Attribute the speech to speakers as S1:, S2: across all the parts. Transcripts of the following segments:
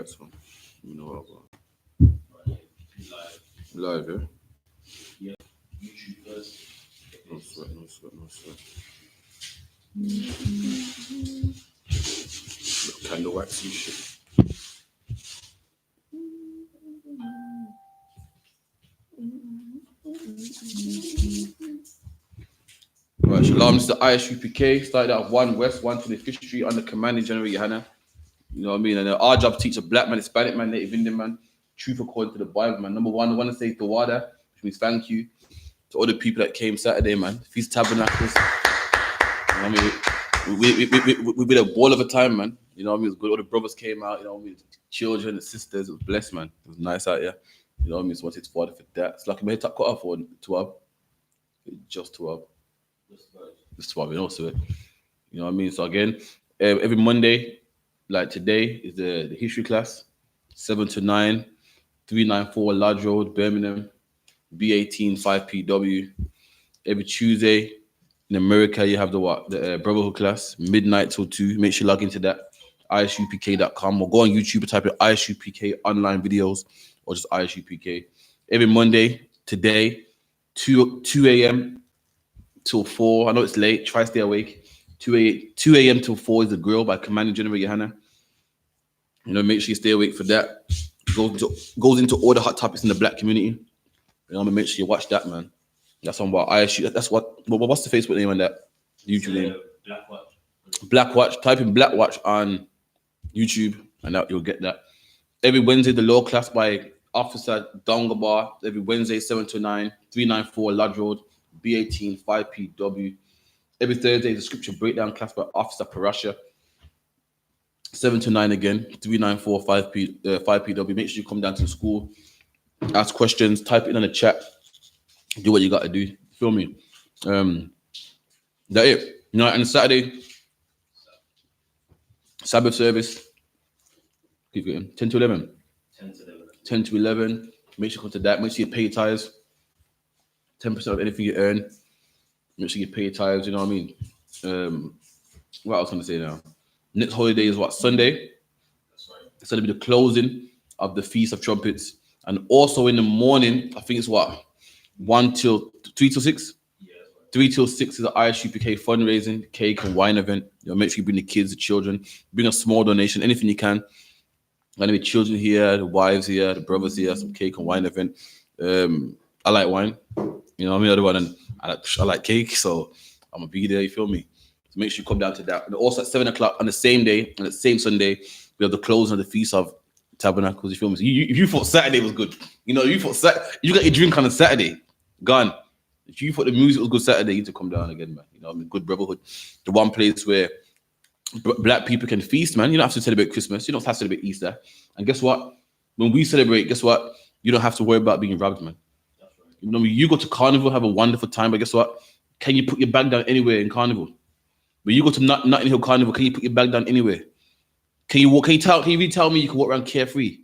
S1: Israelites, man. You know what, bro? Live, yeah?
S2: Yeah. YouTube first.
S1: No sweat, no sweat, no sweat. Candle wax and shit. Right, Shalom, this is the I.S.U.P.K. Started out 1 West, 125th Street under commanding General YAHANNA. You know what I mean? And our job to teach a black man, Hispanic man, Native Indian man, truth according to the Bible, man. Number one, I want to say Tawada, which means thank you to all the people that came Saturday, man. Feast Tabernacles. You know what I mean? We did a ball of a time, man. You know what I mean? It was good. All the brothers came out, you know what I mean? Children, the sisters, it was blessed, man. It was nice out here. You know what I mean? So what's its father for that? It's like my head cut off for 12. Just 12. Just 12, you know, so you know what I mean? So again, every Monday, like today, is the history class, 7 to 9, 394 Lodge Road, Birmingham, B18 5PW. Every Tuesday in America, you have the Brotherhood class, midnight till 2. Make sure you log into that, ISUPK.com, or go on YouTube and type in I.S.U.P.K online videos, or just I.S.U.P.K. Every Monday, today, 2 a.m. till 4. I know it's late. Try to stay awake. 2 a.m. till 4 is the grill by Commanding General YAHANNA. You know, make sure you stay awake for that. Goes into all the hot topics in the black community. You know, make sure you watch that, man. That's on what I.S.U. That's what's the Facebook name on that? YouTube name. Black Watch. Type in Black Watch on YouTube, and that you'll get that. Every Wednesday, the law class by Officer Dongabar. Every Wednesday, 7 to 9, 394 Lodge Road, B18 5PW. Every Thursday, the scripture breakdown class by Officer Parasha. 7 to 9 again, 394 5PW. Make sure you come down to the school, ask questions, type it in the chat, do what you got to do. You feel me? That it. You know, and Saturday, Sabbath service, keep going, 10 to 11. 10 to 11. Make sure you come to that. Make sure you pay your tithes. 10% of anything you earn. Make sure you pay your tithes, you know what I mean? What else can I say now? Next holiday is what? Sunday. That's right. It's going to be the closing of the Feast of Trumpets. And also in the morning, I think it's what? 3 till 6? Yeah, right. 3 till 6 is the I.S.U.P.K fundraising, cake and wine event. You know, make sure you bring the kids, the children, bring a small donation, anything you can. Going to be children here, the wives here, the brothers here, some cake and wine event. I like wine. You know what I mean? Other one, and I like cake, so I'm going to be there, you feel me? So make sure you come down to that. And also at 7 o'clock on the same day, on the same Sunday, we have the closing of the Feast of Tabernacles, you feel me? So you thought Saturday was good. You know, you got your drink on a Saturday, gone. If you thought the music was good Saturday, you need to come down again, man. You know what I mean? Good brotherhood. The one place where black people can feast, man. You don't have to celebrate Christmas. You don't have to celebrate Easter. And guess what? When we celebrate, guess what? You don't have to worry about being robbed, man. That's right. You know, you go to Carnival, have a wonderful time, but guess what? Can you put your bag down anywhere in Carnival? When you go to Notting Hill Carnival, can you put your bag down anywhere? Can you walk? Can you really tell me you can walk around carefree?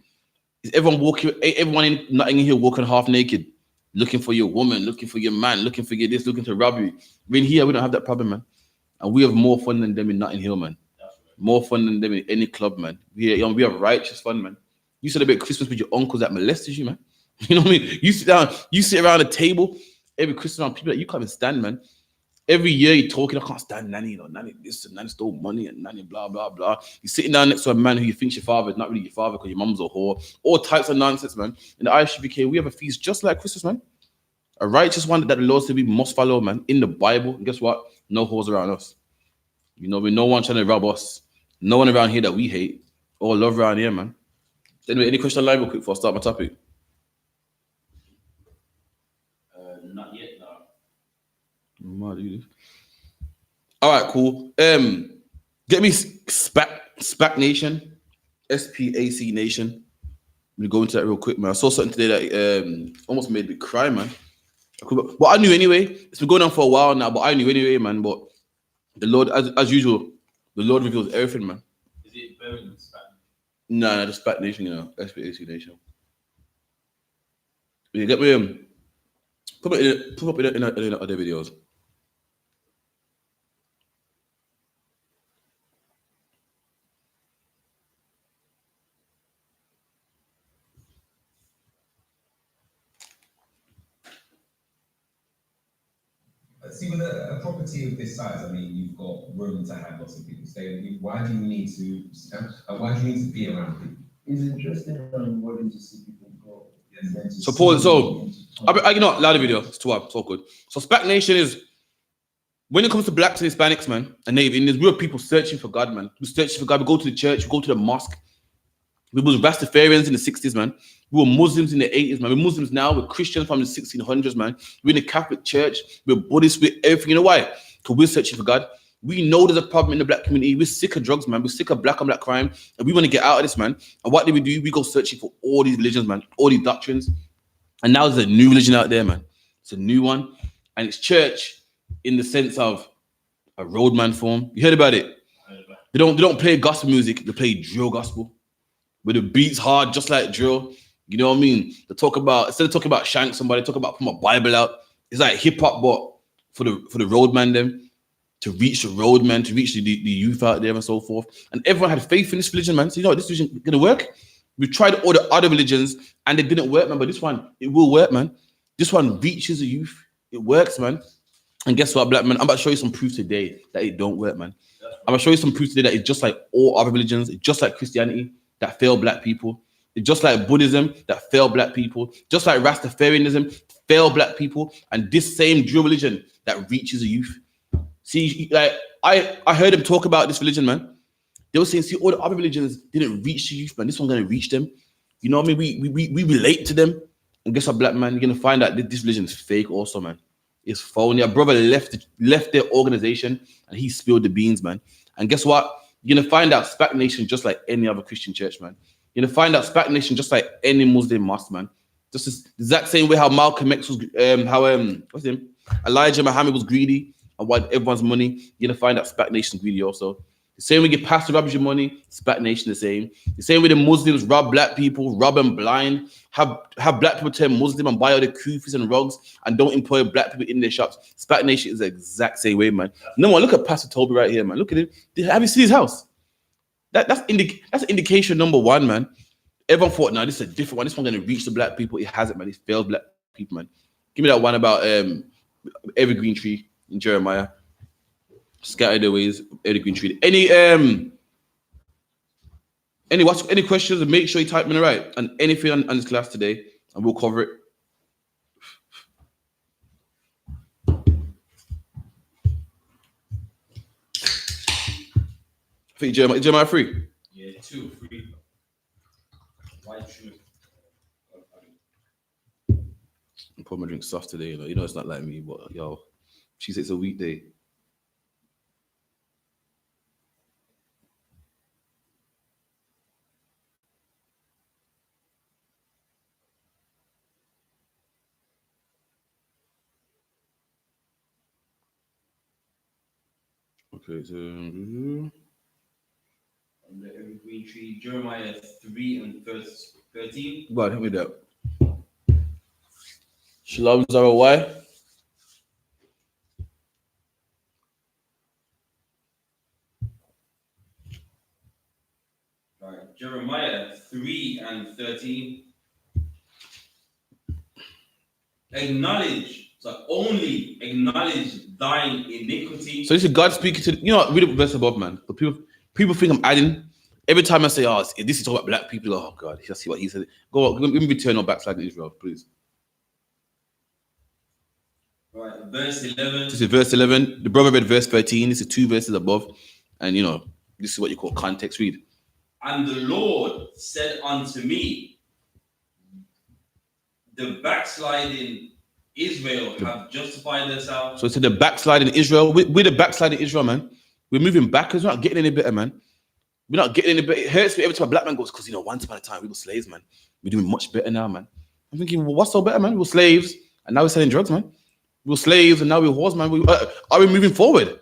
S1: Is everyone in Notting Hill walking half naked, looking for your woman, looking for your man, looking for your this, looking to rob you? I mean, here we don't have that problem, man. And we have more fun than them in Notting Hill, man. Right. More fun than them in any club, man. We have righteous fun, man. You celebrate Christmas with your uncles that molested you, man. You know what I mean? You sit around a table every Christmas around people that you can't even stand, man. Every year you're talking, I can't stand Nanny, you know, Nanny this and Nanny stole money and Nanny blah, blah, blah. You're sitting down next to a man who you think's your father, is not really your father because your mum's a whore. All types of nonsense, man. In the I.S.U.P.K, we have a feast just like Christmas, man. A righteous one that the Lord said we must follow, man. In the Bible, and guess what? No whores around us. You know, no one trying to rob us. No one around here that we hate. All love around here, man. Anyway, any question online real quick before I start my topic?
S2: Not yet, no.
S1: All right, cool. Get me SPAC Nation, SPAC Nation. Let me go into that real quick, man. I saw something today that almost made me cry, man. But I knew anyway. It's been going on for a while now, but I knew anyway, man. But the Lord, as usual, the Lord reveals everything, man.
S2: Is it Birmingham SPAC?
S1: No, the SPAC Nation, you know, SPAC Nation. You get me? Put up in other videos.
S3: property of this size, I mean, you've got room to have lots of people staying. Why do you need to? Why do you need to be around people?
S2: It's interesting and wanting to see people grow.
S1: So Paul, you know, louder video. It's too hard. So good. So SPAC Nation is, when it comes to blacks and Hispanics, man, and Native Indians, we are people searching for God, man. We searching for God. We go to the church. We go to the mosque. We were Rastafarians in the 60s, man. We were Muslims in the 80s, man. We're Muslims now. We're Christians from the 1600s, man. We're in the Catholic Church. We're Buddhists. We're everything. You know why? Because we're searching for God. We know there's a problem in the black community. We're sick of drugs, man. We're sick of black on black crime. And we want to get out of this, man. And what do? We go searching for all these religions, man. All these doctrines. And now there's a new religion out there, man. It's a new one. And it's church in the sense of a roadman form. You heard about it? They don't play gospel music. They play drill gospel. Where the beats hard, just like drill. You know what I mean? They talk about, instead of talking about shank somebody, talk about put my Bible out. It's like hip hop, but for the roadman them, to reach the roadman, to reach the youth out there and so forth. And everyone had faith in this religion, man. So you know this religion is gonna work. We tried all the other religions and it didn't work, man. But this one, it will work, man. This one reaches the youth. It works, man. And guess what, black man? I'm about to show you some proof today that it don't work, man. I'm gonna show you some proof today that it's just like all other religions. It's just like Christianity that fail black people. It's just like Buddhism that fail black people. Just like Rastafarianism fail black people. And this same drill religion that reaches the youth. See, like I heard them talk about this religion, man. They were saying, see, all the other religions didn't reach the youth, man. This one's gonna reach them. You know what I mean? We relate to them. And guess what, black man? You're gonna find out that this religion is fake also, man. It's phony. A brother left their organization and he spilled the beans, man. And guess what? You're gonna find out SPAC Nation just like any other Christian church, man. You're gonna find out SPAC Nation just like any Muslim mosque, man. Just as the exact same way how Malcolm X was, what's his name? Elijah Muhammad was greedy and wanted everyone's money. You're gonna find out SPAC Nation greedy also. The same way your pastor robs your money, SPAC Nation the same. The same way the Muslims rob black people, rob them blind, have black people turn Muslim and buy all the kufis and rugs and don't employ black people in their shops. SPAC Nation is the exact same way, man. No one, look at Pastor Toby right here, man. Look at him. Have you seen his house? That's indication number one, man. Everyone thought, no, this is a different one. This one's gonna reach the black people. It hasn't, man. It failed black people, man. Give me that one about evergreen tree in Jeremiah. Scattered the ways, evergreen tree. Any questions? Make sure you type in the right and anything on this class today, and we'll cover it. I think Jeremiah 3.
S2: Yeah, 2, 3. Why true?
S1: I'm probably drink soft today, you know it's not like me, but yo, she says it's a weekday. Okay, so
S2: On the evergreen tree, Jeremiah 3 and verse 13.
S1: go ahead, help me that. Shalom Zarawai.
S2: Right, Jeremiah 3 and 13. Acknowledge, so only acknowledge thine iniquity.
S1: So this is God speaking to, you know, read the verse above, man. But people think I'm adding. Every time I say, oh, this is talking about black people, oh God, let's see what he said. Go on, let me return on backslide in Israel, please.
S2: Right, verse 11.
S1: This is verse 11. The brother read verse 13. This is 2 verses above. And you know, this is what you call context read.
S2: And the Lord said unto me, the backsliding Israel have justified themselves.
S1: So it's the backsliding Israel. We're the backsliding Israel, man. We're moving backwards. We're not getting any better, man. We're not getting any better. It hurts me every time a black man goes, because, you know, once upon a time, we were slaves, man. We're doing much better now, man. I'm thinking, well, what's so better, man? We were slaves, and now we're selling drugs, man. We were slaves, and now we're whores, man. Are we moving forward?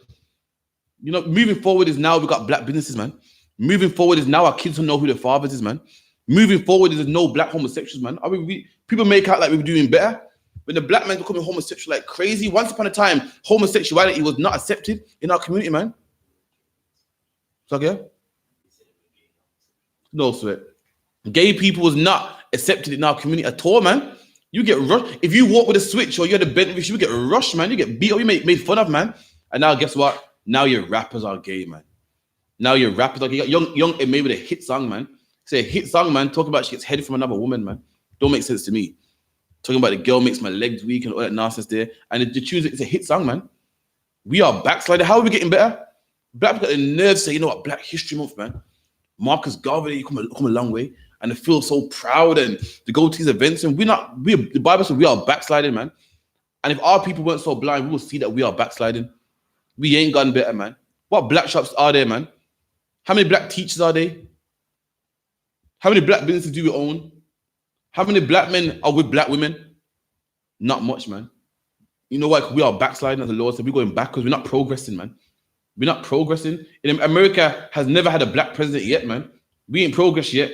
S1: You know, moving forward is now we got black businesses, man. Moving forward is now our kids don't know who their fathers is, man. Moving forward is no black homosexuals, man. People make out like we're doing better. When the black man becoming homosexual like crazy, once upon a time, homosexuality was not accepted in our community, man. So, yeah? No sweat. Gay people was not accepted in our community at all, man. You get rushed. If you walk with a switch or you're the Bentley, you get rushed, man. You get beat up, you made fun of, man. And now guess what? Now your rappers are gay, man. Now your rappers are gay. Young maybe with a hit song, man. Say a hit song, man, talking about she gets headed from another woman, man. Don't make sense to me. Talking about the girl makes my legs weak and all that nonsense there. And the choose it's a hit song, man. We are backsliding. How are we getting better? Black people got the nerve to say, you know what, Black History Month, man. Marcus Garvey, you come a long way. And they feel so proud and to go to these events. And the Bible says we are backsliding, man. And if our people weren't so blind, we will see that we are backsliding. We ain't gotten better, man. What black shops are there, man? How many black teachers are there? How many black businesses do we own? How many black men are with black women? Not much, man. You know what? We are backsliding, as the Lord said. We're going backwards. We're not progressing, man. We're not progressing. America has never had a black president yet, man. We ain't progressed yet.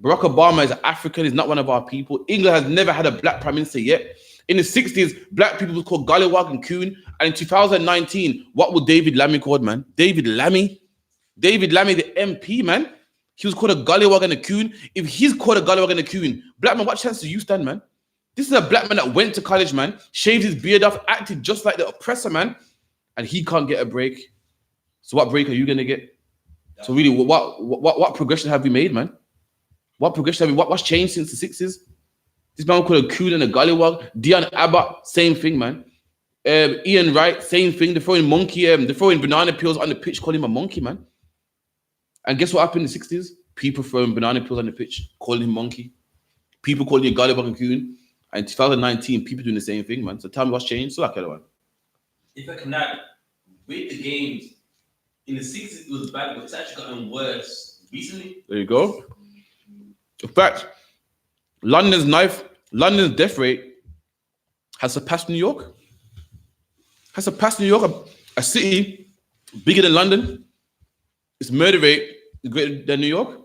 S1: Barack Obama is African. He's not one of our people. England has never had a black prime minister yet. In the 60s, black people were called Gollywog and Coon. And in 2019, what was David Lammy called, man? David Lammy, the MP, man. He was called a Gollywog and a Coon. If he's called a Gollywog and a Coon, black man, what chance do you stand, man? This is a black man that went to college, man, shaved his beard off, acted just like the oppressor, man, and he can't get a break. So what break are you gonna get? So really, what progression have we made, man? What progression have we? What's changed since the 60s? This man called a Coon and a Gollywog. Dion Abbott, same thing, man. Ian Wright, same thing. They're throwing they're throwing banana peels on the pitch, calling him a monkey, man. And guess what happened in the 60s? People throwing banana peels on the pitch, calling him monkey. People calling him Gollywog and Coon. And in 2019, people doing the same thing, man. So tell me what's changed. So like that one.
S2: If I can add, with the games, in the 60s it was bad, but it's actually gotten worse recently.
S1: There you go. In fact, London's death rate has surpassed New York. A city bigger than London. Its murder rate is greater than New York.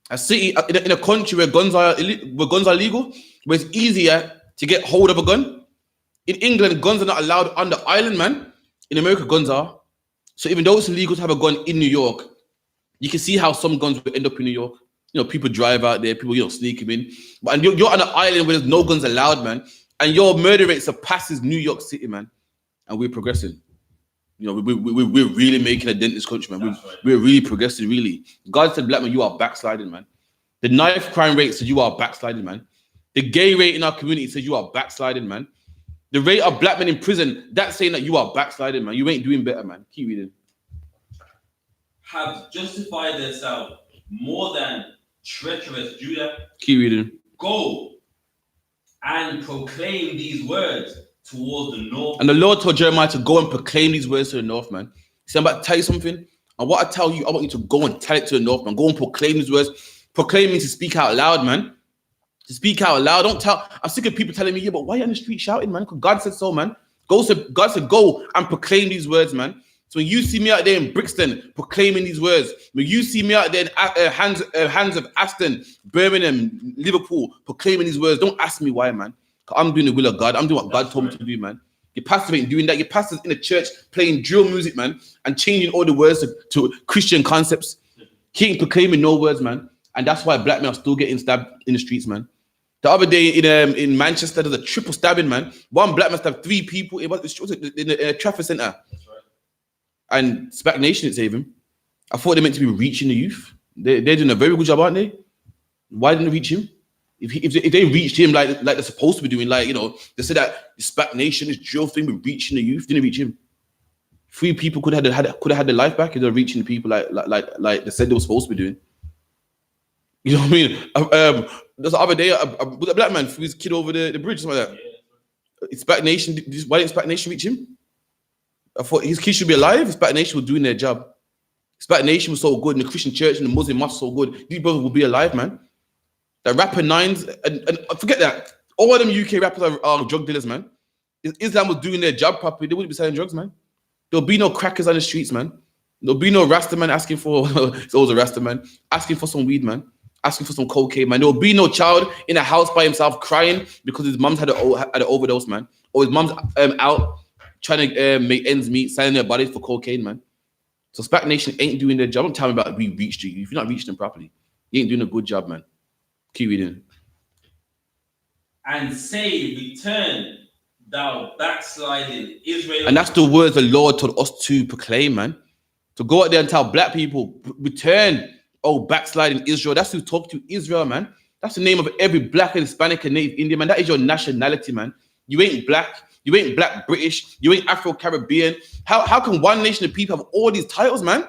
S1: A city in a country where guns are legal, where it's easier to get hold of a gun. In England, guns are not allowed on the island, man. In America, guns are. So even though it's illegal to have a gun in New York, you can see how some guns will end up in New York. You know, people drive out there, people, sneak them in. But you're on an island where there's no guns allowed, man. And your murder rate surpasses New York City, man. And we're progressing. You know, we're really making a dent in this country, man. We're really progressing, really. God said, black man, you are backsliding, man. The knife crime rate said you are backsliding, man. The gay rate in our community says you are backsliding, man. The rate of black men in prison, that's saying that you are backsliding, man. You ain't doing better, man. Keep reading.
S2: Have justified themselves more than treacherous Judah.
S1: Keep reading.
S2: Go and proclaim these words towards the north.
S1: And the Lord told Jeremiah to go and proclaim these words to the north, man. He said, I'm about to tell you something. And what I tell you, I want you to go and tell it to the north, man. Go and proclaim these words. Proclaim means to speak out loud, man. To speak out loud. Don't tell. I'm sick of people telling me, yeah, but why are you on the street shouting, man? Because God said so, man. God said, go and proclaim these words, man. So when you see me out there in Brixton proclaiming these words, when you see me out there in hands of Aston, Birmingham, Liverpool proclaiming these words, don't ask me why, man. I'm doing the will of God. I'm doing what God told me to do, man. Your pastor ain't doing that. Your pastor's in the church playing drill music, man, and changing all the words to Christian concepts. He ain't proclaiming no words, man. And that's why black men are still getting stabbed in the streets, man. The other day in Manchester, there's a triple stabbing, man. One black man stabbed 3 people in a traffic centre. And SPAC Nation didn't save him. I thought they meant to be reaching the youth. They're doing a very good job, aren't they? Why didn't they reach him? If they reached him like they're supposed to be doing, like, they said that the SPAC Nation, this drill thing with reaching the youth, didn't reach him. 3 people could have had their life back if they're reaching the people like they said they were supposed to be doing. You know what I mean? The other day, a black man threw his kid over the bridge, something like that. Yeah. SPAC Nation, why didn't SPAC Nation reach him? I thought his kids should be alive. SPAC Nation was doing their job. SPAC Nation was so good, and the Christian church and the Muslim mosque so good. These brothers will be alive, man. The rapper Nines, and forget that. All of them UK rappers are drug dealers, man. If Islam was doing their job properly, they wouldn't be selling drugs, man. There'll be no crackers on the streets, man. There'll be no Rasta man asking for, it's always a Rasta man, asking for some weed, man. Asking for some cocaine, man. There will be no child in a house by himself crying because his mum's had an overdose, man. Or his mum's out trying to make ends meet, selling their bodies for cocaine, man. So SPAC Nation ain't doing their job. Don't tell me about we reached you. If you're not reaching them properly, you ain't doing a good job, man. Keep reading.
S2: And say, return, thou backsliding Israel.
S1: And that's the words the Lord told us to proclaim, man. To go out there and tell black people, return, oh, backsliding Israel. That's who talk to Israel, man. That's the name of every black and Hispanic and Native Indian, man. That is your nationality, man. You ain't black. You ain't black British. You ain't Afro-Caribbean. How can one nation of people have all these titles, man?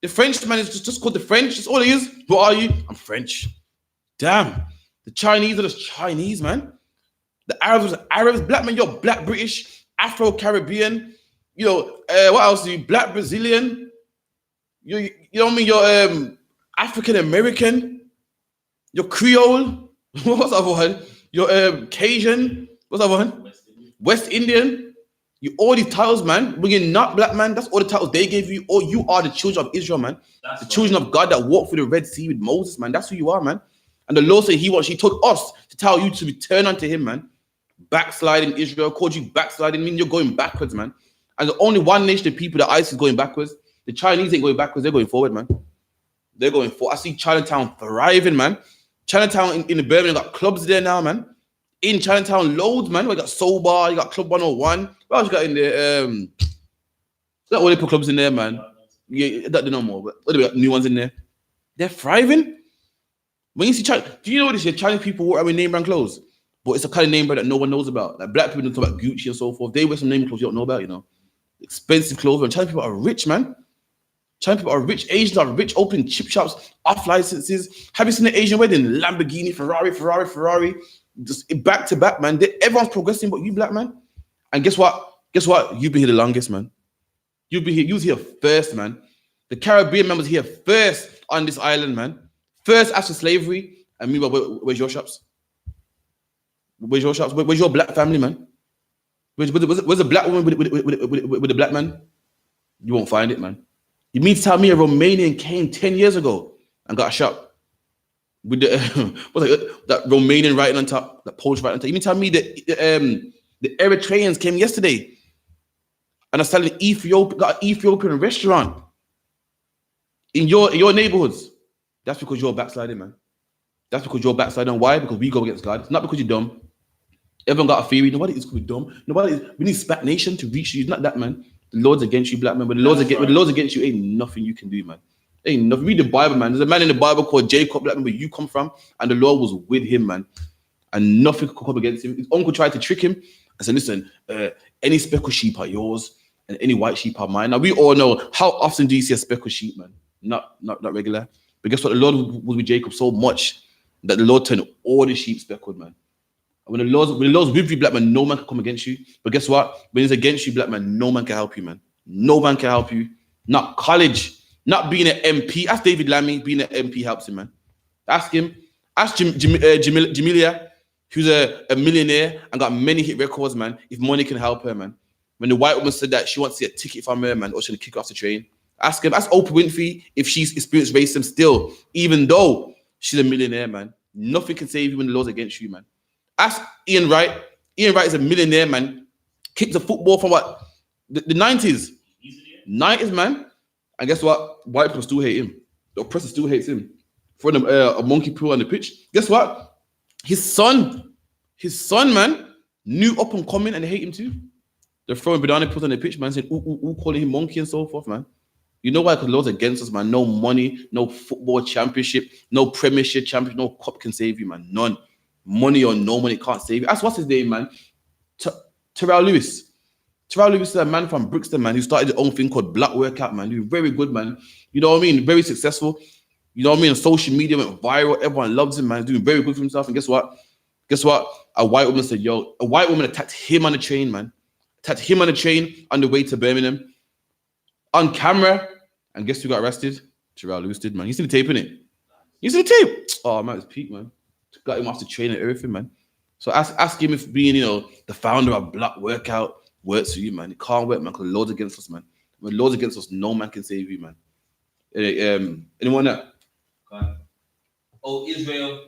S1: The French, man, is just called the French. That's all it is. Who are you? I'm French. Damn. The Chinese are just Chinese, man. The Arabs are Arabs. Black, man, you're black British, Afro-Caribbean. You know, what else are you? Black Brazilian. You know what I mean? You're African American. You're Creole. What's the other one? You're Cajun. What's the other one? West Indian. You all these titles, man. When you're not black, man, that's all the titles they gave you. Or you are the children of Israel, man. That's the children of God that walked through the Red Sea with Moses, man. That's who you are, man. And the Lord said He told us to tell you to return unto Him, man. Backsliding Israel, called you backsliding, meaning you're going backwards, man. And the only one nation of people that ISIS is going backwards. The Chinese ain't going backwards, they're going forward, man. They're going forward. I see Chinatown thriving, man. Chinatown in the Birmingham got clubs there now, man. In Chinatown, loads, man. We got Soul Bar, you got Club 101. What else you got in there? Got all the clubs in there, man. Yeah, that do no more, but what do we got? New ones in there. They're thriving. When you see China, do you know what this is? Chinese people wear name brand clothes, but it's a kind of name brand that no one knows about. Like black people don't talk about Gucci and so forth. They wear some name clothes you don't know about, you know. Expensive clothes. And Chinese people are rich, man. Chinese people are rich. Asians are rich, opening chip shops, off licenses. Have you seen the Asian wedding? Lamborghini, Ferrari. Just back to back, man. Everyone's progressing, but you black, man. And guess what? You've been here the longest, man. You've been here. You was here first, man. The Caribbean man was here first on this island, man. First after slavery. And meanwhile, where's your shops? Where's your shops? Where's your black family, man? Where's the black woman with the black man? You won't find it, man. You mean to tell me a Romanian came 10 years ago and got a shop with the that Romanian writing on top, that Polish writing on top? You mean to tell me that the Eritreans came yesterday and are selling got an Ethiopian restaurant in your neighborhoods? That's because you're backsliding, man. That's because you're backsliding. Why? Because we go against God. It's not because you're dumb. Everyone got a theory. Nobody is dumb. We need stagnation to reach you. It's not that, man. The Lord's against you, black man. But the Lord's against you, ain't nothing you can do, man. Ain't nothing. Read the Bible, man. There's a man in the Bible called Jacob, black man, where you come from, and the Lord was with him, man. And nothing could come against him. His uncle tried to trick him and said, listen, any speckled sheep are yours, and any white sheep are mine. Now we all know, how often do you see a speckled sheep, man? Not regular. But guess what? The Lord was with Jacob so much that the Lord turned all the sheep speckled, man. When the Lord's with you, black man, no man can come against you. But guess what? When he's against you, black man, no man can help you, man. No man can help you. Not college, not being an MP. Ask David Lammy, being an MP helps him, man. Ask him. Ask Jamelia, who's a millionaire and got many hit records, man, if money can help her, man. When the white woman said that she wants to see a ticket from her, man, or she's going to kick her off the train. Ask him. Ask Oprah Winfrey if she's experienced racism still, even though she's a millionaire, man. Nothing can save you when the Lord's against you, man. Ask Ian Wright. Ian Wright is a millionaire, man. Kicked the football from what? The 90s. 90s, man. And guess what? White people still hate him. The oppressor still hates him. For them, a monkey poo on the pitch. Guess what? His son, man, new up and coming, and they hate him too. They're throwing banana peels on the pitch, man, saying, ooh, calling him monkey and so forth, man. You know why? Because the Lord's against us, man. No money, no football championship, no premiership championship, no cup can save you, man. None. Money or no money can't save you. That's what's his name, man. Terrell Lewis. Terrell Lewis is a man from Brixton, man, who started his own thing called Black Workout, man. He's very good, man. You know what I mean? Very successful. You know what I mean? On social media, went viral. Everyone loves him, man. He's doing very good for himself. And guess what? A white woman said, a white woman attacked him on the train, man. Attacked him on the train on the way to Birmingham. On camera. And guess who got arrested? Terrell Lewis did, man. You see the tape, innit? You see the tape? Oh, man, it's peak, man. Got him off the train and everything, man. So ask him if being, the founder of Black Workout works for you, man. It can't work, man, because the Lord's against us, man. When the Lord's against us, no man can save you, man. Anyone that?
S2: Oh, Israel,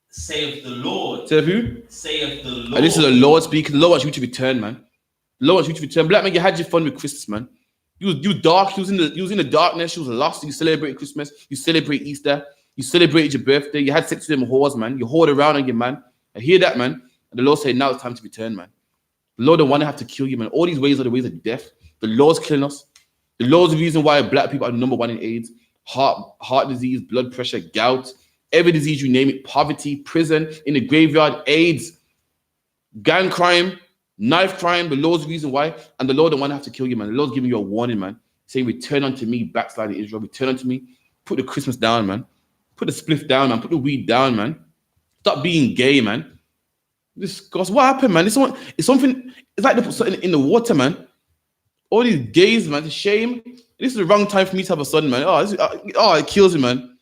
S2: saith the Lord.
S1: Saith who?
S2: Saith the Lord.
S1: And this is the Lord speaking. The Lord wants you to return, man. The Lord wants you to return. Black man, you had your fun with Christmas, man. You dark. You was in the darkness. You was lost. You celebrated Christmas. You celebrate Easter. You celebrated your birthday. You had sex with them whores, man. You whored around on your man. I hear that, man. And the Lord said, now it's time to return, man. The Lord don't want to have to kill you, man. All these ways are the ways of death. The Lord's killing us. The Lord's the reason why black people are number one in AIDS, heart disease, blood pressure, gout, every disease you name it, poverty, prison, in the graveyard, AIDS, gang crime, knife crime. The Lord's the reason why. And the Lord don't want to have to kill you, man. The Lord's giving you a warning, man. Saying, return unto me, backsliding Israel. Return unto me. Put the Christmas down, man. Put the spliff down, man. Put the weed down, man. Stop being gay, man. Because what happened, man? It's something, it's like they put something in the water, man. All these gays, man, it's a shame. This is the wrong time for me to have a son, man. It kills me, man.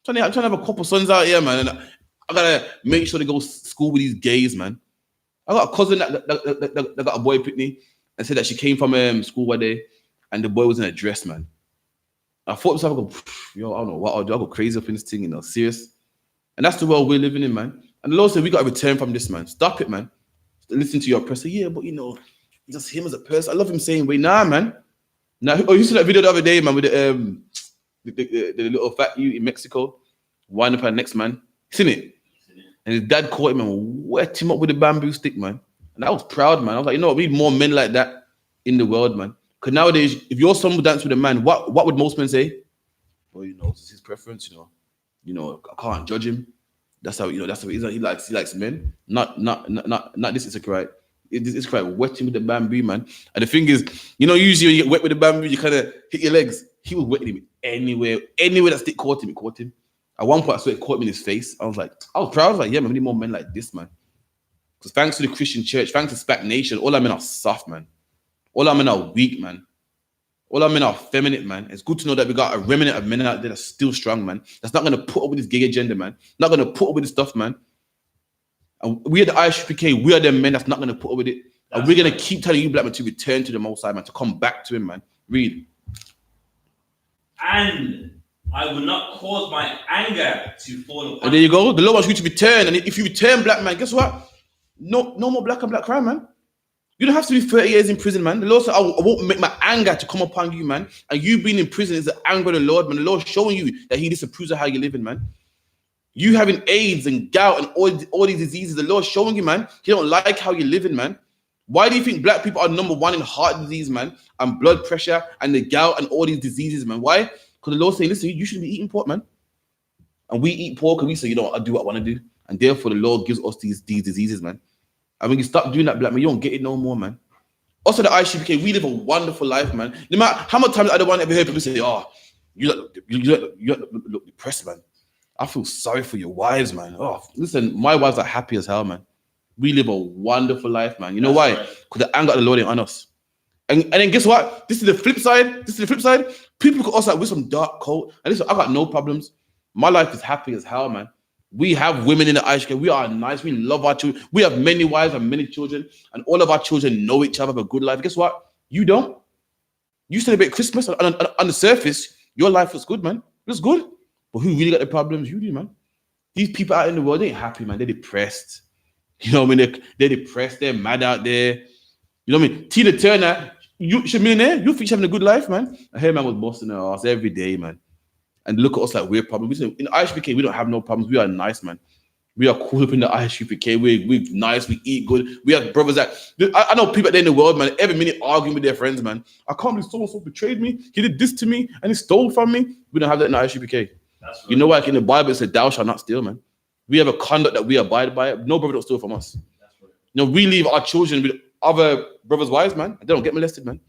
S1: I'm trying to have a couple sons out here, man. And I gotta make sure they go to school with these gays, man. I got a cousin that got a boy Pitney and said that she came from school one day and the boy was in a dress, man. I thought to myself, I don't know what I'll do. I'll go crazy up in this thing, serious. And that's the world we're living in, man. And the Lord said, we got to return from this, man. Stop it, man. Listen to your oppressor. Yeah, but just him as a person. I love him saying, wait, nah, man. Now, you saw that video the other day, man, with the little fat you in Mexico, winding up our next man. Seen it? And his dad caught him and wet him up with a bamboo stick, man. And I was proud, man. I was like, what? We need more men like that in the world, man. Because nowadays, if your son would dance with a man, what would most men say? Well, this is his preference, I can't judge him. That's how he is. He likes men. Not this is right. It's quite wetting with the bamboo, man. And the thing is, usually when you get wet with the bamboo, you kind of hit your legs. He was wetting him anywhere that stick caught him, it caught him. At one point, I saw it caught him in his face. I was proud. I was like, yeah, man, we need more men like this, man. Because thanks to the Christian church, thanks to SPAC Nation, all our men are soft, man. All our men are weak, man. All our men are feminine, man. It's good to know that we got a remnant of men out there that's still strong, man. That's not going to put up with this gay agenda, man. Not going to put up with this stuff, man. And we are the I.S.U.P.K. We are the men that's not going to put up with it. And we're going to keep telling you, black men, to return to the Most High, man, to come back to him, man. Read.
S2: And I will not cause my anger to fall upon.
S1: And there you go. The Lord wants you to return. And if you return, black man, guess what? No more black on black crime, man. You don't have to be 30 years in prison, man. The Lord said, I won't make my anger to come upon you, man. And you being in prison is the anger of the Lord, man. The Lord's showing you that he disapproves of how you're living, man. You having AIDS and gout and all these diseases, the Lord's showing you, man, he don't like how you're living, man. Why do you think black people are number one in heart disease, man, and blood pressure and the gout and all these diseases, man? Why? Because the Lord's saying, listen, you shouldn't be eating pork, man. And we eat pork and we say, I do what I want to do. And therefore, the Lord gives us these diseases, man. And when you stop doing that, black man, you don't get it no more, man. Also, the I.S.U.P.K, we live a wonderful life, man. No matter how much times I don't want to ever hear people say, you look depressed, man. I feel sorry for your wives, man. Oh, listen, my wives are happy as hell, man. We live a wonderful life, man. You know why? Because the anger of the Lord ain't on us. And then guess what? This is the flip side. People look at us like we're some dark cult. And listen, I got no problems. My life is happy as hell, man. We have women in the I.S.U.P.K. We are nice. We love our children. We have many wives and many children. And all of our children know each other, have a good life. Guess what? You don't. You celebrate Christmas. On the surface, your life was good, man. It was good. But who really got the problems? You do, man. These people out in the world, they ain't happy, man. They're depressed. You know what I mean? They're depressed. They're mad out there. You know what I mean? Tina Turner, she's a millionaire. You think she's having a good life, man? And her man was busting her ass every day, man. And look at us like we're problems. In I.S.U.P.K, we don't have no problems. We are nice, man. We are cool up in the I.S.U.P.K. We're nice. We eat good. We have brothers that... I know people out there in the world, man, every minute arguing with their friends, man. I can't believe so-and-so betrayed me. He did this to me and he stole from me. We don't have that in the I.S.U.P.K. Right. You know what? Like in the Bible, it said, thou shalt not steal, man. We have a conduct that we abide by. No brother don't steal from us. That's right. We leave our children with other brothers' wives, man. And they don't get molested, man.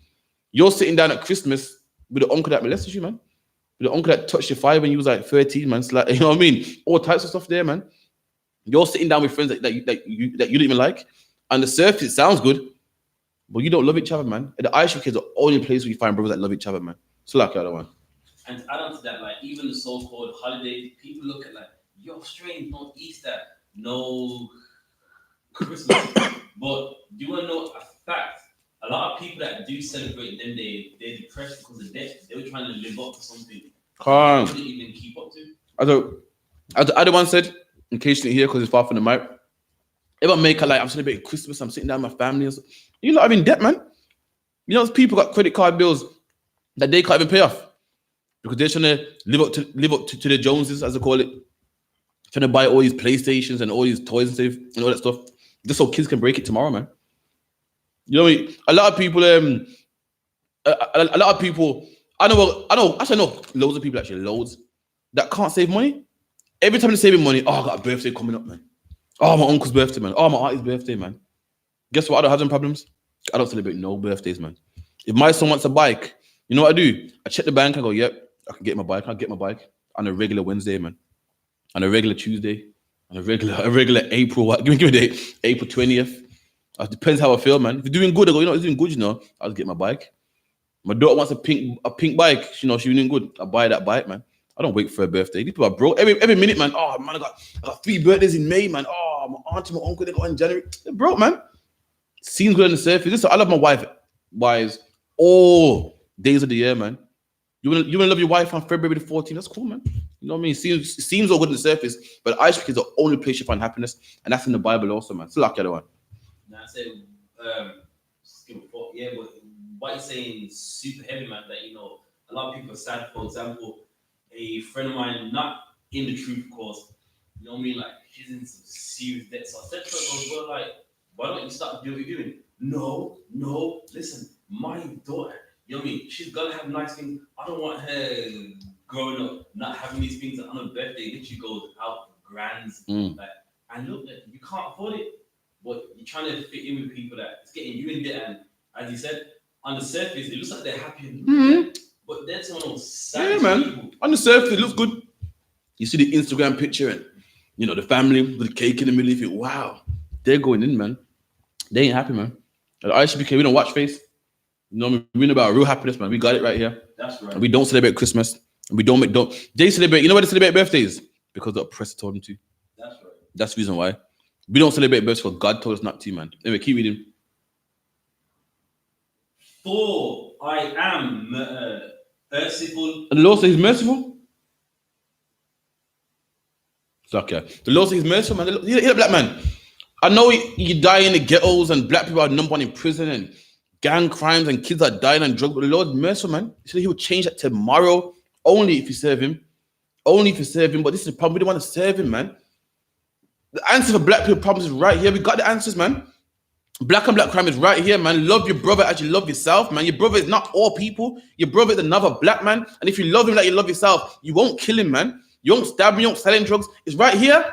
S1: You're sitting down at Christmas with an uncle that molested you, man. With an uncle that touched your thigh when you was like 13, man. Like, you know what I mean? All types of stuff there, man. You're sitting down with friends that you don't even like. On the surface, it sounds good, but you don't love each other, man. And the I.S.U.P.K is the only place where you find brothers that love each other, man. So like the other one.
S2: And to add on to that, like even the so-called holidays, people look at like, yo, strange, no Easter, no Christmas. But do you want to know a fact? A lot of people that do celebrate them, they're depressed because of death. They were trying to live up to something they couldn't even keep up to. As the other one said, in case you didn't hear because it's far from the mic, if I make a like, I'm celebrating Christmas, I'm sitting down with my family, you lot are in debt, man. You know, people got credit card bills that they can't even pay off because they're trying to live up to the Joneses, as they call it. Trying to buy all these PlayStations and all these toys and stuff and all that stuff, just so kids can break it tomorrow, man.
S1: You know what I mean? A lot of people, a lot of people. I know. Actually, I know loads of people. Actually, loads that can't save money. Every time they're saving money, oh, I got a birthday coming up, man. Oh, my uncle's birthday, man. Oh, my auntie's birthday, man. Guess what? I don't have them problems. I don't celebrate no birthdays, man. If my son wants a bike, you know what I do? I check the bank. I go, yep, I can get my bike. I'll get my bike on a regular Wednesday, man. On a regular Tuesday. On a regular April. What? Give me the date. April 20th. It depends how I feel, man. If you're doing good, I go, you know, it's doing good, you know. I'll just get my bike. My daughter wants a pink bike. You know, she's doing good. I buy that bike, man. I don't wait for a birthday. These people are broke. Every minute, man. Oh, man, I got 3 birthdays in May, man. Oh, my auntie, my uncle, they got in January. They're broke, man. Seems good on the surface. Listen, I love my wives all days of the year, man. You wanna love your wife on February the 14th? That's cool, man. You know what I mean? It seems all good on the surface, but I.S.U.P.K is the only place you find happiness, and that's in the Bible also, man. It's like the other one.
S2: Now I said, yeah, but what you're saying is super heavy, man. That you know, a lot of people are sad. For example, a friend of mine, not in the truth, of course. You know what I mean? Like she's in some serious debt. So I said to her, "Well, like, why don't you start doing what you're doing?" No. Listen, my daughter. You know what I mean? She's gotta have nice things. I don't want her growing up not having these things on her birthday. Literally goes out for grands. Like, and look, you can't afford it, but you're trying to fit in with people that it's getting you in there. And as you said, on the surface, it looks like they're happy, but that's one of those sad people.
S1: On the surface, it looks good. You see the Instagram picture and you know the family with the cake in the middle. You think, wow, they're going in, man. They ain't happy, man. At I.S.U.P.K, we don't watch face. You know, we know about real happiness, man. We got it right here.
S2: That's right.
S1: And we don't celebrate Christmas. And we don't. They celebrate. You know why they celebrate birthdays? Because the oppressor told them to.
S2: That's right.
S1: That's the reason why. We don't celebrate birthdays because God told us not to, man. Anyway, keep reading.
S2: For I am merciful.
S1: And the Lord says He's merciful. It's okay. The Lord says He's merciful, man. He's a black man. I know you die in the ghettos and black people are number one in prison and gang crimes and kids are dying and drugs, but the Lord's merciful, man. He said He will change that tomorrow only if you serve Him. Only if you serve Him. But this is the problem. We don't want to serve Him, man. The answer for black people problems is right here. We got the answers, man. Black and black crime is right here, man. Love your brother as you love yourself, man. Your brother is not all people. Your brother is another black man. And if you love him like you love yourself, you won't kill him, man. You won't stab him. You won't sell him drugs. It's right here.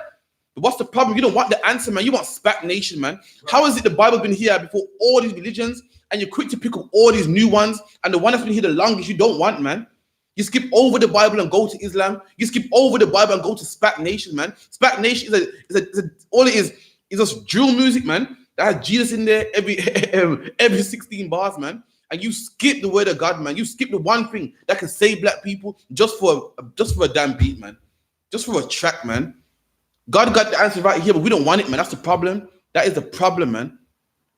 S1: But what's the problem? You don't want the answer, man. You want SPAC nation, man. Right. How is it the Bible's been here before all these religions and you're quick to pick up all these new ones and the one that's been here the longest you don't want, man? You skip over the Bible and go to Islam. You skip over the Bible and go to SPAC nation, man. SPAC nation is all it is just drill music, man. That has Jesus in there every 16 bars, man. And you skip the word of God, man. You skip the one thing that can save black people just for a damn beat, man. Just for a track, man. God got the answer right here, but we don't want it, man. That's the problem. That is the problem, man.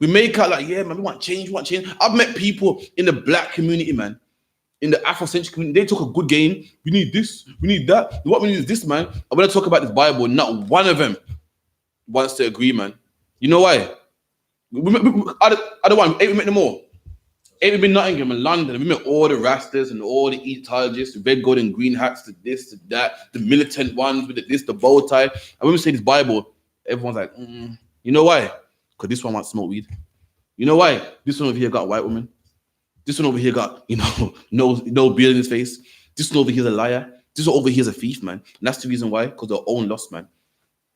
S1: We make out like, yeah, man, we want change. I've met people in the black community, man. In the Afrocentric community, they took a good game. We need this, we need that. What we need is this, man. I'm gonna talk about this Bible. Not one of them wants to agree, man. You know why? I don't want. Ain't we met them all? Ain't we been Nottingham and London? We met all the Rastas and all the Egyptologists, the red, gold, and green hats, to this, to that, the militant ones with the bow tie. And when we say this Bible, everyone's like, You know why? Because this one wants smoke weed. You know why? This one over here got a white woman. This one over here got, no beard in his face. This one over here is a liar. This one over here is a thief, man. And that's the reason why, because they're own lost, man.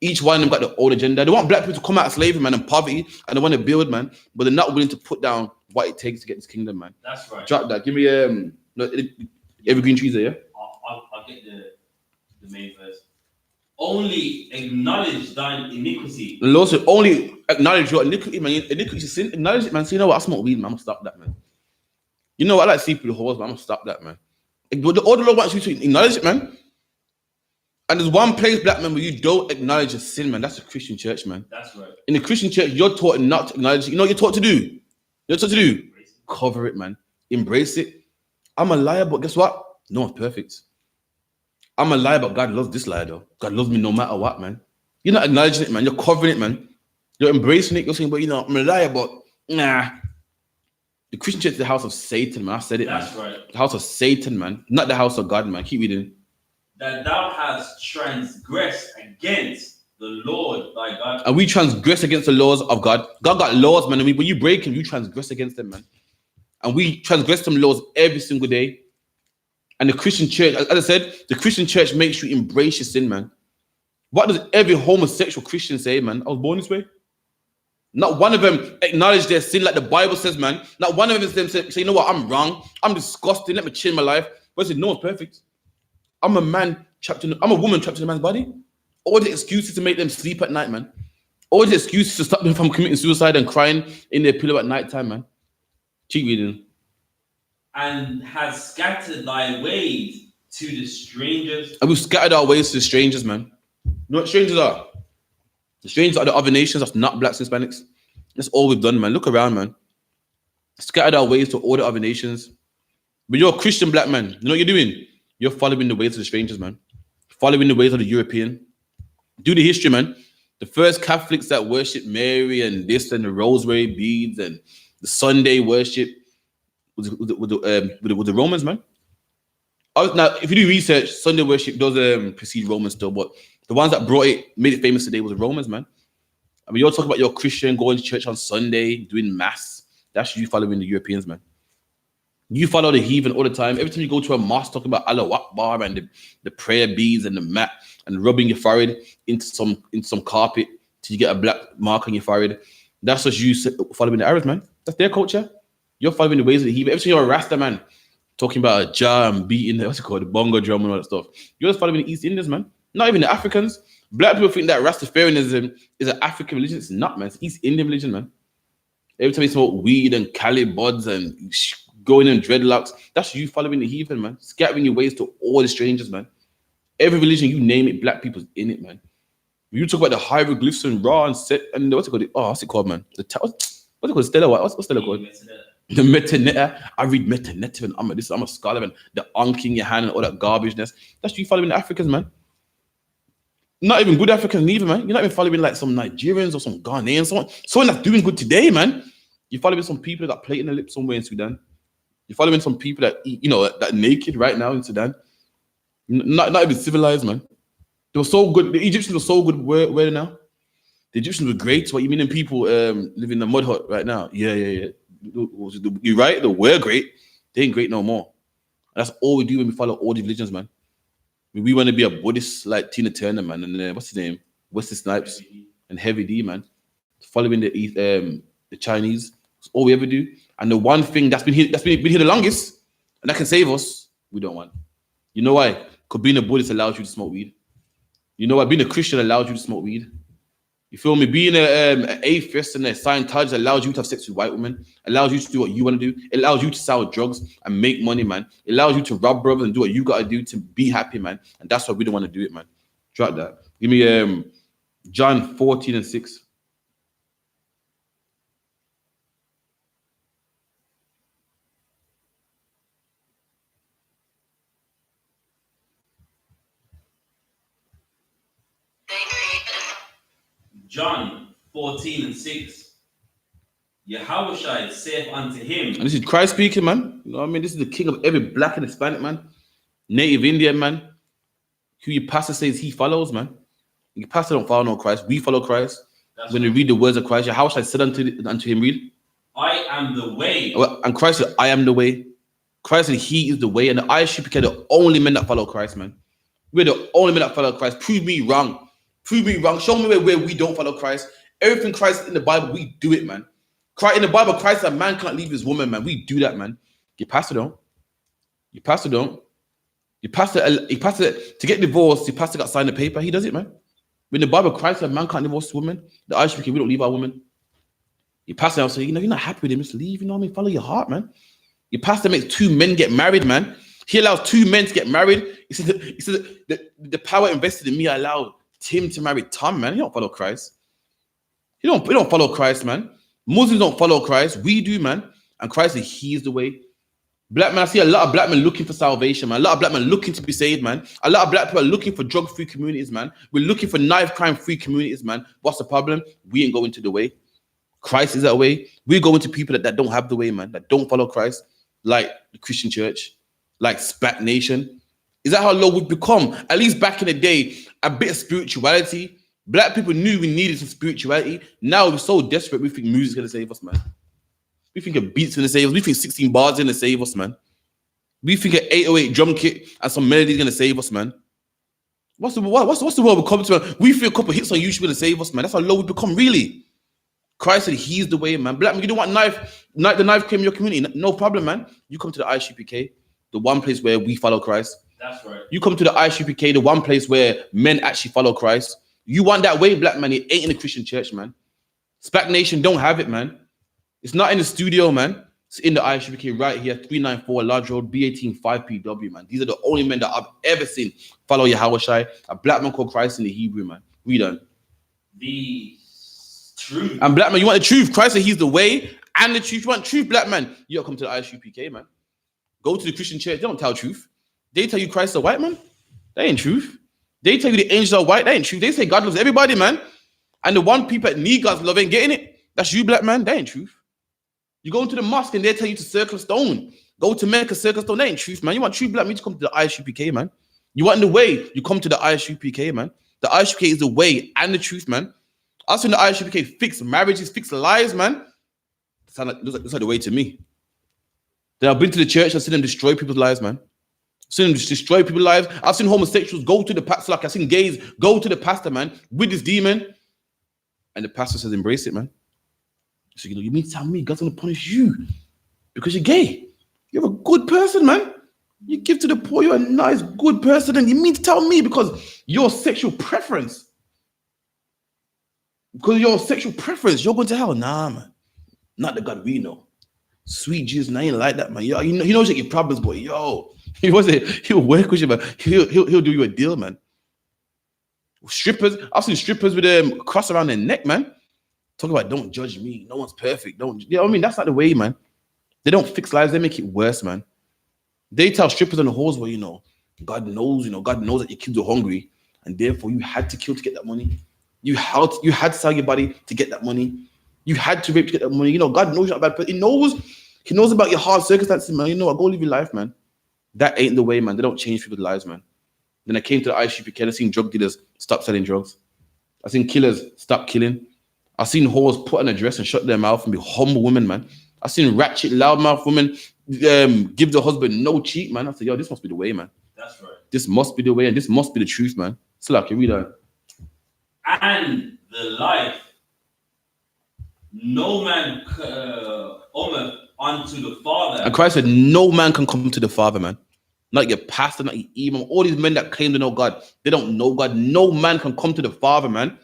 S1: Each one of them got their own agenda. They want black people to come out of slavery, man, and poverty, and they want to build, man, but they're not willing to put down what it takes to get this kingdom, man.
S2: That's right.
S1: Drop that. Give me evergreen trees there, yeah?
S2: I'll get the main verse. Only acknowledge thine iniquity.
S1: The Lord said, only acknowledge your iniquity, man. Iniquity is sin. Acknowledge it, man. So you know what? I smoke weed, man. I'm gonna stop that, man. You know what? I like sleep with the whores, man. I'm gonna stop that, man. All the Lord wants you to acknowledge it, man. And there's one place, black man, where you don't acknowledge a sin, man. That's a Christian church, man.
S2: That's right.
S1: In the Christian church, you're taught not to acknowledge it. You know what you're taught to do? You're taught to do? Cover it, man. Embrace it. I'm a liar, but guess what? No one's perfect. I'm a liar, but God loves this liar, though. God loves me no matter what, man. You're not acknowledging it, man. You're covering it, man. You're embracing it. You're saying, but I'm a liar, but nah. The Christian church is the house of Satan, man. I said it,
S2: That's
S1: man.
S2: right.
S1: The house of Satan, man. Not the house of God, man. Keep reading.
S2: That thou hast transgressed against the Lord thy God.
S1: And we transgress against the laws of God. God got laws, man. And when you break them, you transgress against them, man. And we transgress them laws every single day. And the Christian church, as I said, the Christian church makes you embrace your sin, man. What does every homosexual Christian say, man? I was born this way. Not one of them acknowledge their sin like the Bible says, man. Not one of them say, you know what, I'm wrong. I'm disgusting. Let me change my life. But I said, no one's perfect. I'm a man trapped in, I'm a woman trapped in a man's body. All the excuses to make them sleep at night, man. All the excuses to stop them from committing suicide and crying in their pillow at night time, man. Keep reading.
S2: And has scattered thy ways to the strangers.
S1: And we've scattered our ways to the strangers, man. You know what strangers are? The strangers are the other nations that's not blacks and Hispanics. That's all we've done, man. Look around, man. Scattered our ways to all the other nations. But you're a Christian black man. You know what you're doing? You're following the ways of the strangers, man. Following the ways of the European. Do the history, man. The first Catholics that worship Mary and this and the rosary beads and the Sunday worship was the Romans, man. Now, if you do research, Sunday worship does precede Romans still, but the ones that brought it, made it famous today was the Romans, man. I mean, you're talking about your Christian going to church on Sunday, doing mass. That's you following the Europeans, man. You follow the heathen all the time. Every time you go to a mosque talking about Allah Akbar and the prayer beads and the mat and rubbing your forehead into some carpet till you get a black mark on your forehead. That's just you following the Arabs, man. That's their culture. You're following the ways of the heathen. Every time you're a Rasta, man, talking about a jar and beating what's it called, the bongo drum and all that stuff. You're just following the East Indians, man. Not even the Africans. Black people think that Rastafarianism is an African religion. It's not, man. It's East Indian religion, man. Every time you smoke weed and Cali buds and going in dreadlocks, that's you following the heathen, man. Scattering your ways to all the strangers, man. Every religion, you name it, black people's in it, man. You talk about the hieroglyphs and Ra and Set and what's it called? Oh, what's it called, man? What's it called? Stella? What's Stella called? The Metaneta. I read Metaneta and I'm a scholar, and the Anking Yohanna and all that garbageness. That's you following the Africans, man. Not even good Africans neither, man. You're not even following like some Nigerians or some Ghanaians, someone that's doing good today, man. You're following some people that got plate in the lip somewhere in Sudan. You're following some people that eat, that naked right now in Sudan. Not even civilized, man. They were so good. The Egyptians were so good. Where now? The Egyptians were great. What you mean? People live in the mud hut right now? Yeah. You're right. They were great. They ain't great no more. That's all we do when we follow all the religions, man. We want to be a Buddhist like Tina Turner, man, and what's his name? Wesley Snipes and Heavy D, man. Following the Chinese. That's all we ever do. And the one thing that's been here the longest, and that can save us, we don't want. You know why? Because being a Buddhist allows you to smoke weed. You know why? Being a Christian allows you to smoke weed. You feel me? Being an atheist and a Scientologist allows you to have sex with white women, allows you to do what you want to do. It allows you to sell drugs and make money, man. It allows you to rob brothers and do what you got to do to be happy, man. And that's why we don't want to do it, man. Drop that. Give me John 14:6.
S2: John 14:6. Yahushua saith unto him.
S1: And this is Christ speaking, man. You know what I mean? This is the king of every black and Hispanic, man. Native Indian, man. Who your pastor says he follows, man. Your pastor don't follow no Christ. We follow Christ. When we read the words of Christ, Yahushua said unto him, read.
S2: I am the way.
S1: And Christ said, I am the way. Christ said he is the way. And the I.S.U.P.K are the only men that follow Christ, man. We're the only men that follow Christ. Prove me wrong. Prove me wrong. Show me where we don't follow Christ. Everything Christ in the Bible, we do it, man. In the Bible, Christ said, man cannot leave his woman, man. We do that, man. Your pastor don't. Your pastor don't. Your pastor, to get divorced, your pastor got signed a paper. He does it, man. When the Bible, Christ said, man can't divorce his woman. The I.S.U.P.K, we don't leave our woman. Your pastor now say, you're not happy with him, just leave. You know what I mean? Follow your heart, man. Your pastor makes two men get married, man. He allows two men to get married. He said the power invested in me allowed Tim to marry Tom, man. He don't follow Christ. We don't follow Christ, man. Muslims don't follow Christ. We do, man. And Christ said he is the way. Black man, I see a lot of black men looking for salvation, man. A lot of black men looking to be saved, man. A lot of black people are looking for drug-free communities, man. We're looking for knife crime-free communities, man. What's the problem? We ain't going to the way. Christ is that way. We're going to people that don't have the way, man, that don't follow Christ, like the Christian church, like SPAC Nation. Is that how low we've become? At least back in the day, a bit of spirituality Black people knew we needed some spirituality. Now we're so desperate, we think music's gonna save us, man. We think a beat's gonna save us. We think 16 bars gonna save us, man. We think an 808 drum kit and some melody's gonna save us, man. What's the world we're coming to, man? We feel a couple hits on YouTube gonna save us, man. That's how low we become, really. Christ said he's the way, man. Black man, you don't want the knife came in your community. No problem, man. You come to the I.S.U.P.K, the one place where we follow Christ.
S2: That's right.
S1: You come to the I.S.U.P.K, the one place where men actually follow Christ. You want that way, black man. It ain't in the Christian church, man. SPAC Nation don't have it, man. It's not in the studio, man. It's in the I.S.U.P.K right here, 394 Large Road, B18 5PW, man. These are the only men that I've ever seen follow Yahawashi, a black man called Christ in the Hebrew, man. Read on.
S2: The truth.
S1: And black man, you want the truth. Christ said he's the way and the truth. You want truth, black man. You gotta come to the I.S.U.P.K, man. Go to the Christian church. They don't tell truth. They tell you Christ is a white man. That ain't truth. They tell you the angels are white. That ain't truth. They say God loves everybody, man. And the one people that need God's love ain't getting it. That's you, black man. That ain't truth. You go into the mosque and they tell you to circle a stone. Go to Mecca, circle a stone. That ain't truth, man. You want truth, black man, to come to the I.S.U.P.K, man. You want the way, you come to the I.S.U.P.K, man. The I.S.U.P.K is the way and the truth, man. I've seen the I.S.U.P.K fix marriages, fix lives, man. Looks like the way to me. Then I've been to the church, I've seen them destroy people's lives, man. I've seen them destroy people's lives. I've seen homosexuals go to the pastor, like I've seen gays go to the pastor, man, with this demon. And the pastor says, embrace it, man. So, you mean to tell me God's gonna punish you because you're gay? You're a good person, man. You give to the poor, you're a nice, good person, and you mean to tell me because your sexual preference, you're going to hell? Nah, man. Not the God we know. Sweet Jesus, I ain't like that, man. Yo, he knows your problems, boy. Yo, he'll work with you, man. He'll do you a deal, man. Strippers, I've seen strippers with a cross around their neck, man. Talk about don't judge me. No one's perfect. You know what I mean? That's not the way, man. They don't fix lives, they make it worse, man. They tell strippers and the whores, well, God knows that your kids are hungry, and therefore you had to kill to get that money. You had to sell your body to get that money. You had to rape to get that money. God knows you're not a bad person. He knows about your hard circumstances, man. You know what? Go live your life, man. That ain't the way, man. They don't change people's lives, man. Then I came to the I.S.U.P.K. I seen drug dealers stop selling drugs. I seen killers stop killing. I seen whores put on a dress and shut their mouth and be humble women, man. I seen ratchet, loudmouth women give the husband no cheat, man. I said, yo, this must be the way, man.
S2: That's right.
S1: This must be the way, and this must be the truth, man. So like, you read that.
S2: And the life, no man unto the Father.
S1: And Christ said, no man can come to the Father, man. Not your pastor, not your imam. All these men that claim to know God, they don't know God. No man can come to the Father, man.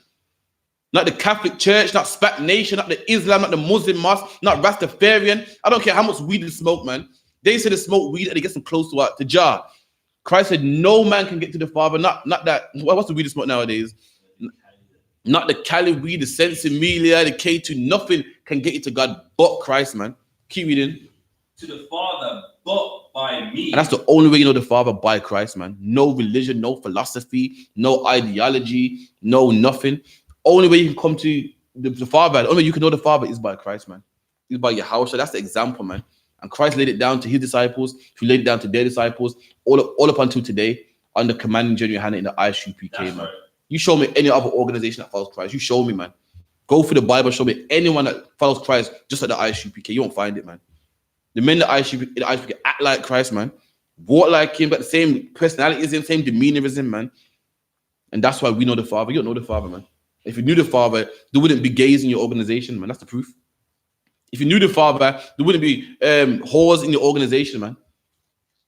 S1: Not the Catholic Church, not SPAC Nation, not the Islam, not the Muslim mosque, not Rastafarian. I don't care how much weed they smoke, man. They say they smoke weed and they get some close to what? To Jah. Christ said no man can get to the Father. Not that. What's the weed they smoke nowadays? Not the Cali weed, the Sensimilia, the K2. Nothing can get you to God but Christ, man. Keep reading.
S2: To the Father but by me.
S1: And that's the only way you know the Father, by Christ, man. No religion, no philosophy, no ideology, no nothing. Only way you can come to the Father, the only way you can know the Father is by Christ, man. Is by your house. So that's the example, man. And Christ laid it down to his disciples, who laid it down to their disciples, all up until today, under commanding General YAHANNA in the I.S.U.P.K, man. Right. You show me any other organization that follows Christ. You show me, man. Go through the Bible, show me anyone that follows Christ just like the I.S.U.P.K. You won't find it, man. The men that the I.S.U.P.K act like Christ, man. Walk like him, got the same personality as him, same demeanor as him, man. And that's why we know the Father. You don't know the Father, man. If you knew the Father, there wouldn't be gays in your organization, man. That's the proof. If you knew the Father, there wouldn't be whores in your organization, man.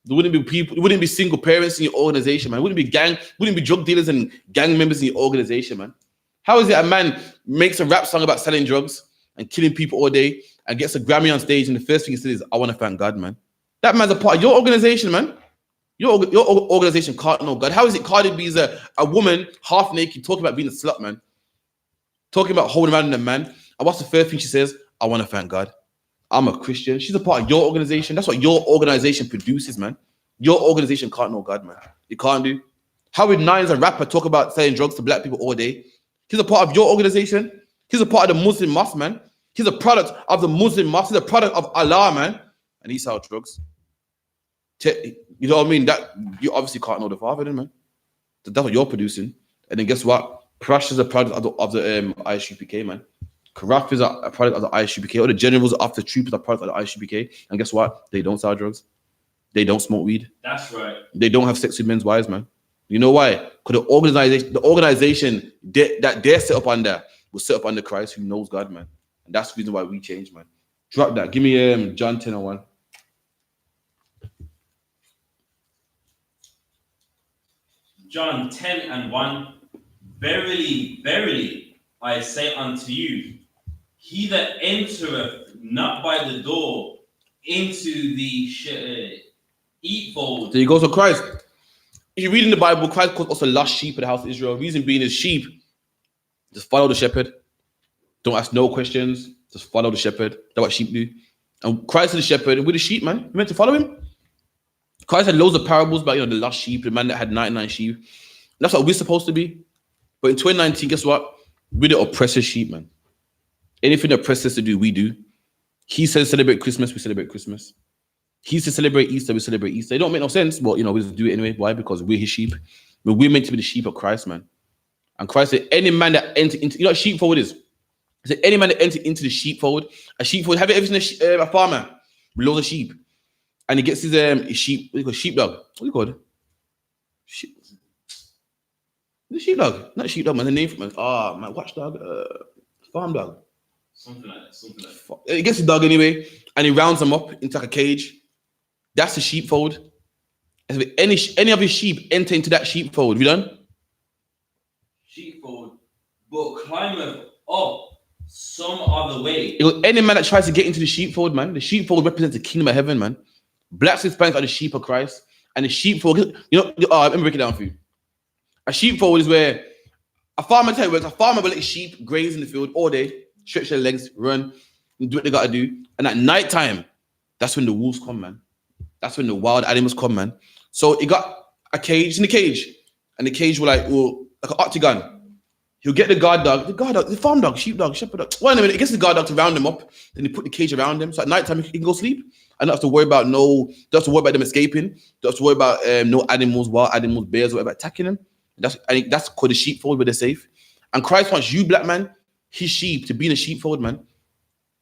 S1: There wouldn't be people, there wouldn't be single parents in your organization, man. Wouldn't be drug dealers and gang members in your organization, man. How is it a man makes a rap song about selling drugs and killing people all day and gets a Grammy on stage and the first thing he says is, I want to thank God, man? That man's a part of your organization, man. Your organization can't know God. How is it Cardi B is a woman half naked talking about being a slut, man? Talking about holding around in a man. And what's the first thing she says? I want to thank God. I'm a Christian. She's a part of your organization. That's what your organization produces, man. Your organization can't know God, man. It can't do. How would Nine's a rapper talk about selling drugs to black people all day? He's a part of your organization. He's a part of the Muslim mosque, man. He's a product of the Muslim mosque. He's a product of Allah, man. And he sells drugs. You know what I mean? That you obviously can't know the Father, then, man. That's what you're producing. And then guess what? Prash is a product of the I.S.U.P.K, man. Karaf is a product of the I.S.U.P.K. All the generals after troopers are product of the I.S.U.P.K. And guess what? They don't sell drugs. They don't smoke weed.
S2: That's right.
S1: They don't have sex with men's wives, man. You know why? Because the organization that they're set up under was set up under Christ, who knows God, man. And that's the reason why we changed, man. Drop that. Give me John 10:1.
S2: John 10:1. Verily, verily, I say unto you, he that entereth not by the door into the sheepfold.
S1: So he goes to Christ. If you read in the Bible, Christ calls us a lost sheep of the house of Israel. Reason being is sheep. Just follow the shepherd. Don't ask no questions. Just follow the shepherd. That's what sheep do. And Christ is the shepherd, and we're the sheep, man. You're meant to follow him. Christ had loads of parables about the lost sheep, the man that had 99 sheep. That's what we're supposed to be. But in 2019, guess what? We're the oppressor sheep, man. Anything the oppressor says to do, we do. He says celebrate Christmas, we celebrate Christmas. He says celebrate Easter, we celebrate Easter. It don't make no sense, but we just do it anyway. Why? Because we're his sheep. But we're meant to be the sheep of Christ, man. And Christ said, any man that enter into, you know what sheepfold is? He said, any man that enter into the sheepfold, a sheepfold, have you ever seen a farmer with loads of sheep? And he gets his sheep, what do you call sheepdog? What do you call it? The sheepdog, not sheepdog, man. The name for man. Man, watchdog, farm dog.
S2: Something like that.
S1: He gets the dog anyway, and he rounds them up into like a cage. That's the sheepfold. And if any of his sheep enter into that sheepfold, you done?
S2: Sheepfold, but climbeth up some other way.
S1: Any man that tries to get into the sheepfold, man, the sheepfold represents the kingdom of heaven, man. Blacks and Hispanics are the sheep of Christ, and the sheepfold, let me break it down for you. A sheepfold is where a farmer works. A farmer will let his sheep graze in the field all day, stretch their legs, run, and do what they gotta do. And at night time, that's when the wolves come, man. That's when the wild animals come, man. So he got a cage in the cage, and the cage will like an octagon. He'll get the guard dog, the farm dog, sheepdog, shepherd dog. Well, anyway, he gets the guard dog to round him up. Then he put the cage around him. So at night time, he can go sleep. And don't have to worry about them escaping. Don't have to worry about no animals, wild animals, bears, whatever attacking them. That's called the sheepfold where they're safe. And Christ wants you, black man, his sheep, to be in a sheepfold, man.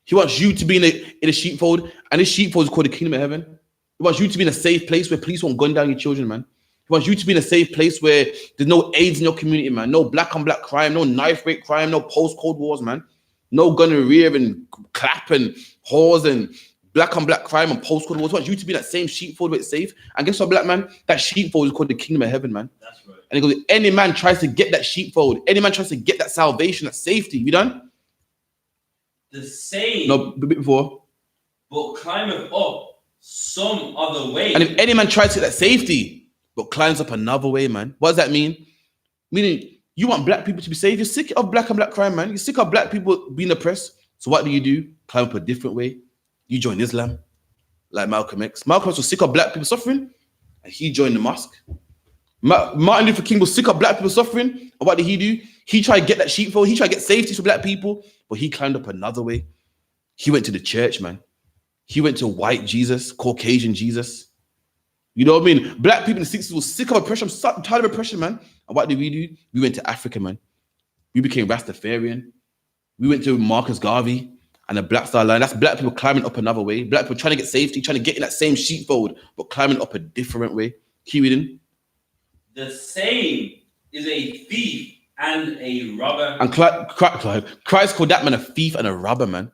S1: He wants you to be in a sheepfold, and this sheepfold is called the kingdom of heaven. He wants you to be in a safe place where police won't gun down your children, man. He wants you to be in a safe place where there's no AIDS in your community, man. No black on black crime, no knife rape crime, no post-Cold Wars, man. No gun and rear and clap and whores and black on black crime and post-Cold Wars. He wants you to be in that same sheepfold where it's safe. And guess what, black man? That sheepfold is called the kingdom of heaven, man.
S2: That's right.
S1: And he goes, any man tries to get that sheepfold, any man tries to get that salvation, that safety. You done?
S2: The same.
S1: No, a bit before.
S2: But climbeth up some other way.
S1: And if any man tries to get that safety, but climbs up another way, man. What does that mean? Meaning, you want black people to be safe. You're sick of black and black crime, man. You're sick of black people being oppressed. So what do? Climb up a different way. You join Islam, like Malcolm X. Malcolm X was sick of black people suffering, and he joined the mosque. Martin Luther King was sick of black people suffering, and what did he do? He tried to get that sheepfold. He tried to get safety for black people, but he climbed up another way. He went to the church, man. He went to white Jesus, Caucasian Jesus. You know what I mean? Black people in the 60s were sick of oppression, tired of oppression, man. And what did we do? We went to Africa, man. We became Rastafarian. We went to Marcus Garvey and the Black Star Line. That's black people climbing up another way. Black people trying to get safety, trying to get in that same sheepfold, but climbing up a different way. Keep reading.
S2: The same is a thief and a robber.
S1: And Christ called that man a thief and a robber, man.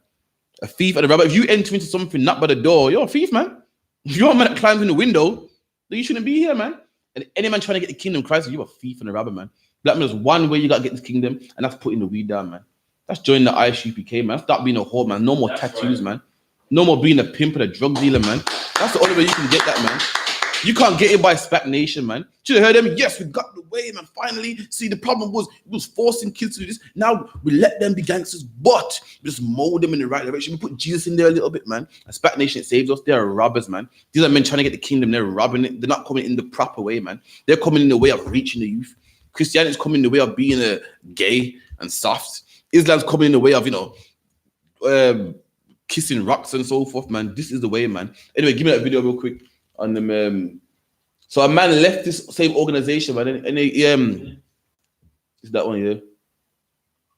S1: A thief and a robber. If you enter into something not by the door, you're a thief, man. If you're a man that climbs in the window, then you shouldn't be here, man. And any man trying to get the kingdom of Christ, you're a thief and a robber, man. Black man, there's one way you got to get this kingdom, and that's putting the weed down, man. That's joining the I.S.U.P.K, man. Stop being a whore, man. No more tattoos, man. No more being a pimp and a drug dealer, man. That's the only way you can get that, man. You can't get it by SPAC Nation, man. Should have heard them. Yes, we got the way, man. Finally. See, the problem was it was forcing kids to do this. Now we let them be gangsters, but we just mold them in the right direction. We put Jesus in there a little bit, man. And SPAC Nation saves us. They're robbers, man. These are men trying to get the kingdom. They're robbing it. They're not coming in the proper way, man. They're coming in the way of reaching the youth. Christianity is coming in the way of being a gay and soft. Islam's coming in the way of, kissing rocks and so forth, man. This is the way, man. Anyway, give me that video real quick on them. So a man left this same organization, man, and they is that one here.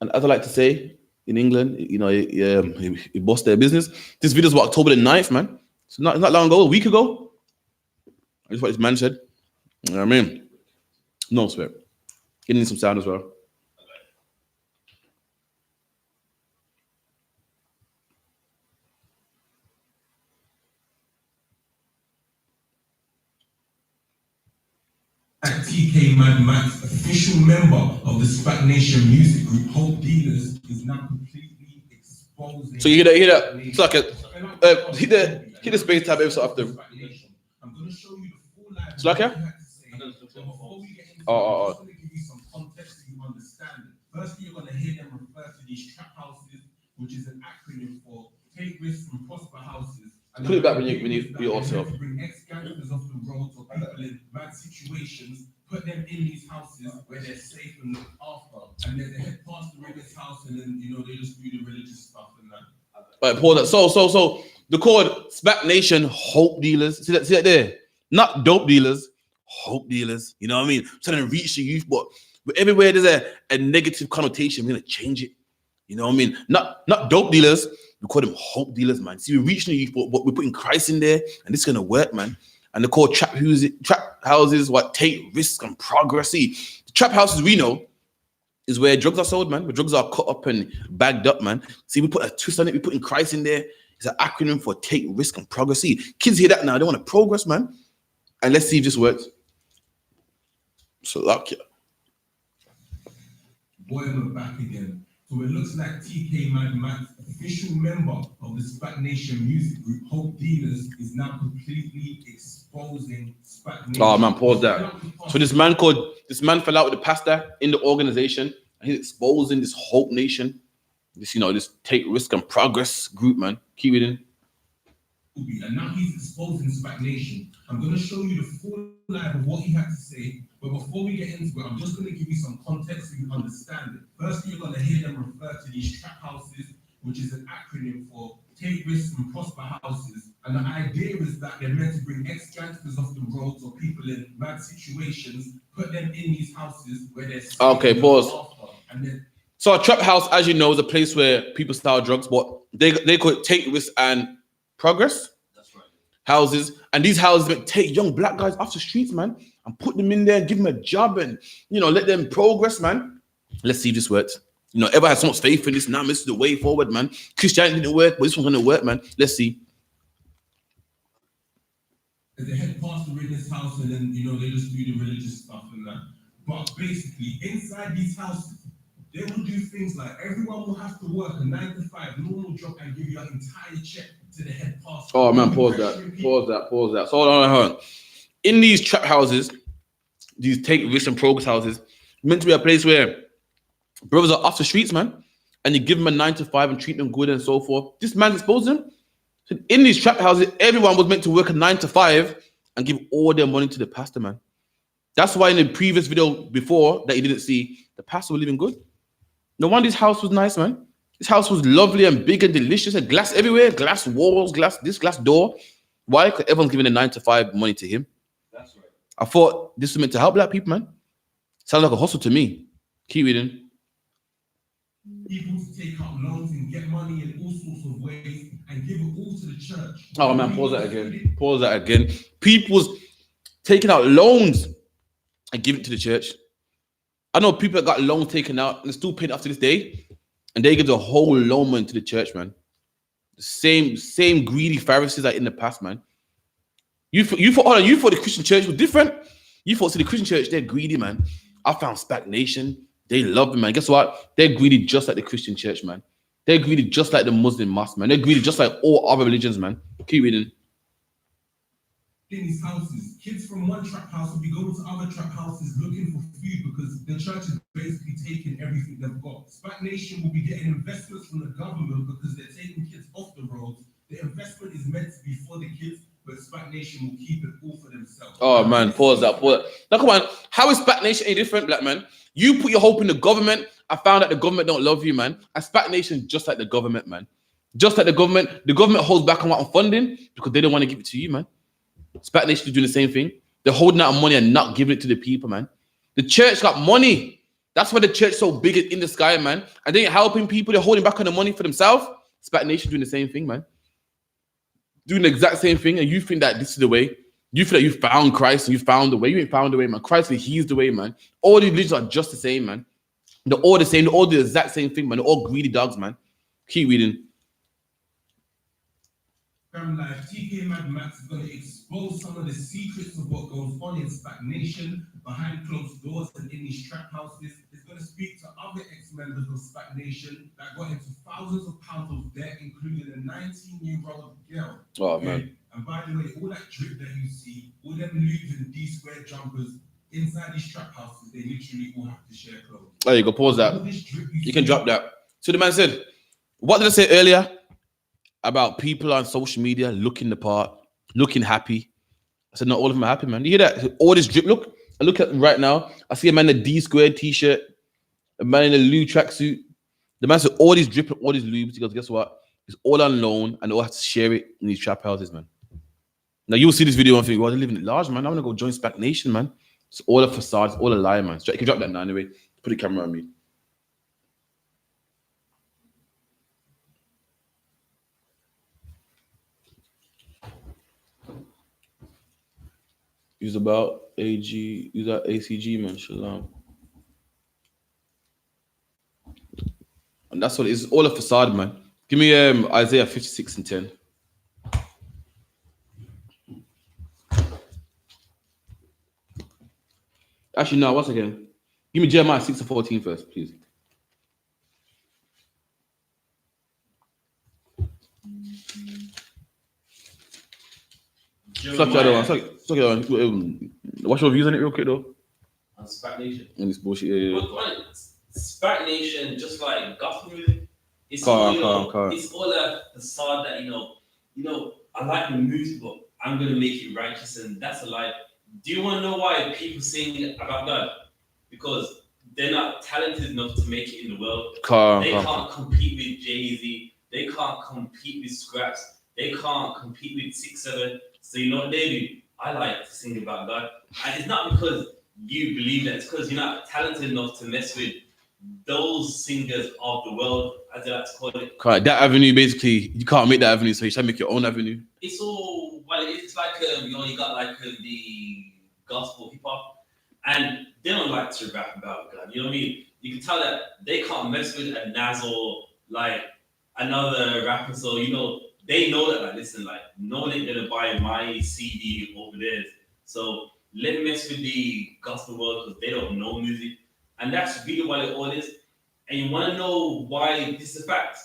S1: And as I like to say in England, you know, you bust their business. This video is what, October the 9th, man. It's not long ago, a week ago. That's what this man said. You know what I mean? No swear. Getting some sound as well.
S3: TK Mad Max, official member of the SPAC Nation music group, Hope Dealers, is now completely exposing.
S1: So you hear that? It's like a hit the space tab every so often.
S3: I'm going to show you the full live.
S1: It's like
S3: before we get into I'm just going to give you some context so you understand it. Firstly, you're going to hear them refer to these trap houses, which is an acronym for Take Risks and Prosper Houses. And
S1: put it back when you also
S3: bring ex-gangsters off the road or people in bad situations, put them in these houses where they're safe and looked after. And then they head past the religious house and then, you know, they just do the religious stuff and that.
S1: Right, pause that. So the code SPAC Nation Hope Dealers. See that there? Not dope dealers, hope dealers. You know what I mean? Trying to reach the youth, but everywhere there's a negative connotation, we're gonna change it. You know what I mean? Not dope dealers. We call them hope dealers, man. See, we're reaching the youth, but we're putting Christ in there, and this is gonna work, man. And they're called trap houses, what take risks and progress. See, the trap houses we know is where drugs are sold, man. Where drugs are cut up and bagged up, man. See, we put a twist on it. We're putting Christ in there. It's an acronym for take risk and progress. See, kids hear that now. They want to progress, man. And let's see if this works. So, luck, yeah.
S3: Boy, we're back again. So it looks like TK Mad Max, official member of the SPAC Nation music group, Hope Dealers, is now completely exposing SPAC Nation.
S1: Oh man, pause that. So this man fell out with the pastor in the organization, and he's exposing this Hope Nation, this, you know, this take risk and progress group, man. Keep it in.
S3: And now he's exposing SPAC Nation. I'm going to show you the full live of what he had to say. But before we get into it, I'm just going to give you some context so you understand it. Firstly, you're going to hear them refer to these trap houses, which is an acronym for Take Risks and Prosper Houses. And the idea is that they're meant to bring ex-gangsters off the roads or people in bad situations, put them in these houses where they're safe.
S1: Okay, pause.
S3: And then,
S1: so a trap house, as you know, is a place where people sell drugs, but they could take risks and progress.
S2: That's right.
S1: Houses, and these houses take young black guys off the streets, man, and put them in there and give them a job and, you know, let them progress, man. Let's see if this works. You know, everybody has so much faith in this. Now, this is the way forward, man. Christianity didn't work, but this one's gonna work, man. Let's see.
S3: They head past the religious house and then, you know, they just do the religious stuff and that. But basically, inside these houses, they will do things like everyone will have to work a 9 to 5 normal job and give you an entire check to the head pastor.
S1: Oh man, pause that. So hold on. In these trap houses, these take risk and progress houses, meant to be a place where brothers are off the streets, man, and you give them a 9 to 5 and treat them good and so forth. This man's exposing them. So in these trap houses, everyone was meant to work a 9 to 5 and give all their money to the pastor, man. That's why in the previous video before that you didn't see, the pastor was living good. No wonder this house was nice, man. This house was lovely and big and delicious and glass everywhere, glass walls, glass door. Why? Because everyone's giving a 9 to 5 money to him.
S2: That's right.
S1: I thought this was meant to help black people, man. Sounds like a hustle to me. Keep reading.
S3: People to take out loans and get money in all sorts of ways and give it all to the church.
S1: Oh man, pause that again. People's taking out loans and giving it to the church. I know people that got loans taken out and they're still paying up to this day, and they give the whole loan money to the church, man. The same greedy Pharisees that in the past, man. You thought the Christian church was different. You thought, see, the Christian church, they're greedy, man. I found SPAC Nation. They love them, man. Guess what? They're greedy just like the Christian church, man. They're greedy just like the Muslim mosque, man. They're greedy just like all other religions, man. Keep reading.
S3: In these houses, kids from one trap house will be going to other trap houses looking for food because the church is basically taking everything they've got. SPAC Nation will be getting investments from the government because they're taking kids off the roads. The investment is meant to be for the kids, but SPAC Nation will keep it all for themselves.
S1: Oh man, pause that. Now come on, how is SPAC Nation any different, black man? You put your hope in the government. I found out the government don't love you, man. And SPAC Nation just like the government, man. Just like the government holds back on funding because they don't want to give it to you, man. SPAC Nation is doing the same thing. They're holding out money and not giving it to the people, man. The church got money. That's why the church so big in the sky, man. And they ain't helping people. They're holding back on the money for themselves. SPAC Nation doing the same thing, man. Doing the exact same thing. And you think that this is the way. You feel like you found Christ and you found the way. You ain't found the way, man. Christ, he's the way, man. All these religions are just the same, man. They're all the same. They're all the exact same thing, man. They're all greedy dogs, man. Keep reading.
S3: Life, TK Mad Max is going to expose some of the secrets of what goes on in SPAC Nation behind closed doors and in these trap houses. It's going to speak to other ex-members of SPAC Nation that got into thousands of pounds of debt, including a 19-year-old girl.
S1: Oh, man.
S3: And by the way, all that drip that you see, all them lubes and D-square jumpers inside these trap houses, they literally all have to share clothes.
S1: There you go. Pause that. You can drop that. So the man said, what did I say earlier about people on social media looking the part, looking happy? I said, not all of them are happy, man. You hear that? All this drip. Look, I look at right now. I see a man in a D-squared t-shirt, a man in a lube tracksuit. The man said, all these drip, all these lubes. He goes, guess what? It's all on loan, and they all have to share it in these trap houses, man. Now you'll see this video and think, well, they're living it large, man. I want to go join SPAC Nation, man. It's all a facade, it's all a lie, man. So you can drop that now anyway. Put the camera on me. Use about AG, use that ACG, man. Shalom. And that's what it is. All a facade, man. Give me Isaiah 56 and 10. Actually, no, once again. Give me Jeremiah 6 and 14 first, please. What's your views on it real quick, though?
S2: On SPAC Nation.
S1: On this bullshit, yeah.
S2: But SPAC Nation, just like gospel music, it's
S1: Car.
S2: all a facade that, you know, I like the music, but I'm going to make it righteous, and that's a lie. Do you want to know why people sing about God? Because they're not talented enough to make it in the world. They can't compete with Jay-Z. They can't compete with Scraps. They can't compete with 6-7. So you know what they do? I like to sing about God. And it's not because you believe that. It's because you're not talented enough to mess with those singers of the world, as they like to call it.
S1: Correct. That avenue, basically, you can't make that avenue, so you should make your own avenue.
S2: It's all, well, it's like, you got like the gospel hip hop, and they don't like to rap about God. You know what I mean? You can tell that they can't mess with a Nas or like another rapper. So, they know that, like, listen, like, no one ain't gonna buy my CD over theirs. So let me mess with the gospel world because they don't know music. And that's really what it all is. And you want to know why this is a fact?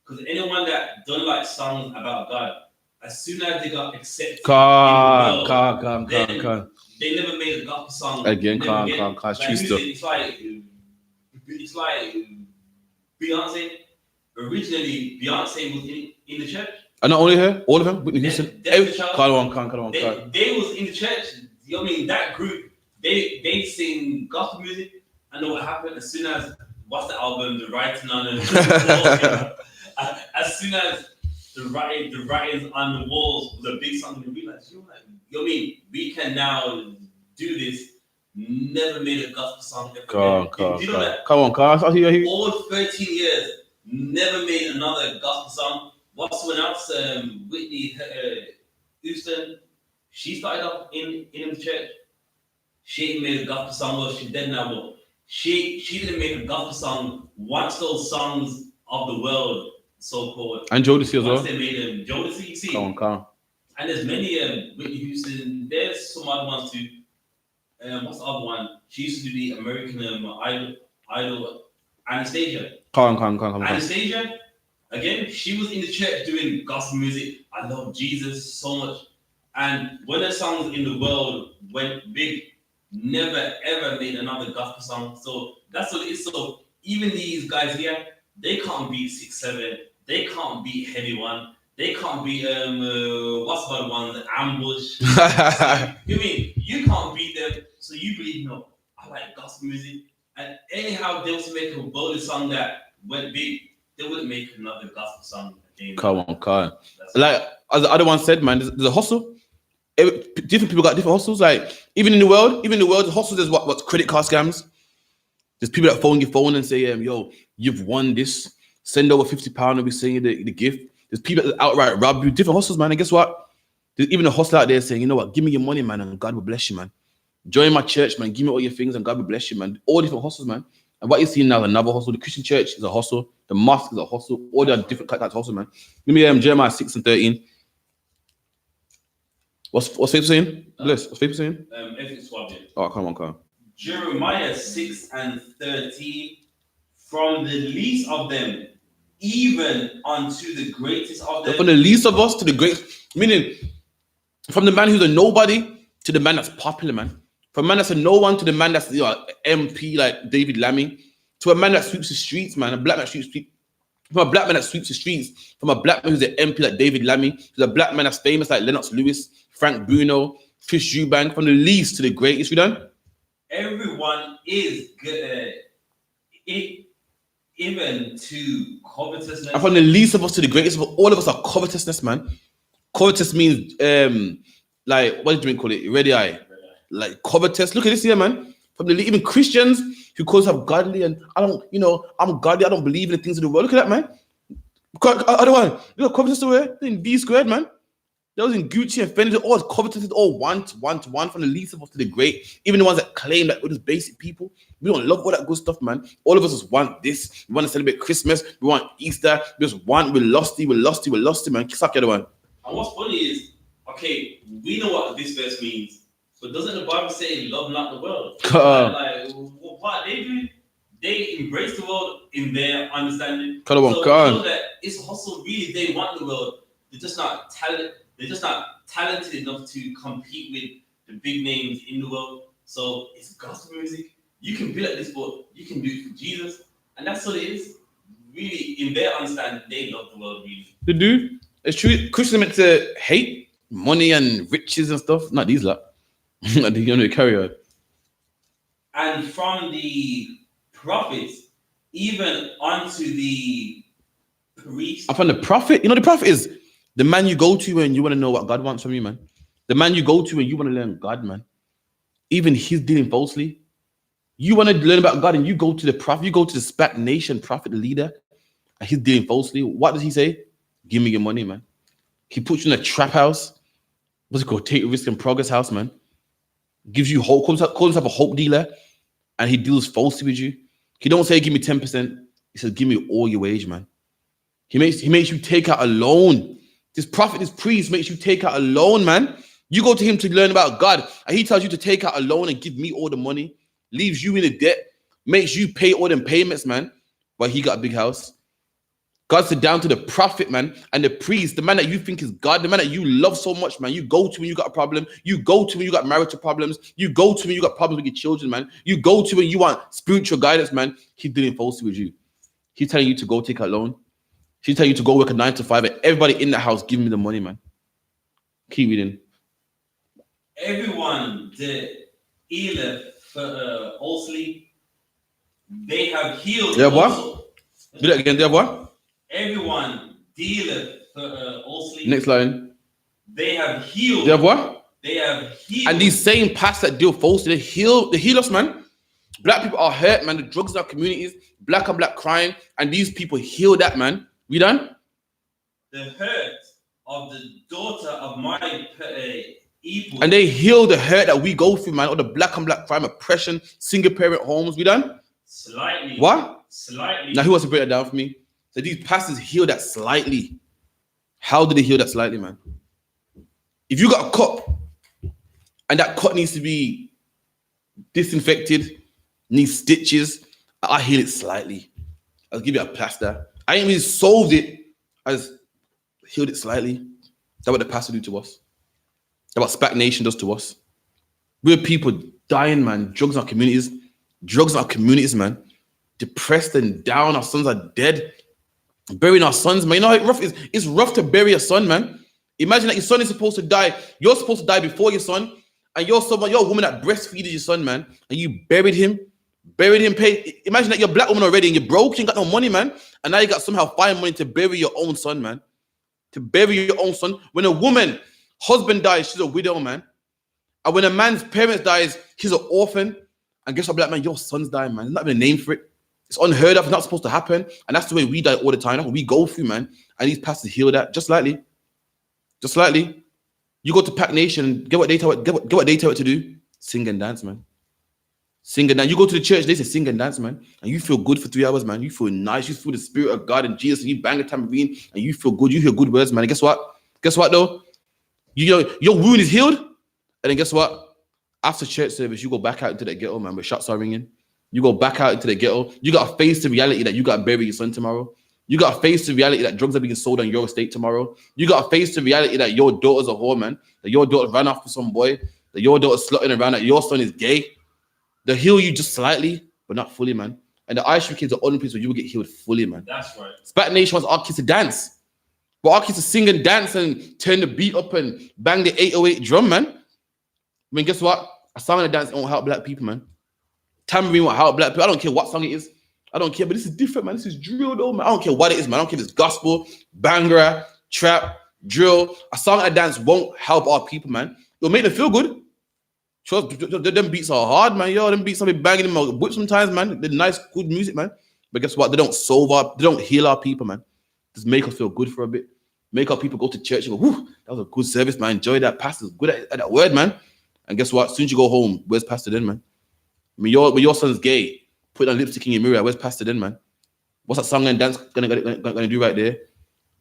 S2: Because anyone that don't like songs about God, as soon as they got accepted, they never made a gospel song
S1: again.
S2: It's like Beyonce. Originally, Beyonce was in the church.
S1: And not only her, all of them. Whitney Houston. They was
S2: in the church. You know what I mean? That group, they sing gospel music. I know what happened as soon as what's the album, the writing on the as soon as the writings on the walls was a big song, they realized, you know what I mean? We can now do this. Never made a gospel song ever.
S1: Come on.
S2: All 13 years, never made another gospel song. What's someone else? Whitney Houston. She started off in the church. She ain't made a gospel song. Well, she's dead now. But she didn't make a gospel song. Watch those songs of the world, so-called.
S1: And Jodeci as well.
S2: They made Jodeci, you see.
S1: Come on.
S2: And there's many Whitney Houston. There's some other ones too. What's the other one? She used to do the American Idol, Anastasia.
S1: Come on.
S2: Anastasia, again, she was in the church doing gospel music. I love Jesus so much. And when her songs in the world went big, never ever made another gospel song. So that's what it is. So even these guys here, they can't beat 6-7. They can't beat Heavy One. They can't beat what's the other one? Ambush. You mean you can't beat them? So you believe I like gospel music. And anyhow, they also make a bold song that went big. They wouldn't make another gospel song again.
S1: Come on. Like as the other one said, man, there's a hustle. Different people got different hustles. Like even in the world, the hustles is what credit card scams. There's people that phone your phone and say, yo, you've won this. Send over £50 and we send you the gift. There's people that outright rob you. Different hustles, man. And guess what? There's even a hustler out there saying, you know what? Give me your money, man, and God will bless you, man. Join my church, man. Give me all your things and God will bless you, man. All different hustles, man. And what you see now is another hustle. The Christian church is a hustle. The mosque is a hustle. All the different types of hustle, man. Let me Jeremiah 6 and 13. What's faith saying? Bless. What's faith saying?
S2: Everything's swabbing.
S1: Oh, come on.
S2: Jeremiah 6 and 13. From the least of them, even unto the greatest of them.
S1: From the least of us to the great, meaning from the man who's a nobody to the man that's popular, man. From a man that's a no one to the man that's MP like David Lammy, to a man that sweeps the streets, man. A black man sweeps streets. From a black man that sweeps the streets, from a black man who's an MP like David Lammy, to a black man that's famous like Lennox Lewis, Frank Bruno, Chris Eubank. From the least to the greatest, we done.
S2: Everyone is good. Even to covetousness.
S1: And from the least of us to the greatest, all of us are covetousness, man. Covetous means like, what do you call it? Ready eye. Like covetous. Look at this here, man. From the even Christians who call themselves godly and I'm godly, I don't believe in the things of the world. Look at that, man. Other one, look at covetous away in B squared, man. That was in Gucci and Fendi, all covetous, all one to one, from the least of us to the great. Even the ones that claim that we're just basic people. We don't love all that good stuff, man. All of us just want this. We want to celebrate Christmas. We want Easter. We just want, we're lusty, man. Suck the other one.
S2: And what's funny is, okay, we know what this verse means, but doesn't the Bible say love not the world? Like, what they do? They embrace the world in their understanding. So you know that it's hustle, really, they want the world. They're just not talented enough to compete with the big names in the world. So it's gospel music. You can be like this, but you can do it for Jesus. And that's what it is. Really, in their understanding, they love the world, really.
S1: They do. It's true. Christians are meant to hate money and riches and stuff. Not these lot. They carry on.
S2: And from the prophets, even unto the priest.
S1: And from the prophet, the prophet is the man you go to when you want to know what God wants from you, man. The man you go to when you want to learn God, man. Even he's dealing falsely. You want to learn about God and you go to the prophet, you go to the SPAC nation prophet, the leader, and he's dealing falsely. What does he say? Give me your money, man. He puts you in a trap house. What's it called? Take a risk and progress house, man. Gives you hope, calls himself a hope dealer, and he deals falsely with you. He don't say give me 10%. He says give me all your wage, man. He makes you take out a loan. This prophet, this priest makes you take out a loan, man. You go to him to learn about God, and he tells you to take out a loan and give me all the money, leaves you in a debt, makes you pay all them payments, man, while he got a big house. God said down to the prophet, man, and the priest, the man that you think is God, the man that you love so much, man. You go to when you got a problem. You go to when you got marital problems. You go to when you got problems with your children, man. You go to when you want spiritual guidance, man. He's dealing falsely with you. He's telling you to go take a loan. She's telling you to go work a 9 to 5, and everybody in the house give me the money, man. Keep reading.
S2: Everyone that healeth for falsely, they have healed.
S1: Yeah, what? Do that again. There, what?
S2: Everyone dealeth for falsely.
S1: Next line.
S2: They have healed.
S1: They have what?
S2: They have healed.
S1: And these same pastors that deal falsely, they heal us, man. Black people are hurt, man. The drugs in our communities, black on black crime, and these people heal that, man. We done?
S2: The hurt of the daughter of my evil.
S1: And they heal the hurt that we go through, man. All the black on black crime, oppression, single parent homes. We done?
S2: Slightly.
S1: What?
S2: Slightly.
S1: Now, who wants to break that down for me? So these pastors heal that slightly. How do they heal that slightly, man? If you got a cut and that cut needs to be disinfected, needs stitches, I'll heal it slightly. I'll give you a plaster. I ain't really solved it. I just healed it slightly. That's what the pastor do to us. That's what SPAC Nation does to us. We're people dying, man. Drugs in our communities, man. Depressed and down. Our sons are dead. Burying our sons, man. You know how rough it is? It's rough to bury a son, man. Imagine that your son is supposed to die. You're supposed to die before your son. And you're a woman that breastfeeded your son, man. And you buried him. Imagine that you're a black woman already and you're broke. You ain't got no money, man. And now you got somehow find money to bury your own son, man. To bury your own son. When a woman, husband dies, she's a widow, man. And when a man's parents dies, he's an orphan. And guess what, black man? Your son's dying, man. There's not even a name for it. It's unheard of. It's not supposed to happen. And that's the way we die all the time. That's what we go through, man. And these pastors heal that just slightly. Just slightly. You go to Pack Nation, get what they tell it to do. Sing and dance, man. Sing and dance. You go to the church, they say sing and dance, man. And you feel good for 3 hours, man. You feel nice. You feel the spirit of God and Jesus. And you bang a tambourine and you feel good. You hear good words, man. And guess what? Guess what, though? Your wound is healed. And then guess what? After church service, you go back out into the ghetto, man, where shots are ringing. You go back out into the ghetto. You got to face the reality that you got to bury your son tomorrow. You got to face the reality that drugs are being sold on your estate tomorrow. You got to face the reality that your daughter's a whore, man. That your daughter ran off with some boy. That your daughter's slutting around. That your son is gay. They'll heal you just slightly, but not fully, man. And the I.S.U.P.K is the only place where you will get healed fully, man.
S2: That's right.
S1: SPAC Nation wants our kids to dance. But our kids to sing and dance and turn the beat up and bang the 808 drum, man. I mean, guess what? A song and a dance won't help black people, man. Tambourine won't help black people. I don't care what song it is. I don't care, but this is different, man. This is drill, though, man. I don't care what it is, man. I don't care if it's gospel, bhangra, trap, drill. A song and a dance won't help our people, man. It'll make them feel good. Them beats are hard, man. Yo, them beats, I'll be banging them on whip sometimes, man. They're nice, good music, man. But guess what? They don't they don't heal our people, man. Just make us feel good for a bit. Make our people go to church and go, whoo, that was a good service, man. Enjoy that. Pastor's good at that word, man. And guess what? As soon as you go home, where's Pastor then, man? I mean, your son's gay. Put on lipstick in your mirror. Where's Pastor then, man? What's that song and dance gonna do right there?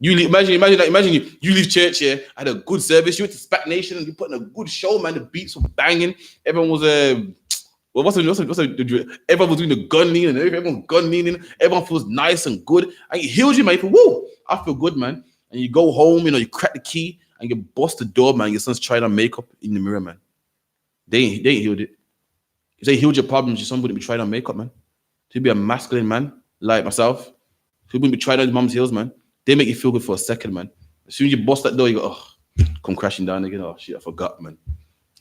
S1: You leave, imagine you leave church here, had a good service. You went to SPAC Nation and you put in a good show, man. The beats were banging. Everyone was everyone was doing the gun leaning. Everyone gun leaning. Everyone feels nice and good. And it heals you, man. You feel, woo, I feel good, man. And you go home, you crack the key and you bust the door, man. Your son's trying on makeup in the mirror, man. They ain't healed it. If they healed your problems, your son wouldn't be trying on makeup, man. He'd be a masculine man like myself. He wouldn't be trying on his mom's heels, man. They make you feel good for a second, man. As soon as you bust that door, you go, oh, come crashing down again. Oh, shit, I forgot, man.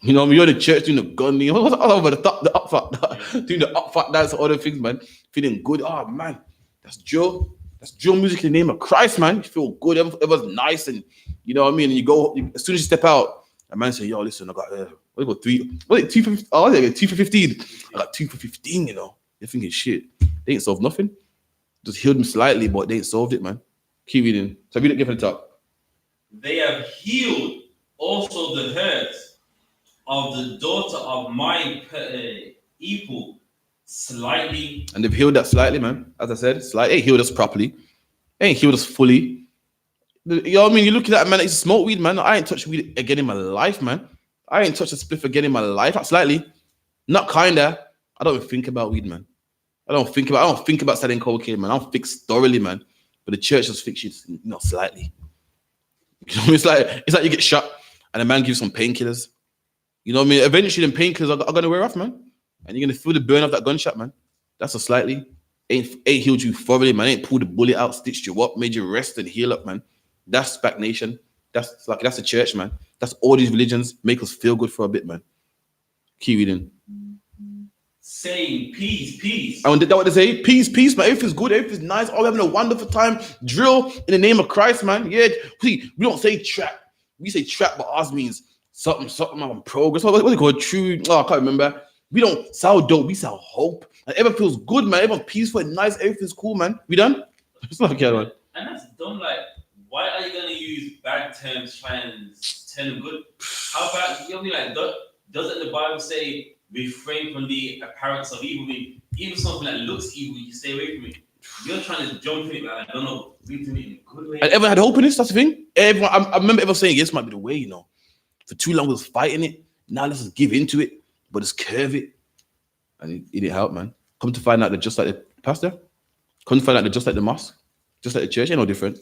S1: You know, you're in the church doing the gun, what's all over the top, the up-fat, doing the up-fat dance and other things, man. Feeling good. Oh, man, that's drill. That's drill music in the name of Christ, man. You feel good. Everyone's nice, and you know what I mean? And you go, as soon as you step out, a man say, yo, listen, I got, what do you got, 2 for 15? Oh, yeah, 2 for 15. I got 2 for 15, you know. You're thinking, shit, they ain't solved nothing. Just healed them slightly, but they ain't solved it, man. Keep reading. So read it again from the top.
S2: They have healed also the hurts of the daughter of my people slightly.
S1: And they've healed that slightly, man. As I said, slightly. They ain't healed us properly. They ain't healed us fully. You know what I mean? You're looking at a man that used to smoke weed, man. I ain't touched weed again in my life, man. I ain't touched a spliff again in my life. Not slightly. Not kinda. I don't even think about weed, man. I don't think about selling cocaine, man. I don't fix thoroughly, man. But the church just fixes you, slightly. You know, it's like you get shot and a man gives some painkillers. You know what I mean? Eventually, them painkillers are gonna wear off, man. And you're gonna feel the burn of that gunshot, man. That's a slightly. Ain't healed you thoroughly, man. Ain't pulled the bullet out, stitched you up, made you rest and heal up, man. That's SPAC Nation. That's the church, man. That's all these religions make us feel good for a bit, man. Keep reading.
S2: Saying peace, peace.
S1: And that's what they say. Peace, peace, man. Everything's good. Everything's nice. All having a wonderful time. Drill in the name of Christ, man. Yeah, we don't say trap. We say trap, but ours means something on progress. What do you call it? True. Oh, I can't remember. We don't sell dope. We sell hope. And everyone feels good, man. Everyone's peaceful and nice. Everything's cool, man. We done? It's not okay, man.
S2: And that's dumb. Like, why are you gonna use bad terms trying to tell them good? How about, you know what I mean? Like, doesn't the Bible say refrain from the appearance of evil? I mean, even something that looks evil, you stay away from it. You're trying to jump in it, like, I don't know, read to me in a good way.
S1: And everyone had hope in this, that's the thing. Everyone, I remember everyone saying, yes, might be the way, you know. For too long we was fighting it. Now let's just give into it, but just curve it. And it didn't help, man. Come to find out they're just like the pastor. Come to find out they're just like the mosque. Just like the church, ain't no different.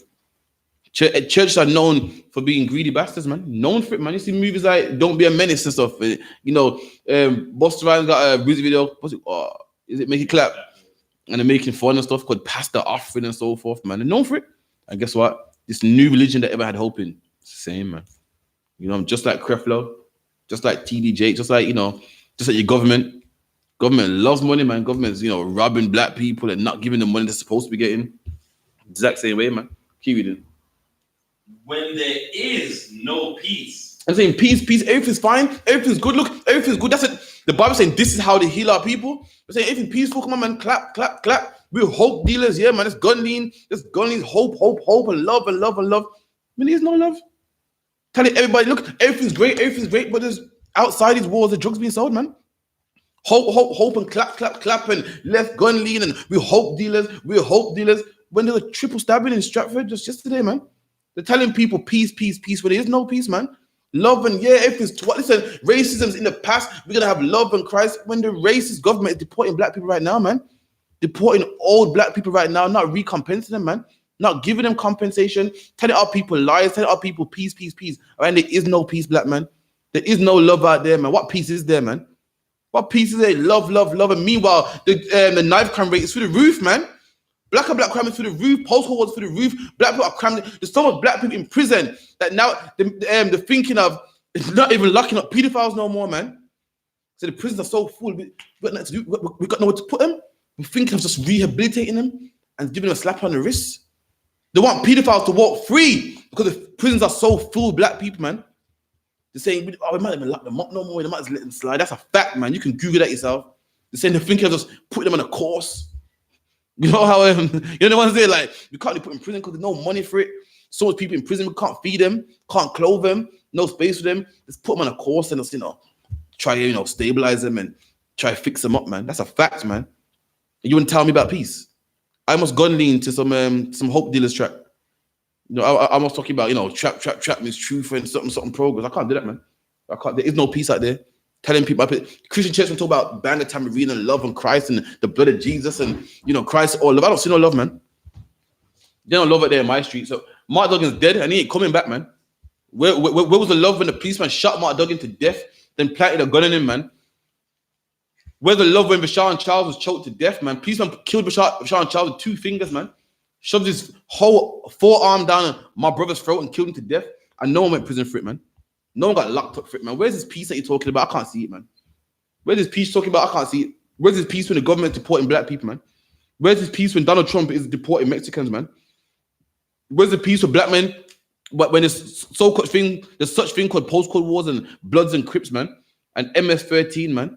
S1: Churches are known for being greedy bastards, man. Known for it, man. You see movies like Don't Be a Menace and stuff. You know, Busta Rhymes got a music video. Is it Make It Clap? And they're making fun and stuff called Pastor Offering and so forth, man. They're known for it. And guess what? This new religion that everyone had hope in, it's the same, man. You know, just like Creflo, just like TDJ, just like, you know, just like your government. Government loves money, man. Government's, you know, robbing black people and not giving them money they're supposed to be getting. Exact same way, man. Keep reading.
S2: When there is no peace.
S1: I'm saying peace, everything's fine, everything's good. Look, everything's good. That's it. The Bible saying this is how they heal our people. They're saying anything peaceful, come on, man, clap, clap, clap. We're hope dealers, yeah, man. It's gun lean, hope, hope, hope, and love, and love, and love. I mean, there's no love. Telling everybody, look, everything's great, but there's outside these walls, the drugs being sold, man. Hope, hope, hope, and clap, clap, clap, and left gun lean, and we're hope dealers. When there was a triple stabbing in Stratford just yesterday, man. They're telling people peace, peace, peace, but there is no peace, man. Love and everything's listen, racism's in the past. We're gonna have love and Christ when the racist government is deporting black people right now, man. Deporting old black people right now, not recompensing them, man. Not giving them compensation, telling our people lies, telling our people peace, peace, peace. And there is no peace, black man. There is no love out there, man. What peace is there, man? What peace is there? Love, love, love. And meanwhile, the knife crime rate is through the roof, man. Black and black crime is through the roof. Post-war was through the roof. Black people are crammed. There's so much black people in prison that now they're thinking of not even locking up pedophiles no more, man. So the prisons are so full. We got nowhere to put them. We're thinking of just rehabilitating them and giving them a slap on the wrist. They want pedophiles to walk free because the prisons are so full of black people, man. They're saying, oh, we might even lock them up no more. They might just let them slide. That's a fact, man. You can Google that yourself. They're saying they're thinking of just putting them on a course. You know how, you know the ones there, like, we can't be put in prison because there's no money for it. So much people in prison, we can't feed them, can't clothe them, no space for them. Just put them on a course and just, try, stabilize them and try to fix them up, man. That's a fact, man. And you want to tell me about peace? I must gun lean to some hope dealers trap. I was talking about, trap means truth and something progress. I can't do that, man. There is no peace out there. Telling people, Christian church will talk about bang of tambourine and love and Christ and the blood of Jesus and, Christ or love. I don't see no love, man. They don't love it there in my street. So Mark Duggan's dead and he ain't coming back, man. Where was the love when the policeman shot Mark Duggan to death, then planted a gun in him, man? Where's the love when Bashar and Charles was choked to death, man? Policeman killed Bashar and Charles with 2 fingers, man. Shoved his whole forearm down my brother's throat and killed him to death. And no one went to prison for it, man. No one got locked up for it, man. Where's this peace that you're talking about? I can't see it, man. Where's this peace talking about? I can't see it. Where's this peace when the government's deporting black people, man? Where's this peace when Donald Trump is deporting Mexicans, man? Where's the peace for black men when there's such thing called post-Cold Wars and Bloods and Crips, man? And MS-13, man?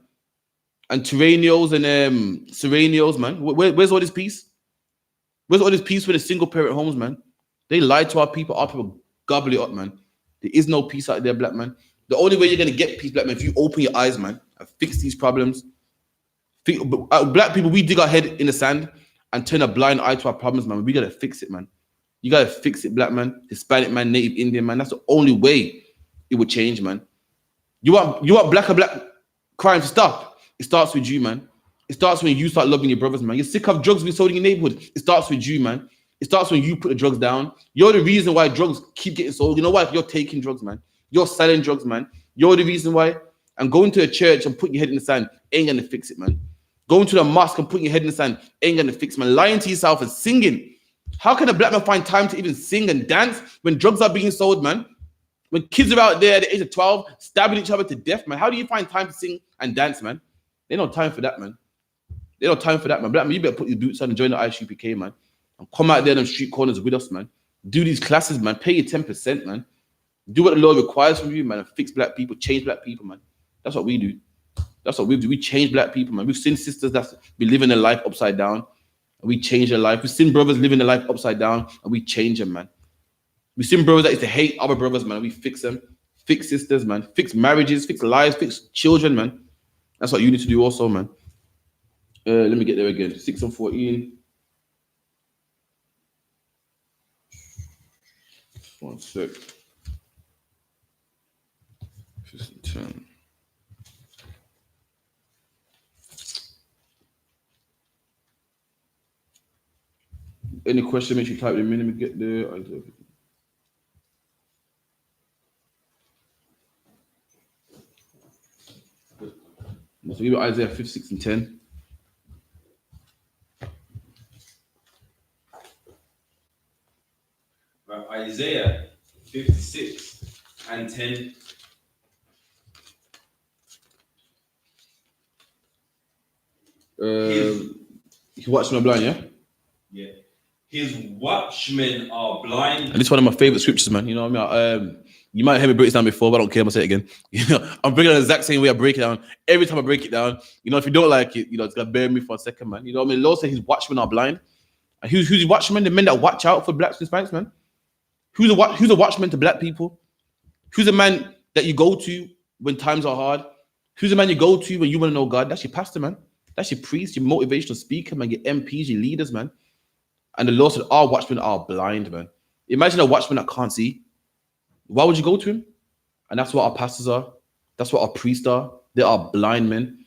S1: And Tyrannios and Serranios, man? Where's all this peace? Where's all this peace with the single-parent homes, man? They lied to our people gobble it up, man. There is no peace out there, black man. The only way you're going to get peace, black man, if you open your eyes, man, and fix these problems. Black people, we dig our head in the sand and turn a blind eye to our problems, man. We got to fix it, man. You got to fix it, black man, Hispanic man, Native Indian, man. That's the only way it would change, man. You want black and black crime to stop? It starts with you, man. It starts when you start loving your brothers, man. You're sick of drugs being sold in your neighborhood. It starts with you, man. It starts when you put the drugs down. You're the reason why drugs keep getting sold. You know why? You're taking drugs, man. You're selling drugs, man. You're the reason why. And going to a church and putting your head in the sand ain't going to fix it, man. Going to the mosque and putting your head in the sand ain't going to fix it, man. Lying to yourself and singing. How can a black man find time to even sing and dance when drugs are being sold, man? When kids are out there at the age of 12 stabbing each other to death, man. How do you find time to sing and dance, man? They no time for that, man. They no time for that, man. Black man, you better put your boots on and join the I.S.U.P.K, man. And come out there in them street corners with us, man. Do these classes, man. Pay your 10%, man. Do what the law requires from you, man, and fix black people, change black people, man. That's what we do. That's what we do. We change black people, man. We've seen sisters that be living their life upside down, and we change their life. We've seen brothers living their life upside down, and we change them, man. We've seen brothers that used to hate other brothers, man, and we fix them. Fix sisters, man. Fix marriages, fix lives, fix children, man. That's what you need to do also, man. Let me get there again. 6 and 14. 1 sec. 10. Any question, make sure you type them in. Let me get there. So give you Isaiah 56 and 10.
S2: Right, Isaiah 56 and 10.
S1: You watch my blind, yeah?
S2: Yeah. His watchmen are blind.
S1: And this is one of my favorite scriptures, man. You know what I mean? You might have heard me break this down before, but I don't care. I'm gonna say it again. You know, I'm breaking it the exact same way I break it down. Every time I break it down, you know, if you don't like it, you know, it's gonna bear me for a second, man. You know what I mean? The Lord said his watchmen are blind. And who's his watchmen? The men that watch out for blacks and Hispanics, man. Who's a watchman to black people? Who's the man that you go to when times are hard? Who's the man you go to when you want to know God? That's your pastor, man. That's your priest, your motivational speaker, man, your MPs, your leaders, man. And the Lord said, our watchmen are blind, man. Imagine a watchman that can't see. Why would you go to him? And that's what our pastors are. That's what our priests are. They are blind men.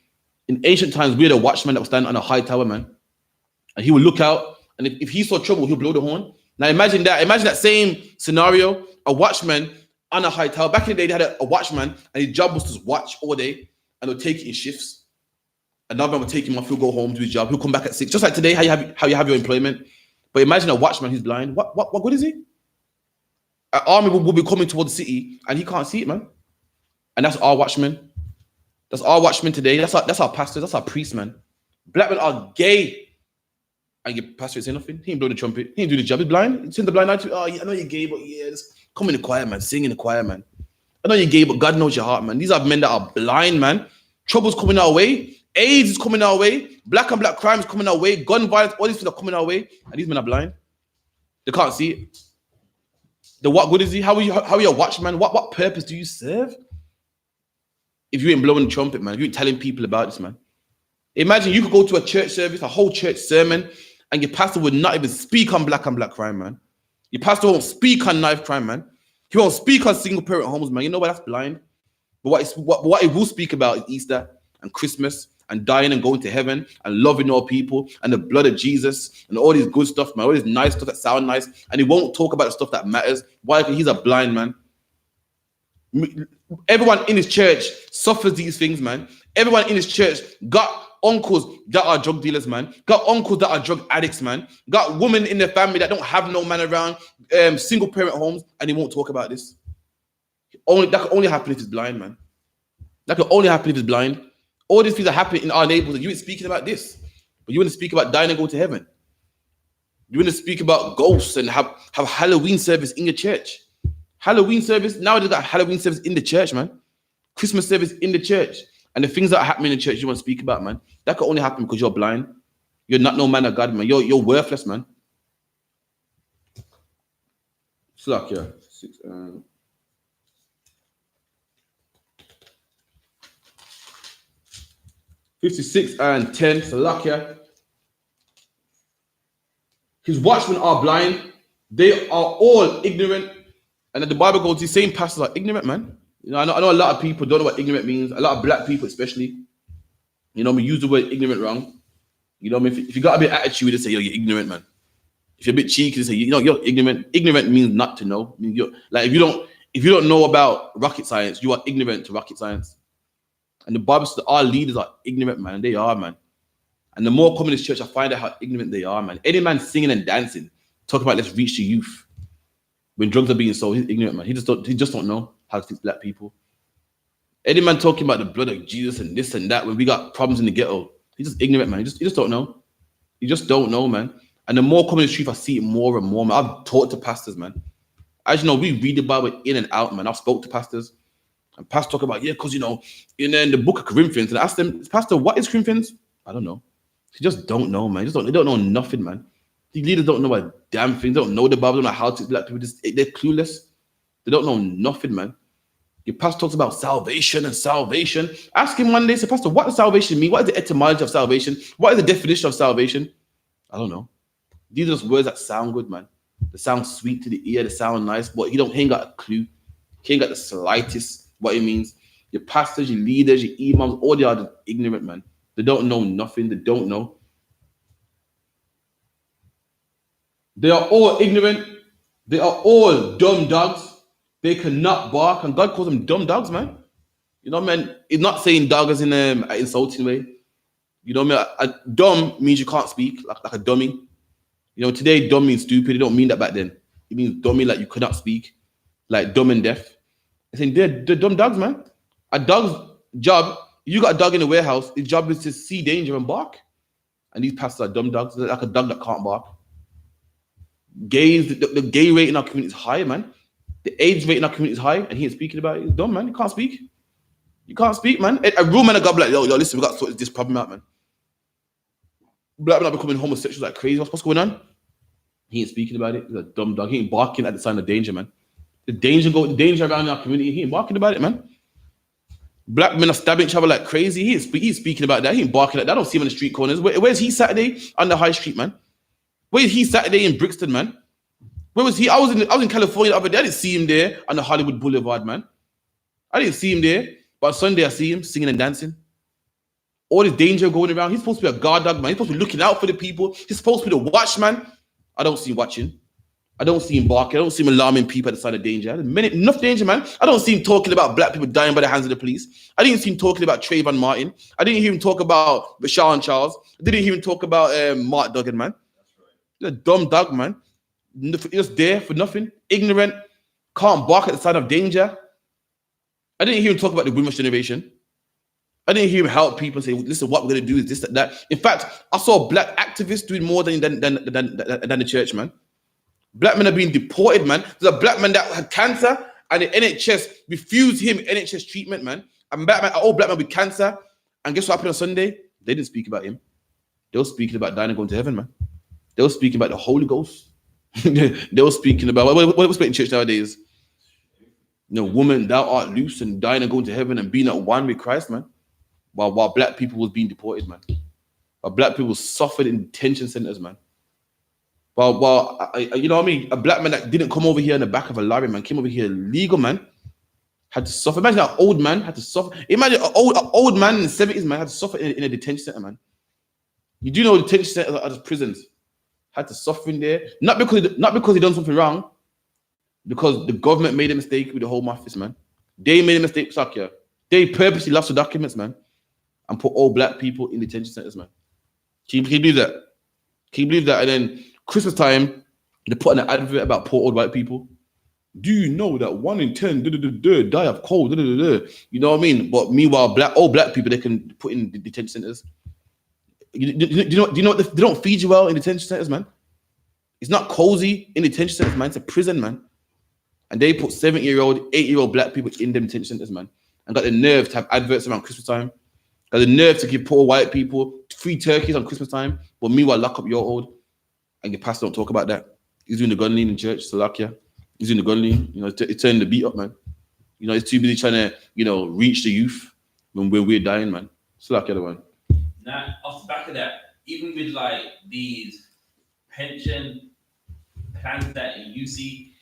S1: In ancient times, we had a watchman that was standing on a high tower, man. And he would look out, and if he saw trouble, he'll blow the horn. Now imagine that. Imagine that same scenario, a watchman on a high tower. Back in the day, they had a watchman, and his job was to watch all day, and they'll take it in shifts. Another man will take him off, he'll go home, do his job, he'll come back at 6. Just like today, how you have your employment. But imagine a watchman who's blind. What good is he? An army will be coming towards the city, and he can't see it, man. And that's our watchman. That's our watchman today. That's our pastors. That's our priests, man. Black men are gay. And your pastor ain't saying nothing. He ain't blowing the trumpet. He ain't doing the job. He's blind. He's in the blind eye. Oh, yeah, I know you're gay, but yeah, just come in the choir, man. Sing in the choir, man. I know you're gay, but God knows your heart, man. These are men that are blind, man. Trouble's coming our way. AIDS is coming our way. Black on black crime is coming our way. Gun violence, all these things are coming our way. And these men are blind. They can't see it. What good is he? How are you a watchman? What purpose do you serve? If you ain't blowing the trumpet, man. If you ain't telling people about this, man. Imagine you could go to a church service, a whole church sermon, and your pastor would not even speak on black crime, man. Your pastor won't speak on knife crime, man. He won't speak on single parent homes, man. You know what? That's blind. But what he will speak about is Easter and Christmas and dying and going to heaven and loving all people and the blood of Jesus and all this good stuff, man. All this nice stuff that sound nice. And he won't talk about the stuff that matters. Why? Because he's a blind man. Everyone in his church suffers these things, man. Everyone in his church got uncles that are drug dealers, man. Got uncles that are drug addicts, man. Got women in their family that don't have no man around, single parent homes, and he won't talk about this. That can only happen if he's blind, man. That can only happen if he's blind. All these things are happening in our neighborhood. You ain't speaking about this, but you want to speak about dying and go to heaven. You want to speak about ghosts and have Halloween service in your church. Halloween service, now they got Halloween service in the church, man. Christmas service in the church. And the things that are happening in the church you want to speak about, man. That can only happen because you're blind. You're not no man of God, man. You're worthless, man. Slack, yeah. 56 and 10, Salakia. His watchmen are blind. They are all ignorant. And then the Bible goes, these same pastors are ignorant, man. You know, I know a lot of people don't know what ignorant means. A lot of black people, especially. You know, we use the word ignorant wrong. You know, if you got a bit of attitude, they say, you're ignorant, man. If you're a bit cheeky, they say, you know, you're ignorant. Ignorant means not to know. I mean, you're like, if you don't know about rocket science, you are ignorant to rocket science. And the Bible says our leaders are ignorant, man. They are, man. And the more communist church, I find out how ignorant they are, man. Any man singing and dancing, talking about let's reach the youth. When drugs are being sold, he's ignorant, man. He just don't know how to teach black people. Any man talking about the blood of Jesus and this and that when we got problems in the ghetto, he's just ignorant, man. He just don't know. You just don't know, man. And the more communist truth, I see it more and more, man. I've talked to pastors, man. As you know, we read the Bible in and out, man. I've spoke to pastors. And pastors talk about, yeah, because, you know, in the book of Corinthians, and I asked them, Pastor, what is Corinthians? I don't know. They just don't know, man. They don't know nothing, man. The leaders don't know a damn thing. They don't know the Bible. They don't know how to black people. They're clueless. They don't know nothing, man. Your pastor talks about salvation and salvation. Ask him one day, say, Pastor, what does salvation mean? What is the etymology of salvation? What is the definition of salvation? I don't know. These are just words that sound good, man. They sound sweet to the ear. They sound nice, but he ain't got a clue. He ain't got the slightest what it means. Your pastors, your leaders, your imams, all they are just ignorant, man. They don't know nothing. They don't know. They are all ignorant. They are all dumb dogs. They cannot bark, and God calls them dumb dogs, man. You know, man. He's not saying dog as in an insulting way. You know, man. Dumb means you can't speak, like a dummy. You know, today dumb means stupid. They don't mean that back then. It means dummy, like you cannot speak, like dumb and deaf. I think they're dumb dogs, man. A dog's job, you got a dog in the warehouse, his job is to see danger and bark. And these pastors are dumb dogs. They're like a dog that can't bark. Gays, the gay rate in our community is high, man. The AIDS rate in our community is high, and he ain't speaking about it. He's dumb, man. You can't speak. You can't speak, man. A real man, a guy be like, yo, listen, we got to sort this problem out, man. Black men are becoming homosexuals like crazy. What's going on? He ain't speaking about it. He's a dumb dog. He ain't barking at the sign of danger, man. The danger around our community. He ain't barking about it, man. Black men are stabbing each other like crazy. He's speaking about that. He ain't barking at that. I don't see him in the street corners. Where's he Saturday on the high street, man? Where's he Saturday in Brixton, man? Where was he? I was in California the other day. I didn't see him there on the Hollywood Boulevard, man. I didn't see him there. But on Sunday, I see him singing and dancing. All this danger going around. He's supposed to be a guard dog, man. He's supposed to be looking out for the people. He's supposed to be the watchman. I don't see him watching. I don't see him barking. I don't see him alarming people at the side of danger. Enough danger, man. I don't see him talking about black people dying by the hands of the police. I didn't see him talking about Trayvon Martin. I didn't hear him talk about Bashar and Charles. I didn't hear him talk about Mark Duggan, man. He's a dumb dog, man. Just there for nothing. Ignorant. Can't bark at the side of danger. I didn't hear him talk about the women's generation. I didn't hear him help people and say, listen, what we're going to do is this, that. In fact, I saw black activists doing more than the church, man. Black men are being deported, man. There's a black man that had cancer and the NHS refused him NHS treatment, man. And an old black man with cancer. And guess what happened on Sunday? They didn't speak about him. They were speaking about dying and going to heaven, man. They were speaking about the Holy Ghost. They were speaking about, what was speaking in church nowadays? Woman, thou art loose and dying and going to heaven and being at one with Christ, man. While black people was being deported, man. While black people suffered in detention centers, man. While you know what I mean? A black man that didn't come over here in the back of a lorry, man, came over here legal, man, had to suffer. Imagine an old man had to suffer. Imagine an old man in the 70s, man, had to suffer in a detention center, man. You do know detention centers are just prisons. Had to suffer in there. Not because he done something wrong, because the government made a mistake with the Home Office, man. They made a mistake, Sakya. They purposely lost the documents, man, and put all black people in detention centers, man. Can you believe that? Can you believe that? And then Christmas time, they put an advert about poor old white people. Do you know that 1 in 10 die of cold? You know what I mean? But meanwhile, old black people, they can put in detention centers. Do you know what they don't feed you well in detention centers, man? It's not cozy in detention centers, man. It's a prison, man. And they put 7-year-old, 8-year-old black people in them detention centers, man. And got the nerve to have adverts around Christmas time. Got the nerve to give poor white people free turkeys on Christmas time. But meanwhile, lock up your old. And your pastor don't talk about that. He's doing the gun lean in church, Salakia. He's doing the gun lean. It's turning the beat up, man. He's too busy trying to, reach the youth when we're dying, man. Salakia, the one.
S2: Now, off the back of that, even with like these pension plans that you see,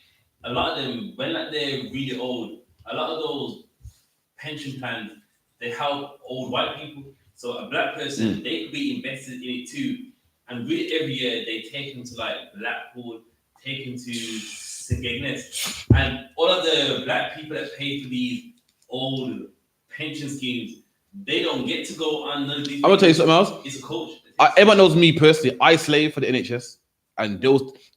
S2: a lot of them, when like they're really old, a lot of those pension plans, they help old white people. So a black person, they could be invested in it too. And really every year they take them to like Blackpool, take them to Skegness. And all of the black people that pay for these old pension schemes, they don't get to go on none of these.
S1: I'm gonna tell you something else.
S2: It's a coach.
S1: Everyone knows me personally. I slave for the NHS. And they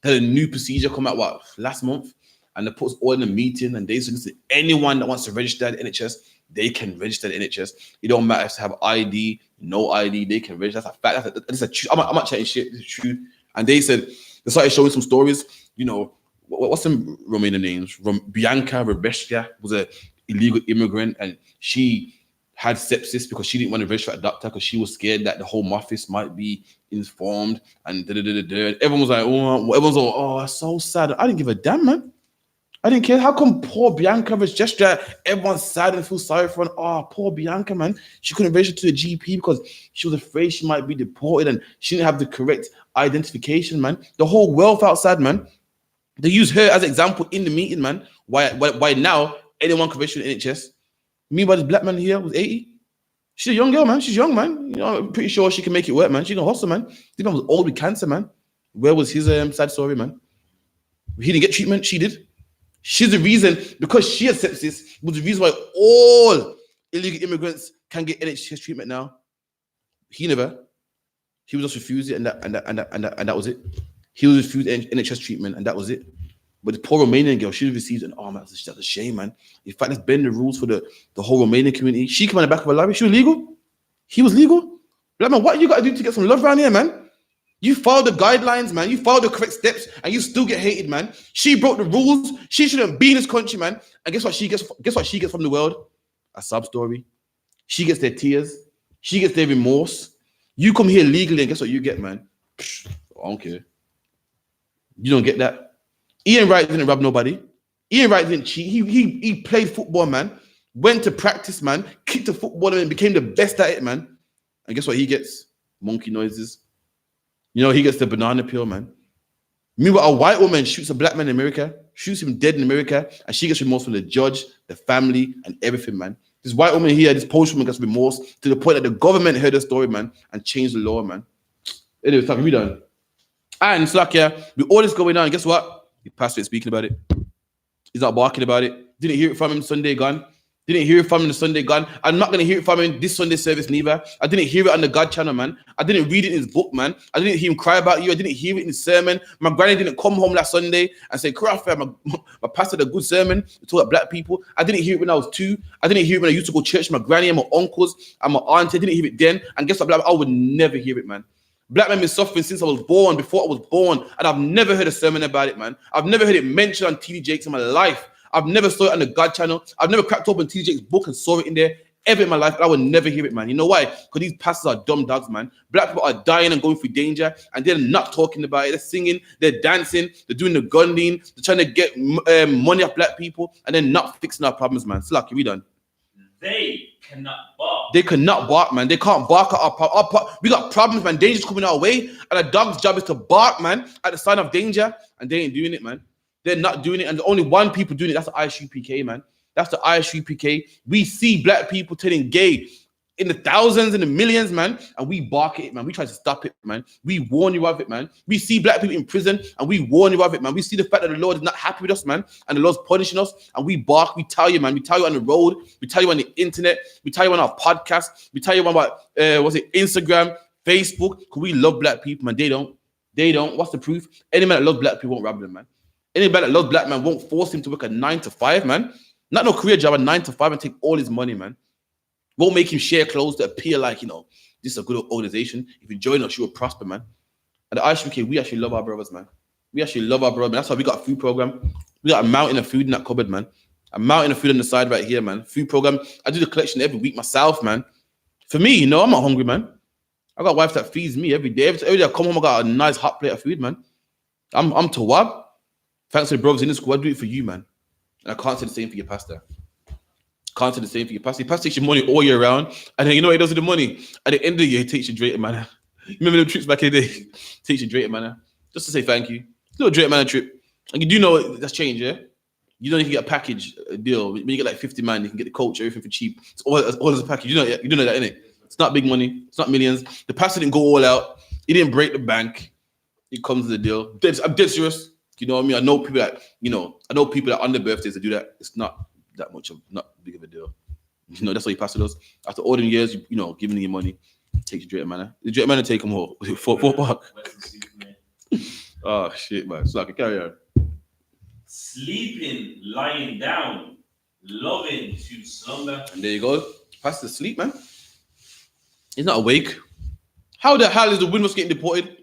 S1: had a new procedure come out, last month? And they put us all in a meeting and they said, listen, anyone that wants to register at the NHS, they can register at the NHS. It don't matter if they have ID, no ID, they can register. That's a fact. That's a truth. I'm not chatting shit. It's true. And they said, they started showing some stories. What's some Romanian names? Bianca Rebeshka was an illegal immigrant and she had sepsis because she didn't want to register at a doctor because she was scared that the Home Office might be informed and Everyone was like, oh, that's so sad. I didn't give a damn, man. I didn't care. How come poor Bianca was just that everyone's sad and feel sorry for her? Oh, poor Bianca, man. She couldn't register to the GP because she was afraid she might be deported and she didn't have the correct identification, man. The whole wealth outside, man. They use her as an example in the meeting, man. Why now anyone can register to the NHS? Meanwhile, this black man here was 80. She's a young girl, man. She's young, man. I'm pretty sure she can make it work, man. She can hustle, man. This man was old with cancer, man. Where was his sad story, man? He didn't get treatment. She did. She's the reason, because she had sepsis, was the reason why all illegal immigrants can get NHS treatment now. He never. He was just refused it, and that was it. He was refused NHS treatment, and that was it. But the poor Romanian girl, she received an man, that's a shame, man. In fact, that's been the rules for the whole Romanian community. She came on the back of a lorry. She was legal. He was legal. Like, man, what you got to do to get some love around here, man? You follow the guidelines, man. You follow the correct steps, and you still get hated, man. She broke the rules. She shouldn't be in this country, man. And guess what she gets? Guess what she gets from the world? A sub story. She gets their tears. She gets their remorse. You come here legally, and guess what you get, man? Psh, I don't care. You don't get that. Ian Wright didn't rob nobody. Ian Wright didn't cheat. He played football, man. Went to practice, man. Kicked a football and became the best at it, man. And guess what he gets? Monkey noises. You know, he gets the banana peel, man. Meanwhile, a white woman shoots a black man in America, shoots him dead in America, and she gets remorse from the judge, the family, and everything, man. This white woman here, this Polish woman gets remorse to the point that the government heard the story, man, and changed the law, man. Anyway, it's like we done. And it's like, yeah, with all this going on, guess what? The pastor is speaking about it. He's not barking about it. Didn't hear it from him Sunday gone. Didn't hear it from him the Sunday gone. I'm not going to hear it from him this Sunday service neither. I didn't hear it on the God channel, man. I didn't read it in his book, man. I didn't hear him cry about you. I didn't hear it in his sermon. My granny didn't come home last Sunday and say, Crawford, my pastor had a good sermon to talk about black people. I didn't hear it when I was 2. I didn't hear it when I used to go to church with my granny and my uncles and my auntie. I didn't hear it then. And guess what, I would never hear it, man. Black men been suffering since I was born, before I was born. And I've never heard a sermon about it, man. I've never heard it mentioned on TD Jakes in my life. I've never saw it on the God channel. I've never cracked open TD Jakes' book and saw it in there ever in my life. But I would never hear it, man. You know why? Because these pastors are dumb dogs, man. Black people are dying and going through danger, and they're not talking about it. They're singing, they're dancing, they're doing the gun lean, they're trying to get money off black people, and they're not fixing our problems, man. Slacky, we done.
S2: They cannot bark.
S1: They cannot bark, man. They can't bark at our problem. We got problems, man. Danger's coming our way, and a dog's job is to bark, man, at the sign of danger, and they ain't doing it, man. They're not doing it, and the only one people doing it, that's the I.S.U.P.K, man. That's the I.S.U.P.K. We see black people turning gay in the thousands and the millions, man, and we bark at it, man. We try to stop it, man. We warn you of it, man. We see black people in prison, and we warn you of it, man. We see the fact that the Lord is not happy with us, man, and the Lord's punishing us, and we bark. We tell you, man. We tell you on the road. We tell you on the internet. We tell you on our podcast. We tell you about Instagram, Facebook, because we love black people, man. They don't. They don't. What's the proof? Any man that loves black people won't rob them, man. Anybody that loves black man won't force him to work a 9 to 5, man. Not no career job, a 9 to 5 and take all his money, man. Won't make him share clothes that appear like, you know, this is a good organization. If you join us, you will prosper, man. At the I.S.U.K, we actually love our brothers, man. We actually love our brothers, man. That's why we got a food program. We got a mountain of food in that cupboard, man. A mountain of food on the side right here, man. Food program. I do the collection every week myself, man. For me, you know, I'm not hungry, man. I got a wife that feeds me every day. Every day I come home, I got a nice hot plate of food, man. I'm Tawab. Thanks to the brothers in the school, I do it for you, man. And I can't say the same for your pastor. Can't say the same for your pastor. Your pastor takes your money all year round, and then you know what he does with the money? At the end of the year, he takes your Drayton Manor. Remember the trips back in the day? Takes your Drayton Manor. Just to say thank you. Little Drayton Manor trip. And you do know that's changed, yeah? You know you can get a package deal. When you get like 50 man, you can get the coach, everything for cheap. It's all as a package. You know that, innit? It's not big money. It's not millions. The pastor didn't go all out. He didn't break the bank. It comes to the deal. I'm dead serious. You know what I mean? I know people that on their birthdays that do that. It's not that much of not big of a deal. You know, that's what your pastor does. After all them years, you know, giving you money, take your Drayton Manor. The Drayton Manor take them all. $4. Oh shit, man. It's like a carry on.
S2: Sleeping, lying down, loving to slumber.
S1: And there you go. Pastor sleep, man. He's not awake. How the hell is the Windrush getting deported?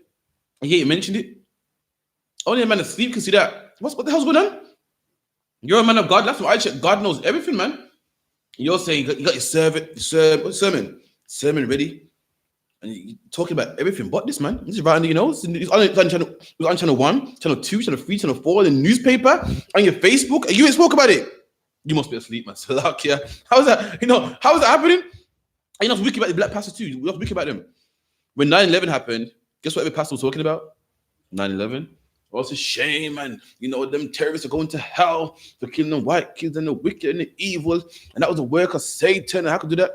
S1: And you mentioned it. Only a man asleep can see that. What the hell's going on? You're a man of God. That's what I check. God knows everything, man. You're saying you got your sermon ready, and you're talking about everything but this, man. This is right under your nose. It's on channel 1, channel 2, channel 3, channel 4, the newspaper, on your Facebook, and you ain't spoke about it. You must be asleep, man. Salakia. How is that? You know, how is that happening? And you know, wicked about the black pastors too. We're wicked about them. When 9/11 happened, guess what every pastor was talking about? 9/11. Oh, it's a shame, man. You know, them terrorists are going to hell for killing the white kids and the wicked and the evil. And that was a work of Satan. And how could do that?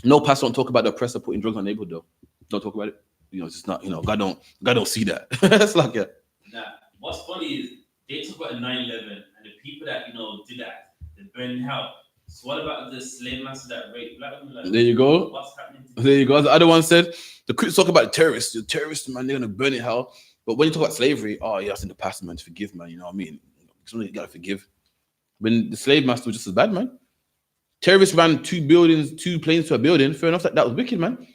S1: No pastor don't talk about the oppressor putting drugs on the neighborhood, though. Don't talk about it. You know, it's just not, you know, God don't see that. It's like, yeah.
S2: Nah, what's funny is they talk about 9/11 and the people that, you know, did that, they burned in hell. So what about the slave master that raped black women? Like,
S1: there you go.
S2: What's happening?
S1: There you go. The other one said, the critics talk about the terrorists, man, they're going to burn in hell. But when you talk about slavery, oh, you're asking the pastor, man, to forgive, man. You know what I mean? Somebody you got to forgive. When the slave master was just as bad, man. Terrorists ran 2 planes to a building. Fair enough, that was wicked, man.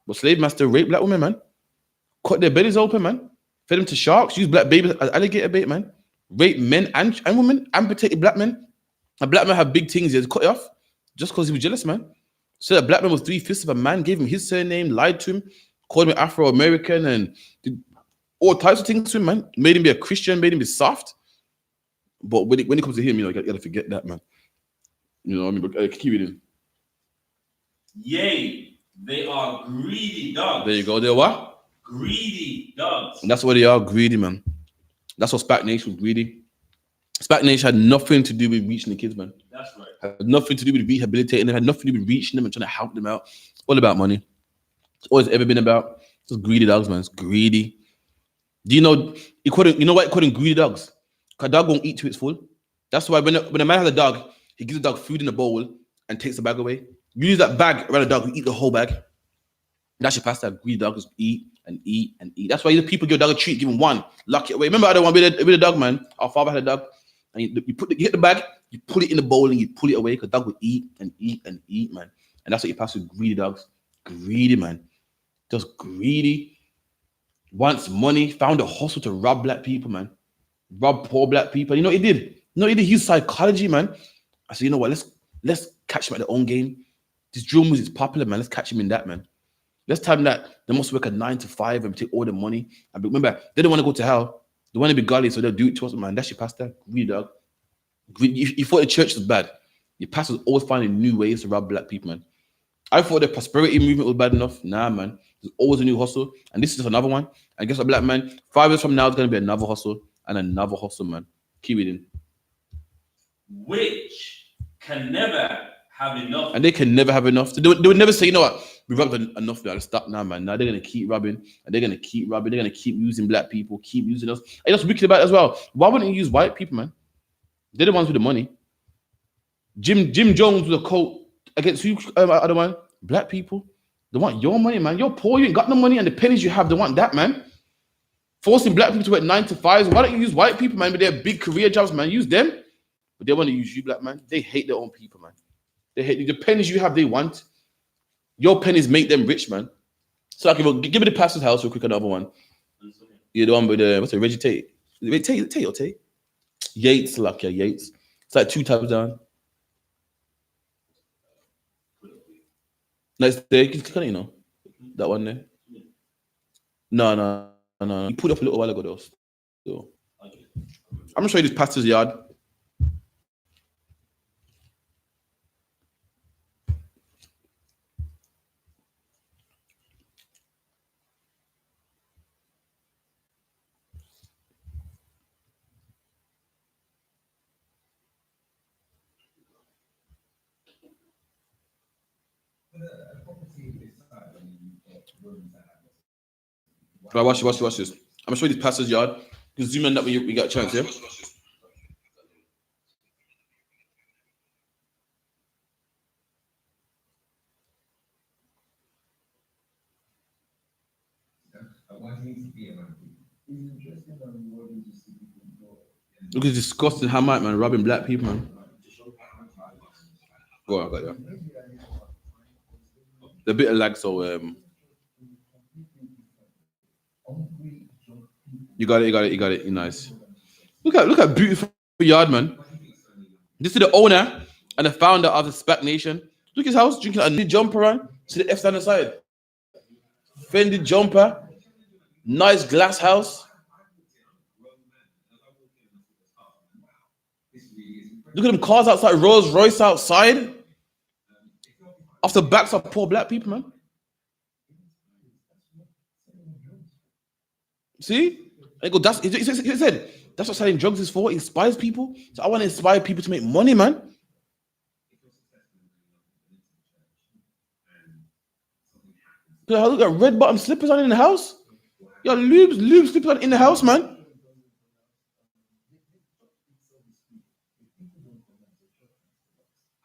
S1: But slave master raped black women, man. cut their bellies open, man. Fed them to sharks. Use black babies as alligator bait, man. Rape men and women. Amputated black men. A black man have big things. He had cut it off just because he was jealous, man. So that black man was 3/5 of a man. Gave him his surname. Lied to him. Called him Afro-American and did all types of things to him, man. Made him be a Christian. Made him be soft. But when it comes to him, you know, you gotta forget that, man. You know what I mean? But keep reading.
S2: Yea, they are greedy dogs.
S1: There you go. They're what?
S2: Greedy dogs.
S1: And that's what they are, greedy, man. That's what SPAC Nation was, greedy. SPAC Nation had nothing to do with reaching the kids, man.
S2: That's right.
S1: Had nothing to do with rehabilitating them. Had nothing to do with reaching them and trying to help them out. All about money. It's always ever been about. Just greedy dogs, man. It's greedy. Do you know? You know why he called them greedy dogs? Because a dog won't eat till it's full. That's why when a man has a dog, he gives the dog food in a bowl and takes the bag away. You use that bag around the dog, you eat the whole bag. That's your pasta. Greedy dogs eat and eat and eat. That's why the people give a dog a treat, give him one, lock it away. Remember, I don't want to be the dog, man. Our father had a dog, and you get the bag, you put it in the bowl, and you pull it away because dog would eat and eat and eat, man. And that's what you pass with greedy dogs. Greedy, man. Just greedy. Wants money. Found a hustle to rob black people, man. Rob poor black people. You know what he did? You know what he did? He used psychology, man. I said, you know what? Let's catch him at their own game. This drill music is popular, man. Let's catch him in that, man. Let's tell them that they must work a 9 to 5 and take all the money. And remember, they don't want to go to hell. They want to be godly, so they'll do it to us, man. That's your pastor. Greedy dog. You thought the church was bad. Your pastor was always finding new ways to rob black people, man. I thought the prosperity movement was bad enough. Nah, man. There's always a new hustle. And this is just another one. And guess what, black man? 5 years from now, it's going to be another hustle and another hustle, man. Keep reading.
S2: Which can never have enough. And
S1: they can never have enough. They would never say, you know what? We robbed enough. Let's stop now, man. Now they're going to keep robbing. And they're going to keep robbing. They're going to keep using black people. Keep using us. And that's wicked about it as well. Why wouldn't you use white people, man? They're the ones with the money. Jim Jones with a coat against who? Other one? Black people. They want your money, man. You're poor. You ain't got no money. And the pennies you have, they want that, man. Forcing black people to work 9 to 5s. Why don't you use white people, man, with their big career jobs, man? Use them. But they want to use you, black man. They hate their own people, man. They hate the pennies you have, they want. Your pennies make them rich, man. So give me the pastor's house real quick, another one. Yeah, the one with the, what's it, Reggie Tate? Tate? Yates, like, yeah, Yates. It's like 2 tabs down. Next there, you can click on it, you know. That one there. No. You put up a little while ago, though. So, I'm going to show you this pastor's yard. Right, watch this. I'm gonna show you this pastor's yard. You can zoom in that when we got a chance, yeah? Look, it's disgusting how much, man, robbing black people, man. Go on, I got you. There's a bit of lag, so you got it. You're nice. Look at beautiful yard, man. This is the owner and the founder of the SPAC Nation. Look at his house, drinking a jumper on. See the F on the side. Fendi jumper. Nice glass house. Look at them cars outside, Rolls Royce outside. Off the backs of poor black people, man. See? He said, that's what selling drugs is for. It inspires people. So I want to inspire people to make money, man. Look at red bottom slippers on in the house. Yo, lube slippers on in the house, man.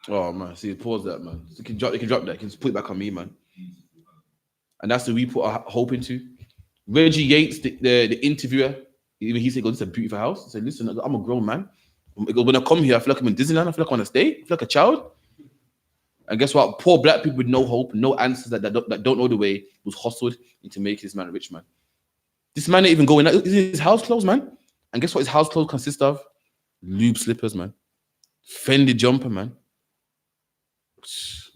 S1: Oh man, see, pause that, man. So they can drop that. Can put it back on me, man. And that's what we put our hope into. Reggie Yates, the interviewer, even he said, "This is a beautiful house." I said, "Listen, I'm a grown man. When I come here, I feel like I'm in Disneyland. I feel like I want to stay. I feel like a child." And guess what? Poor black people with no hope, no answers that don't know the way was hustled into making this man a rich man. This man ain't even going out. Is his house clothes, man? And guess what his house clothes consist of? Lube slippers, man. Fendi jumper, man.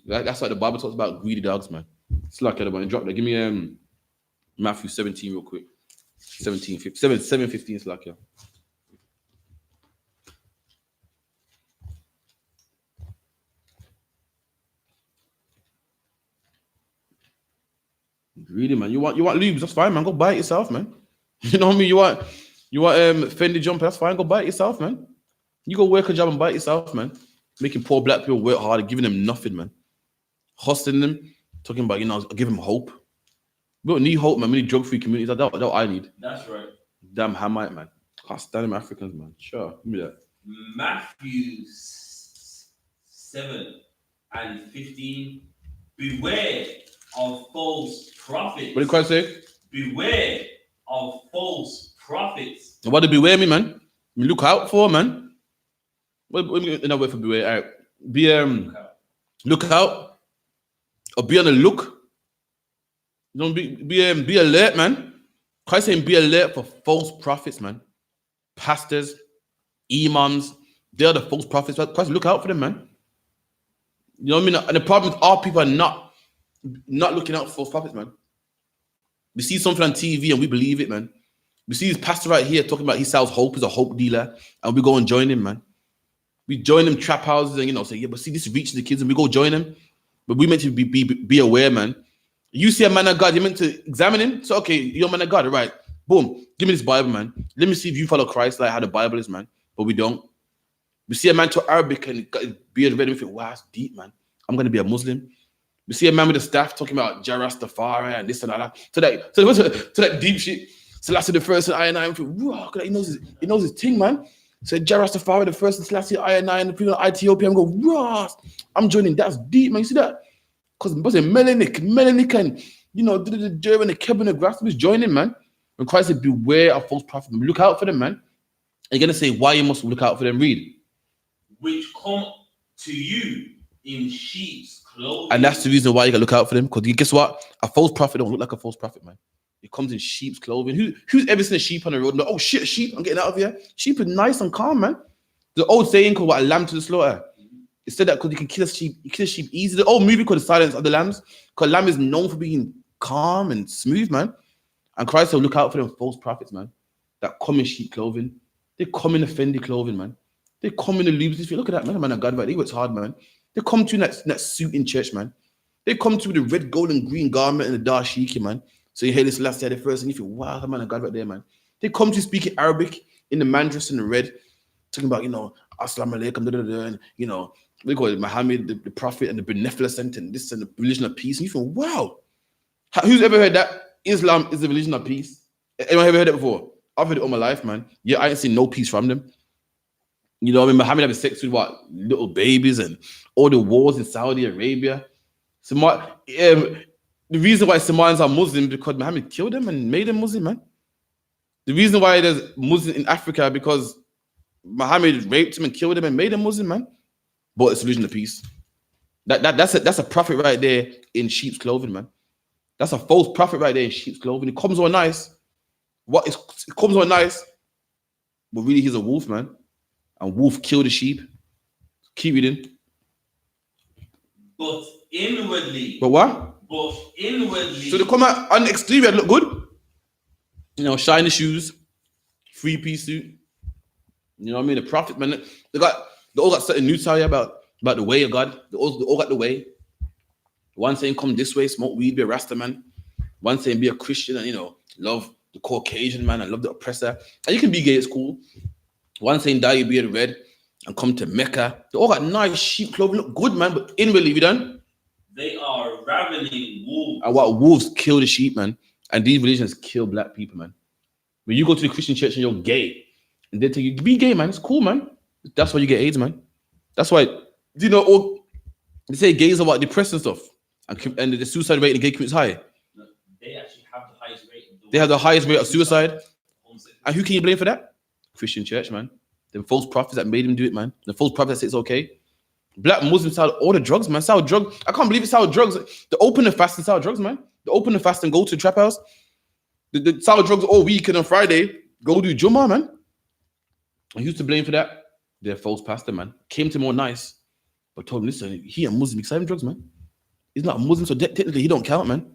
S1: That's like the Bible talks about greedy dogs, man. It's like everybody drop that. Give me Matthew 17 real quick. 7:15 is like, yeah. Greedy, man. You want lubes, that's fine, man. Go buy it yourself, man. You know what I mean? You want Fendi jumper, that's fine. Go buy it yourself, man. You go work a job and buy it yourself, man. Making poor black people work harder, giving them nothing, man. Hustling them, talking about, give them hope. We don't need hope, man. We need drug-free communities. That's what I need.
S2: That's right.
S1: Damn Hamite, man. Can't stand them Africans, man. Sure, give me that.
S2: Matthew 7:15. Beware of false prophets.
S1: What did Christ say?
S2: Beware of false prophets.
S1: What did beware me, man? Look out for, man. What in that word for beware? All right. Be look out, or be on the look. Don't be alert, man. Christ saying be alert for false prophets, man. Pastors, imams, they're the false prophets. Christ, look out for them, man. You know what I mean? And the problem is our people are not looking out for false prophets, man. We see something on TV and we believe it, man. We see this pastor right here talking about he sells hope, he's a hope dealer, and we go and join him, man. We join them trap houses and say, yeah, but see, this reaches the kids, and we go join them. But we meant to be aware, man. You see a man of God, you're meant to examine him. So, okay, you're a man of God, right? Boom, give me this Bible, man. Let me see if you follow Christ like how the Bible is, man. But we don't. We see a man to Arabic and got his beard red, and we think, wow, that's deep, man. I'm going to be a Muslim. We see a man with a staff talking about Jarastafari and this and that. To that deep shit. Selassie the first and I&I, he knows his thing, man. So Jarastafari the first and Selassie I&I and the people of Ethiopia, I'm going, Ross, I'm joining. That's deep, man. You see that? Because Melanik, and the German, the Kevin, the grass was joining, man. When Christ said, beware of false prophets, look out for them, man. You're gonna say why you must look out for them. Read.
S2: Which come to you in sheep's clothing. And
S1: that's the reason why you gotta look out for them. Because guess what? A false prophet don't look like a false prophet, man. It comes in sheep's clothing. Who's ever seen a sheep on the road? No, oh shit, sheep! I'm getting out of here. Sheep is nice and calm, man. The old saying called "what a lamb to the slaughter." It said that because you can kill a sheep, easy. The old movie called The Silence of the Lambs, because lamb is known for being calm and smooth, man. And Christ said, look out for them false prophets, man. That come in sheep clothing. They come in the Fendi clothing, man. They come in the lubes. Look at that, man of God, right? He works hard, man. They come to in that suit in church, man. They come to with the red, gold, and green garment and the dashiki, man. So you hear this last year the first, and you feel, wow, the man of God right there, man. They come to speaking Arabic in the mandress and the red, talking about, Assalamu alaikum, and, we call it Muhammad, the prophet, and the beneficent, and this and the religion of peace. And you feel, wow. Who's ever heard that? Islam is the religion of peace. Anyone ever heard it before? I've heard it all my life, man. Yeah, I ain't seen no peace from them. Muhammad having sex with little babies and all the wars in Saudi Arabia. The reason why Somalians are Muslim because Muhammad killed them and made them Muslim, man. The reason why there's Muslims in Africa because Muhammad raped him and killed him and made him Muslim, man. But it's a religion of peace. That's a prophet right there in sheep's clothing, man. That's a false prophet right there in sheep's clothing. It comes on nice. It comes on nice, but really he's a wolf, man. And wolf killed the sheep. Keep reading.
S2: But inwardly.
S1: But what?
S2: But inwardly.
S1: So they come out on the exterior, look good. Shiny shoes, 3-piece suit. You know what I mean? The prophet, man. They all got certain news about the way of God. They all got the way. One saying come this way, smoke weed, be a Rasta man. One saying be a Christian and love the Caucasian man and love the oppressor. And you can be gay, it's cool. One saying dye your beard red and come to Mecca. They all got nice sheep clothing, look good, man. But inwardly, we done.
S2: They are ravening wolves.
S1: And what wolves kill the sheep, man. And these religions kill black people, man. When you go to the Christian church and you're gay, and they tell you, be gay, man. It's cool, man. That's why you get AIDS, man. That's why, they say gays are depressed and stuff. And the suicide rate in the gay community is high.
S2: No, they actually have the highest rate.
S1: They have the highest rate of suicide. And who can you blame for that? Christian church, man. The false prophets that made him do it, man. The false prophets that say it's okay. Black Muslims sell all the drugs, man. Sell drugs. I can't believe it. Sell drugs. They open the fast and sell drugs, man. They open the fast and go to the trap house. The sour drugs all weekend on Friday. Go do Jummah, man. I used to blame for that. Their false pastor, man, came to him all nice, but told him, listen, he a Muslim, he's having drugs, man. He's not a Muslim, so technically he don't count, man.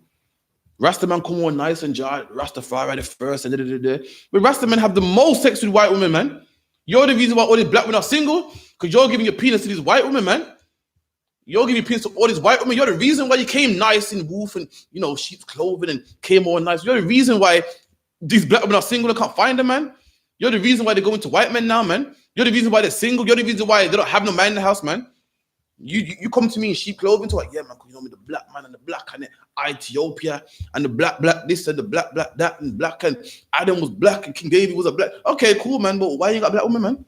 S1: Rasta man come on nice and jar, Rastafari the first, and da. But Rasta men have the most sex with white women, man. You're the reason why all these black women are single, because you're giving your penis to these white women, man. You're giving your penis to all these white women. You're the reason why you came nice in wolf and, sheep's clothing and came all nice. You're the reason why these black women are single and can't find them, man. You're the reason why they're going to white men now, man. You're the reason why they're single. You're the reason why they don't have no man in the house, man. You come to me in sheep clothing to yeah, man, me the black man and the black and the Ethiopia and the black this and the black that and black and Adam was black and King David was a black. Okay, cool, man, but why you got black woman, man?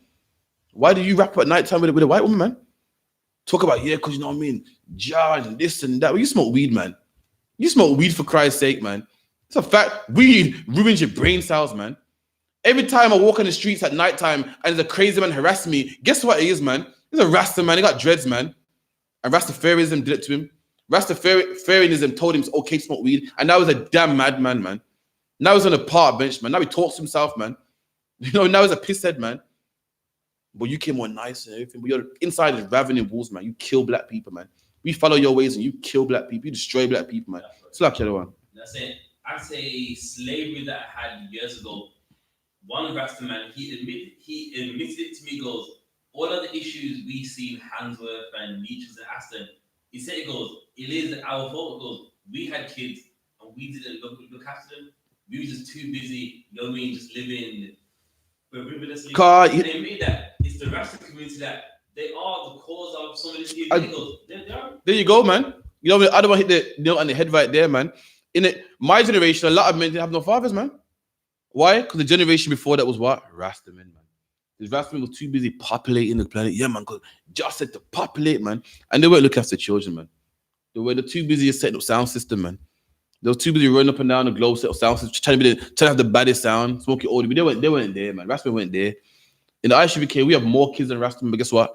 S1: Why do you rap at night time with a white woman, man? Talk about, yeah, because you know what I mean, jar and this and that. Well, you smoke weed, man. You smoke weed for Christ's sake, man. It's a fact. Weed ruins your brain cells, man. Every time I walk on the streets at nighttime and there's a crazy man harassing me, guess what it is, man? He's a Rasta, man. He got dreads, man. And Rastafarianism did it to him. Rastafarianism told him it's okay to smoke weed. And now he's a damn madman, man. Now he's on a park bench, man. Now he talks to himself, man. Now he's a pisshead, man. But you came on nice and everything. But you're inside is ravening wolves, man. You kill black people, man. We follow your ways and you kill black people. You destroy black people, man. It's like the other one.
S2: That's it. I say slavery that I had years ago. One Rasta man, he admitted it to me, goes, all of the issues we see in Handsworth and Leeches and Aston, he said, it goes, it is our fault. It goes, we had kids and we didn't look after them. We were just too busy, you know what I mean, just living frivolously. They admit that. It's the Rasta community that they are the cause of some of these things.
S1: There you go, man. You know, I don't want to hit the nail on the head right there, man. My generation, a lot of men didn't have no fathers, man. Why? Because the generation before that was what? Rasta men, man. The Rasta men was too busy populating the planet. Yeah, man, because just said to populate, man. And they weren't looking after children, man. They were too busy setting up sound system, man. They were too busy running up and down the globe, set up sound system, trying to have the baddest sound, smoking all the. They weren't there, man. Rasta men weren't there. In the I.S.U.P.K, we have more kids than Rasta men, but guess what?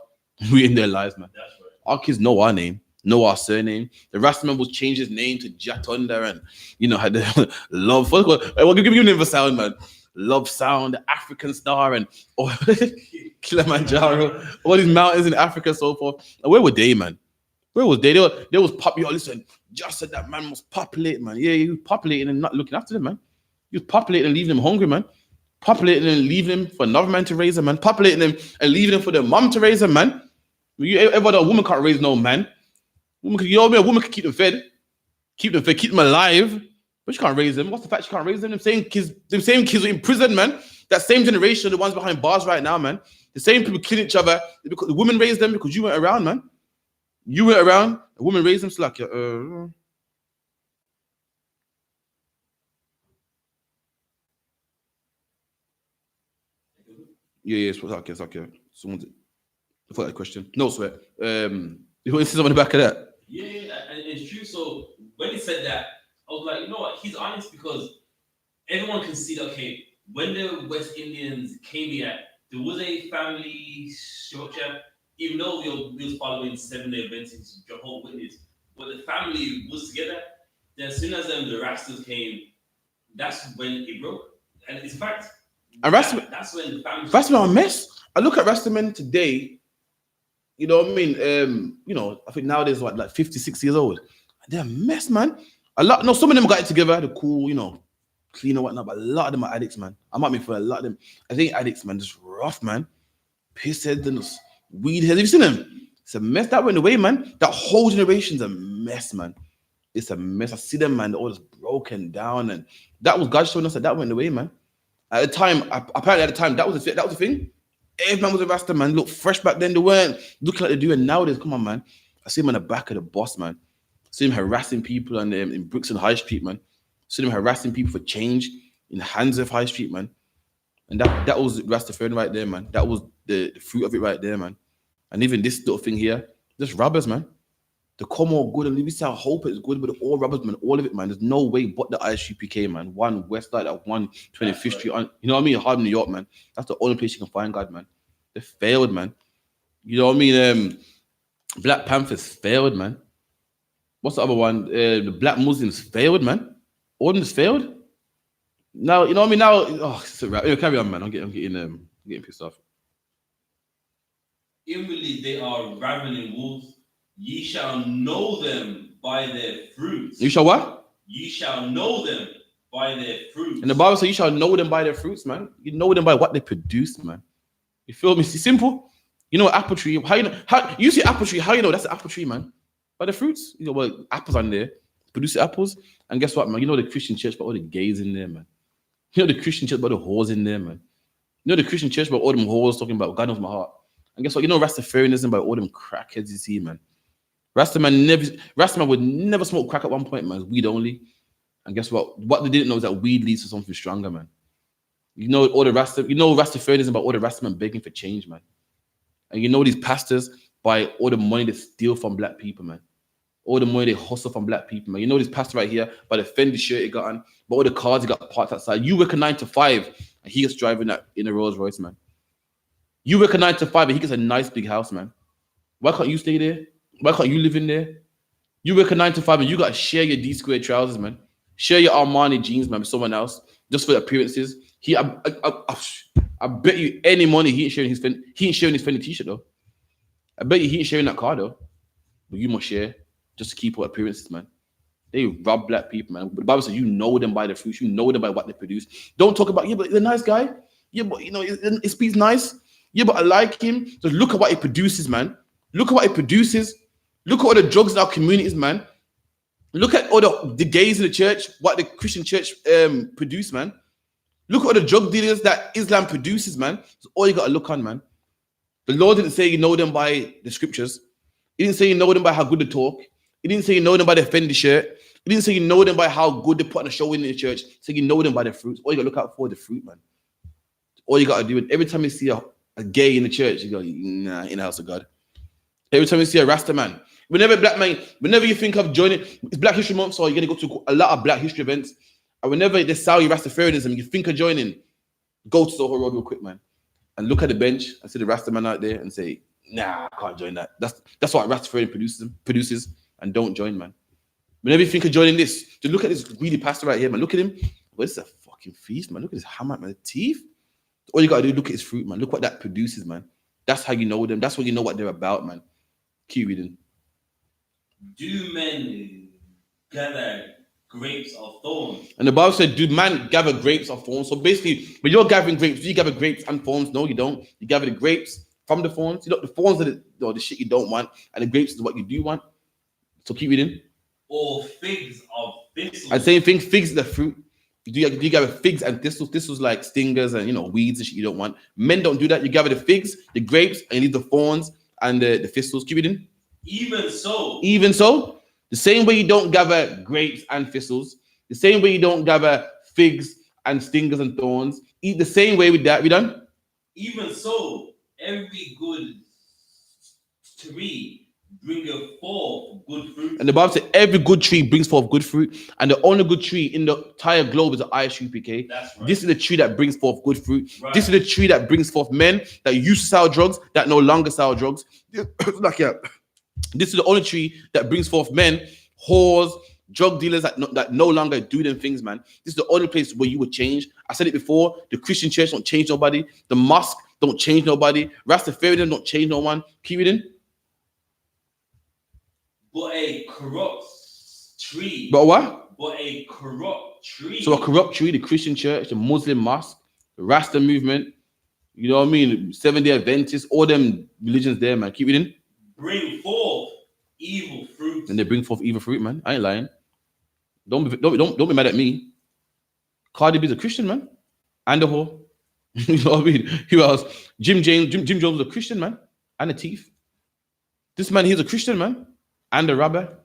S1: We in their lives, man. That's right. Our kids know our name, know our surname. The Rasta man was changed his name to Jatunda and, had the love. We'll give you a name of a sound, man. Love Sound, the African Star, and Kilimanjaro, all these mountains in Africa and so forth. And where were they, man? Where was they? They was popular. Listen, just said that man was populating, man. Yeah, he was populating and not looking after them, man. He was populating and leaving them hungry, man. Populating and leaving them for another man to raise them, man. Populating them and leaving them for their mom to raise them, man. A woman can't raise no man. A woman can keep them fed, keep them alive. But she can't raise them. What's the fact she can't raise them? Them same kids are in prison, man. That same generation, the ones behind bars right now, man. The same people killing each other because the women raised them because you went around, man. You went around, a woman raised them. So like, yeah, it's okay. Someone's I thought that question. No sweat. You want to see something on the back of that?
S2: Yeah, and it's true. So when he said that, I was like, you know what? He's honest because everyone can see that, okay, when the West Indians came here, there was a family structure, even though we was following 7-day Adventist Jehovah's Witness, but the family was together. Then as soon as the Rastas came, that's when it broke. And it's fact.
S1: And that's when the family... Rasta men are a mess. I look at Rasta men today, you know what I mean? I think nowadays, like 56 years old. They're a mess, man. Some of them got it together. They're cool, clean and whatnot, but a lot of them are addicts, man. I might be for a lot of them. I think addicts, man, just rough, man. Pissheads and weed heads. Have you seen them? It's a mess. That went away, man. That whole generation's a mess, man. It's a mess. I see them, man. They're all just broken down, and that was God showing us that went away, man. At the time, that was the thing. Every man was a Rasta, man. Look fresh back then. They weren't looking like they do, and nowadays, come on, man. I see him on the back of the bus, man. I see him harassing people in Brixton High Street, man. I see him harassing people for change in Handsworth High Street, man. And that was Rastafarian right there, man. That was the fruit of it right there, man. And even this little thing here, just robbers, man. They come all good, and we say I hope it's good, but all robbers, man, all of it, man. There's no way but the I.S.U.P.K, man. One Westside at 125th Street, you know what I mean? Harlem, New York, man. That's the only place you can find God, man. They failed, man. You know what I mean? Black Panthers failed, man. What's the other one? The Black Muslims failed, man. All of them just failed. Now, you know what I mean? Now, oh, it's a wrap. Anyway, carry on, man. I'm getting pissed off.
S2: Inwardly they are ravening wolves. Ye shall know them by their fruits.
S1: You shall what?
S2: Ye shall know them by their fruits.
S1: And the Bible says you shall know them by their fruits, man. You know them by what they produce, man. You feel me? It's simple. You know, apple tree. How you know? How you see apple tree? How you know that's the apple tree, man? By the fruits. You know, well, apples on there, produce apples. And guess what, man? You know the Christian church, but all the gays in there, man. You know the Christian church, but the whores in there, man. You know the Christian church, but all them whores talking about God knows my heart. And guess what? You know Rastafarianism by all them crackheads you see, man. Rastaman would never smoke crack at one point, man. Weed only. And guess what? What they didn't know is that weed leads to something stronger, man. You know all the Rastafarianism by all the Rastaman begging for change, man. And you know these pastors by all the money they steal from black people, man. All the money they hustle from black people, man. You know this pastor right here by the Fendi shirt he got on, but all the cars he got parked outside. You work a 9 to 5 and he gets driving that in a Rolls Royce, man. You work a 9 to 5 and he gets a nice big house, man. Why can't you stay there? Why can't you live in there? You work a 9 to 5 and you got to share your D-squared trousers, man. Share your Armani jeans, man, with someone else just for the appearances. I bet you any money he ain't sharing his Fendi t-shirt though. I bet you he ain't sharing that car though. But you must share just to keep up appearances, man. They rob black people, man. But the Bible says you know them by their fruits. You know them by what they produce. Don't talk about, yeah, but he's a nice guy. Yeah, but you know, he speaks nice. Yeah, but I like him. So look at what he produces, man. Look at what he produces. Look at all the drugs in our communities, man. Look at all the gays in the church, what the Christian church produce, man. Look at all the drug dealers that Islam produces, man. That's all you got to look on, man. The Lord didn't say you know them by the scriptures. He didn't say you know them by how good they talk. He didn't say you know them by their Fendi shirt. He didn't say you know them by how good they put on a show in the church. He said you know them by their fruits. All you got to look out for is the fruit, man. All you got to do. And every time you see a gay in the church, you go, nah, in the house of God. Every time you see a Rasta man, whenever you think of joining, it's Black History Month, so you're going to go to a lot of Black History events. And whenever they sell you Rastafarianism, you think of joining, go to Soho Road real quick, man. And look at the bench and see the Rasta man out there and say, nah, I can't join that. That's what Rastafarian produces, and don't join, man. Whenever you think of joining this, just look at this greedy pastor right here, man. Look at him. Well, this is a fucking feast, man. Look at his hammer, man. The teeth. All you got to do, look at his fruit, man. Look what that produces, man. That's how you know them. That's when you know what they're about, man. Keep reading.
S2: Do men gather grapes of thorns?
S1: And the Bible said, do man gather grapes of thorns? So basically, when you're gathering grapes, do you gather grapes and thorns? No, you don't. You gather the grapes from the thorns. You know, the thorns are the shit you don't want, and the grapes is what you do want. So keep reading.
S2: Or figs of thistles.
S1: And same thing, figs is the fruit. Do you gather figs and thistles? Thistles like stingers and, you know, weeds and shit you don't want. Men don't do that. You gather the figs, the grapes, and you leave the thorns and the thistles. Keep reading.
S2: Even so,
S1: the same way you don't gather grapes and thistles, the same way you don't gather figs and stingers and thorns, eat the same way with that. We done?
S2: Even so, every good tree bringeth forth good fruit.
S1: And the Bible said every good tree brings forth good fruit. And the only good tree in the entire globe is the I.S.U.P.K.
S2: That's right.
S1: This is the tree that brings forth good fruit.
S2: Right.
S1: This is the tree that brings forth men that used to sell drugs, that no longer sell drugs. This is the only tree that brings forth men, whores, drug dealers that no longer do them things, man. This is the only place where you would change. I said it before. The Christian church don't change nobody. The mosque don't change nobody. Rastafarian don't change no one. Keep reading.
S2: But a corrupt tree.
S1: But what?
S2: But a corrupt tree.
S1: So a corrupt tree, the Christian church, the Muslim mosque, the Rasta movement, you know what I mean? 7-day Adventists, all them religions there, man. Keep reading.
S2: Bring forth evil fruit.
S1: And they bring forth evil fruit, man. I ain't lying. Don't be mad at me. Cardi B's a Christian, man. And a whore. You know what I mean? Who else? Jim Jones was a Christian, man. And a thief. This man, he's a Christian, man. And a robber.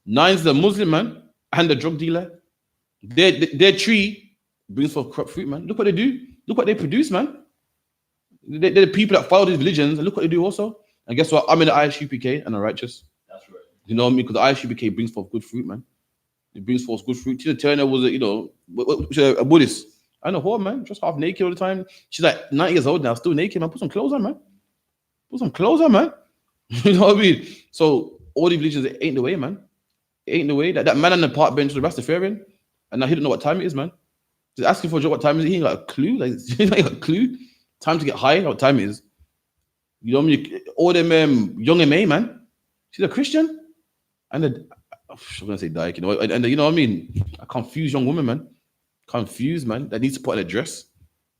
S1: Nine's the Muslim, man. And a drug dealer. Their tree brings forth corrupt fruit, man. Look what they do. Look what they produce, man. They're the people that follow these religions. And look what they do also. And guess what? I'm in the I.S.U.P.K. and I'm righteous.
S2: That's right.
S1: You know what I mean? Because the I.S.U.P.K. brings forth good fruit, man. It brings forth good fruit. Tina Turner was a Buddhist. I know her, man. Just half naked all the time. She's like 90 years old now, still naked, man. Put some clothes on, man. Put some clothes on, man. You know what I mean? So all these religions, it ain't the way, man. It ain't the way. That man on the park bench was a Rastafarian, and now he don't know what time it is, man. Just asking for a job. What time is it? He ain't got a clue. Like, he ain't got a clue. Time to get high. What time it is? You know what I mean? All them young MA, man. She's a Christian. And I'm gonna say dyke, you know, and you know what I mean? A confused young woman, man. Confused, man. That needs to put on a dress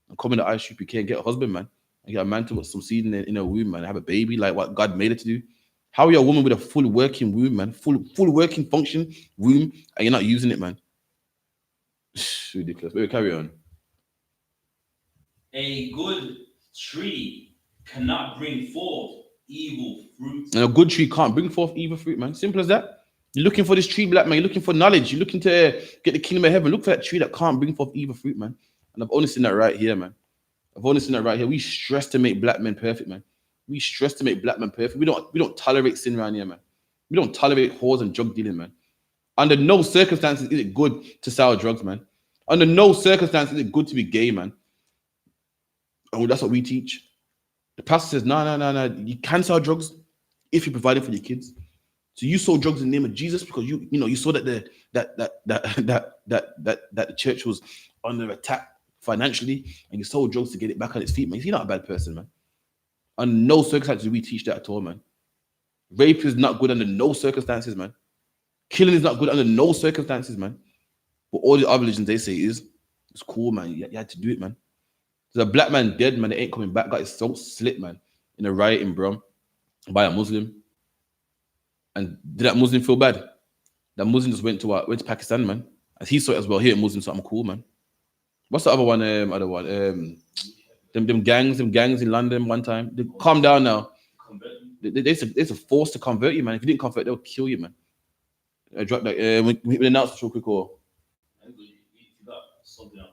S1: and come in the I.S.U.P.K and get a husband, man. And get a man to put some seed in her womb, man. And have a baby, like what God made her to do. How are you a woman with a full working womb, man? Full working function womb, and you're not using it, man? Ridiculous. But carry on.
S2: A good tree cannot bring forth evil fruit.
S1: And a good tree can't bring forth evil fruit, man. Simple as that. You're looking for this tree, black man. You're looking for knowledge. You're looking to get the kingdom of heaven. Look for that tree that can't bring forth evil fruit, man. And I've only seen that right here, man. I've only seen that right here. We stress to make black men perfect, man. We stress to make black men perfect. We don't tolerate sin around here, man. We don't tolerate whores and drug dealing, man. Under no circumstances is it good to sell drugs, man. Under no circumstances is it good to be gay, man. Oh, that's what we teach. The pastor says, no. You can sell drugs if you're providing for your kids. So you sold drugs in the name of Jesus because you saw that the church was under attack financially, and you sold drugs to get it back on its feet, man. You're not a bad person, man. Under no circumstances do we teach that at all, man. Rape is not good under no circumstances, man. Killing is not good under no circumstances, man. But all the other religions they say it's cool, man. You had to do it, man. There's a black man dead, man. They ain't coming back. Got his throat slit, man, in a riot in Brum by a Muslim. And did that Muslim feel bad? That Muslim just went to Pakistan, man. And he saw it as well. Here, Muslim, so I'm cool, man. What's the other one? Them gangs in London one time. They calm down now. There's a force to convert you, man. If you didn't convert, they'll kill you, man. I dropped that. We announced real quick or.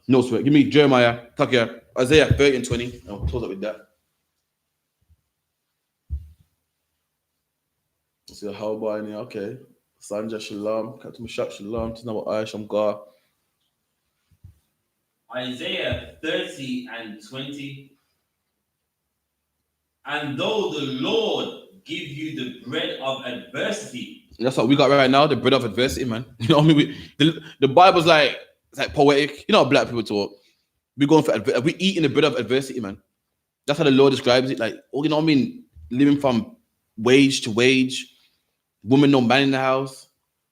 S1: No sweat. Give me Jeremiah, Takia, Isaiah 30 and 20. I'll close up with that. Let's see how about in here. Okay. Sanja Shalom, Captain Mashak Shalom, Tinawa Shamgar.
S2: Isaiah 30 and 20. And though the Lord give you the bread of adversity.
S1: That's what we got right now, the bread of adversity, man. You know what I mean? The Bible's like, it's like poetic. You know how black people talk. We're going for we eating the bread of adversity, man. That's how the Lord describes it. Like, you know what I mean? Living from wage to wage, woman, no man in the house,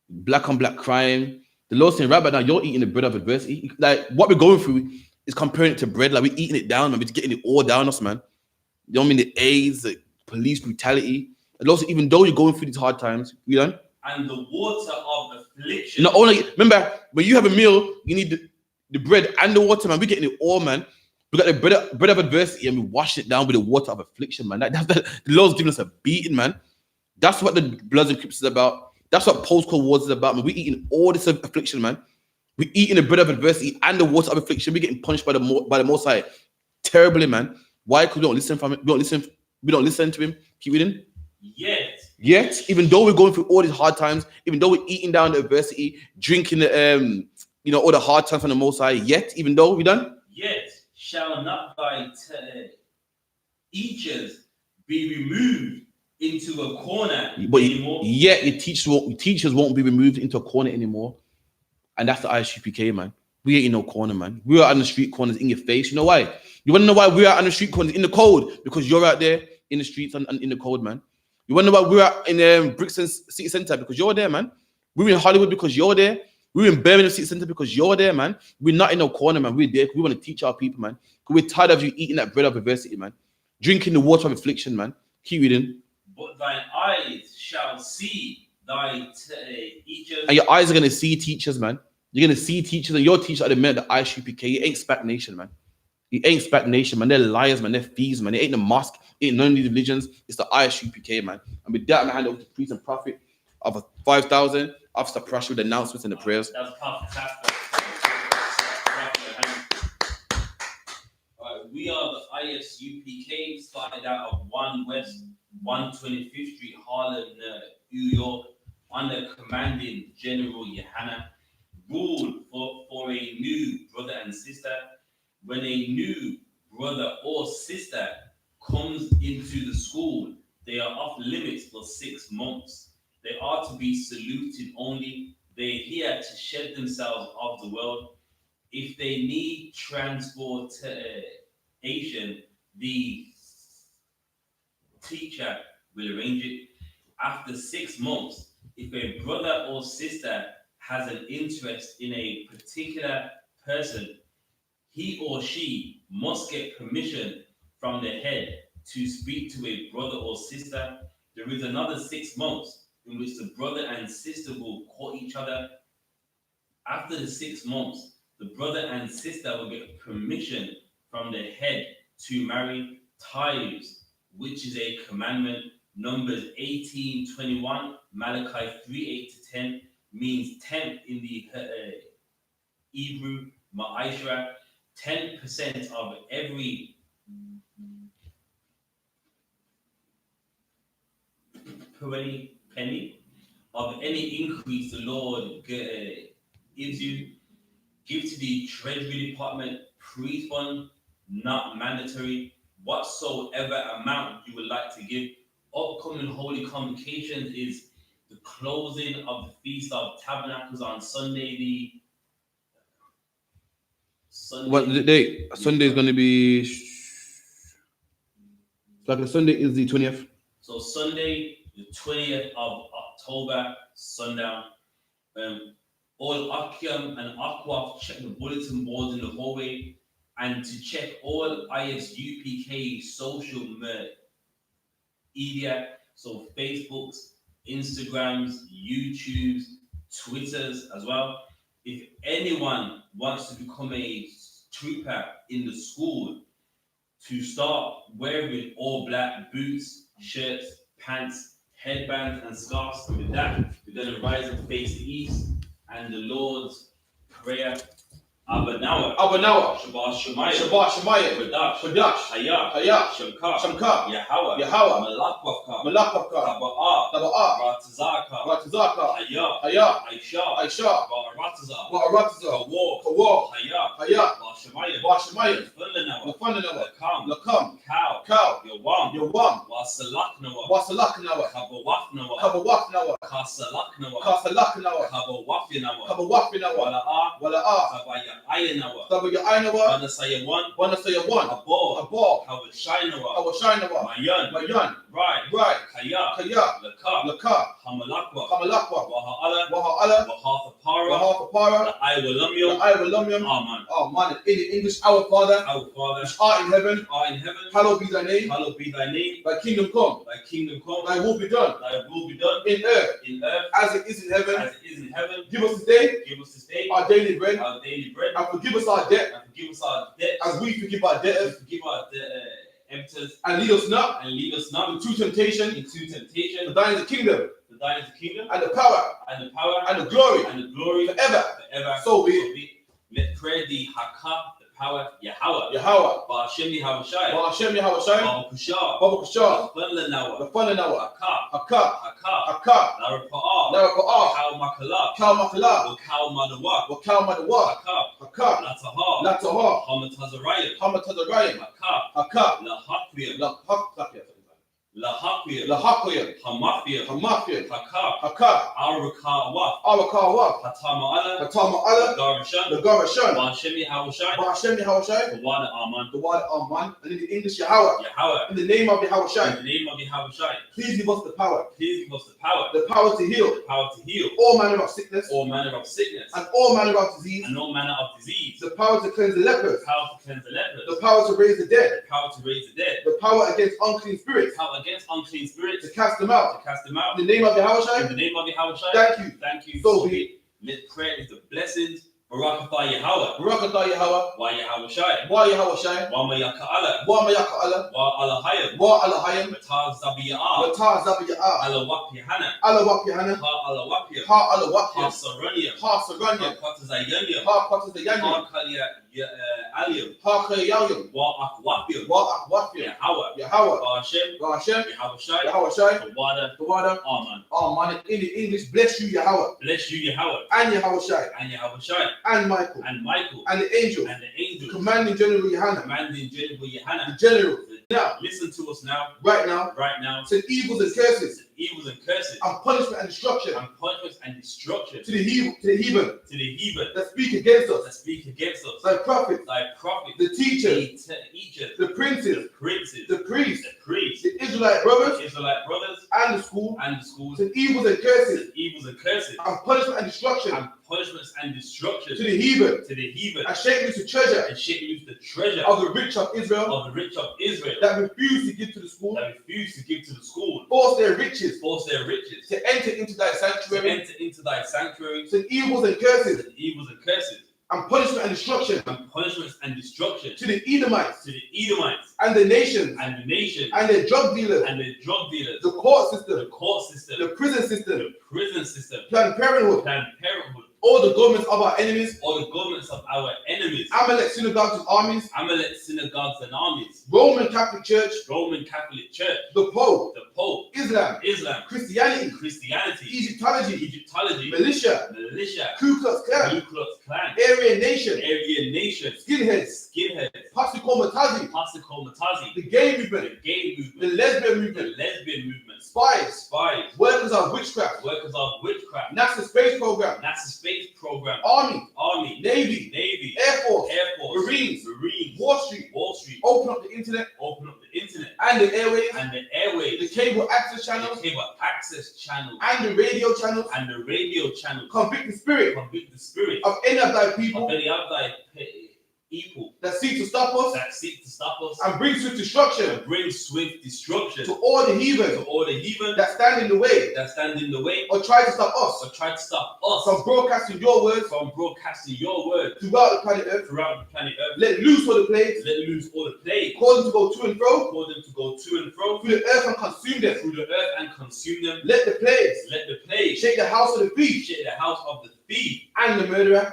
S1: black on black crime. The Lord's saying, right now, you're eating the bread of adversity. Like, what we're going through is comparing it to bread. Like, we're eating it down, man. We're just getting it all down us, man. You know what I mean? The AIDS, the police brutality. And also, even though you're going through these hard times, you know?
S2: And the water of affliction.
S1: Not only, remember, when you have a meal, you need the bread and the water, man. We're getting it all, man. We got the bread of adversity and we wash it down with the water of affliction, man. The Lord's giving us a beating, man. That's what the Bloods and Crips is about. That's what postcode wars is about, man. We're eating all this affliction, man. We're eating the bread of adversity and the water of affliction. We're getting punished by the Most High terribly, man. Why? Because we don't listen from it. We don't listen to him. Keep reading. Yet, even though we're going through all these hard times, even though we're eating down the adversity, drinking the all the hard times from the Most High, yet, even though we done.
S2: Yet shall not thy teachers be removed into a corner anymore.
S1: Yet your teachers won't be removed into a corner anymore. And that's the I.S.U.P.K, man. We ain't in no corner, man. We are on the street corners in your face. You know why? You want to know why we are on the street corners in the cold? Because you're out there in the streets and in the cold, man. You want to know why we're out in Brixton City Centre? Because you're there, man. We're in Hollywood because you're there. We're in Birmingham City Centre because you're there, man. We're not in no corner, man. We're there because we want to teach our people, man. Because we're tired of you eating that bread of adversity, man. Drinking the water of affliction, man. Keep reading.
S2: But thine eyes shall see thy teachers.
S1: And your eyes are going to see teachers, man. You're going to see teachers, and your teachers are the men of the I.S.U.P.K. It ain't SPAC Nation, man. It ain't SPAC Nation, man. They're liars, man. They're thieves, man. It ain't the mosque. It ain't none of these religions. It's the I.S.U.P.K, man. And with that, I'm going to hand over to priest and prophet of 5,000. Officer Prash with the announcements and the prayers.
S2: That's fantastic. We are the I.S.U.P.K, started out of 1 West 125th Street, Harlem, New York, under commanding General YAHANNA, ruled for a new brother and sister. When a new brother or sister comes into the school, they are off limits for 6 months. They are to be saluted only. They are here to shed themselves of the world. If they need transportation, the teacher will arrange it. After 6 months, if a brother or sister has an interest in a particular person, he or she must get permission from the head to speak to a brother or sister. There is another 6 months in which the brother and sister will court each other. After the 6 months, the brother and sister will get permission from the head to marry. Tithes, which is a commandment, Numbers 18:21, Malachi 3:8-10, means tenth in the Hebrew Ma'ashra. 10% of every penny of any increase the Lord gives you. Give to the Treasury Department, priest fund, not mandatory. Whatsoever amount you would like to give. Upcoming holy convocations is the closing of the Feast of Tabernacles on Sunday.
S1: What the date? Sunday is going to be like the Sunday is the 20th.
S2: So Sunday, the 20th of October, sundown. All Akim and Aquaf check the bulletin boards in the hallway, and to check all I.S.U.P.K social media, so Facebooks, Instagrams, YouTubes, Twitters as well. If anyone wants to become a trooper in the school, to start wearing all black boots, shirts, pants, headbands, and scarves. With that, we're going to rise and face the east, and the Lord's Prayer. Abanawa, Shabbat Shemayah, Badash, Hayah, Shamka, Yahweh, Malakwaka, Taba'ah, Ratazaka, Hayah, Aisha, Barataza, Kawar, Hayah, Bashemaya, Lakam, Cow, Yawam, Wasalaknawa, Kabawafnawa, Kasalaknawa, Kabawafinawa, Wala'ah, Ayanawa, Wanasayawan, Abor, Hawashinawa, Mayan, Right, Kaya, Laka, Hamalakwa, Waha'ala, Wahathapara, Aman. Aman. In the English, our Father, which art in heaven, hallowed be thy name. Thy kingdom come. Thy will be done. In earth, as it is in heaven. Give us this day our daily bread. And forgive us our debt. As we forgive our debtors. And lead us not into temptation. For thine is the kingdom. And the power. And the glory. Forever. So be it. Let's pray the Hakah, the power, Yahweh. Ba'ashem Yahawashi. Baba Kushar. The Funlanawa. Hakah. Larapa'ah. Kal Makala. Wakal Madawa. Hakah. Latahar. Hamatazarayim. Hakah. Lahaqiyah, Hamafiyah, Hakah, Arakawah, Hatama'ala, the Garashan, Ba'ashem Yahawashi, the water Aman, and in the English Yahweh, in the name of Yahawashi, please give us the power, the power to heal, all manner of sickness, and all manner of disease, the power to cleanse the lepers, the power to raise the dead, the power against unclean spirits, to cast them out. In the name of Yahawashi. Thank you. So be it. Let's pray with the blessings. Barakatah Yahweh. Wa Yahawashi.
S1: Wa Yahawashi.
S2: Wa Mayaka'ala. Wa Alahayim. Matah Zabiyah. Alawak Yahanna. Ha Alawak. Ha Saranya. Ha Kotazayanya. Ha Kayayim. Wa Akwafiyah. Yahweh. Ba'ashem. Yahawashi. The water. Aman.
S1: In the English, bless you, Yahweh. And Yahawashi. And Michael. And the angel. Commanding General Yahanna. The general. Now.
S2: Listen to us now.
S1: Right now.
S2: Right now.
S1: Send evils and curses.
S2: evils and curses,
S4: and punishment and destruction
S2: and punishments and destruction
S4: to the heathen
S2: that
S4: that speak against us,
S2: speak against us,
S4: thy prophets,
S2: the
S4: the teachers,
S2: teachers,
S4: the princes,
S2: the princes,
S4: the priests,
S2: the priests,
S4: the Israelite brothers,
S2: Israelite brothers,
S4: and the schools,
S2: to
S4: to evils and curses,
S2: and
S4: punishment and destruction
S2: and punishments and destruction
S4: to the heathen,
S2: and
S4: shake loose the treasure
S2: shake loose the treasure
S4: of the rich of Israel
S2: that
S4: that refuse to give to the school,
S2: refuse to give to the school,
S4: force their riches
S2: to
S4: to enter into thy sanctuary,
S2: enter into thy sanctuary,
S4: to evils and curses, and punishment and destruction
S2: and punishments and destruction
S4: to the Edomites
S2: and
S4: and the nations
S2: the nation
S4: and their drug dealers,
S2: and the drug dealers,
S4: the court system,
S2: the
S4: prison system,
S2: the prison system,
S4: Planned Parenthood,
S2: Planned Parenthood,
S4: all the governments of our enemies,
S2: all the governments of our enemies,
S4: Amalek synagogues and armies,
S2: Amalek synagogues and armies,
S4: Roman Catholic Church,
S2: Roman Catholic Church,
S4: the Pope,
S2: Islam,
S4: Christianity,
S2: Christianity,
S4: Egyptology, militia,
S2: militia,
S4: Ku Klux Klan, Aryan Nation, skinheads, Pasikomatasi, the gay movement, the lesbian movement, spies, workers of witchcraft, NASA space program, army, navy, Air Force, Marines, Wall Street, open up the internet and the airways, the cable access channels, and the radio channels, convict the spirit of any of thy people that seek to stop us and bring swift destruction to all the heathen that stand in the way or try to stop us from broadcasting your words throughout the planet Earth. Let loose all the plagues, cause them to go to and fro through the earth and consume them. Let the plagues shake the house of the thief and the murderer.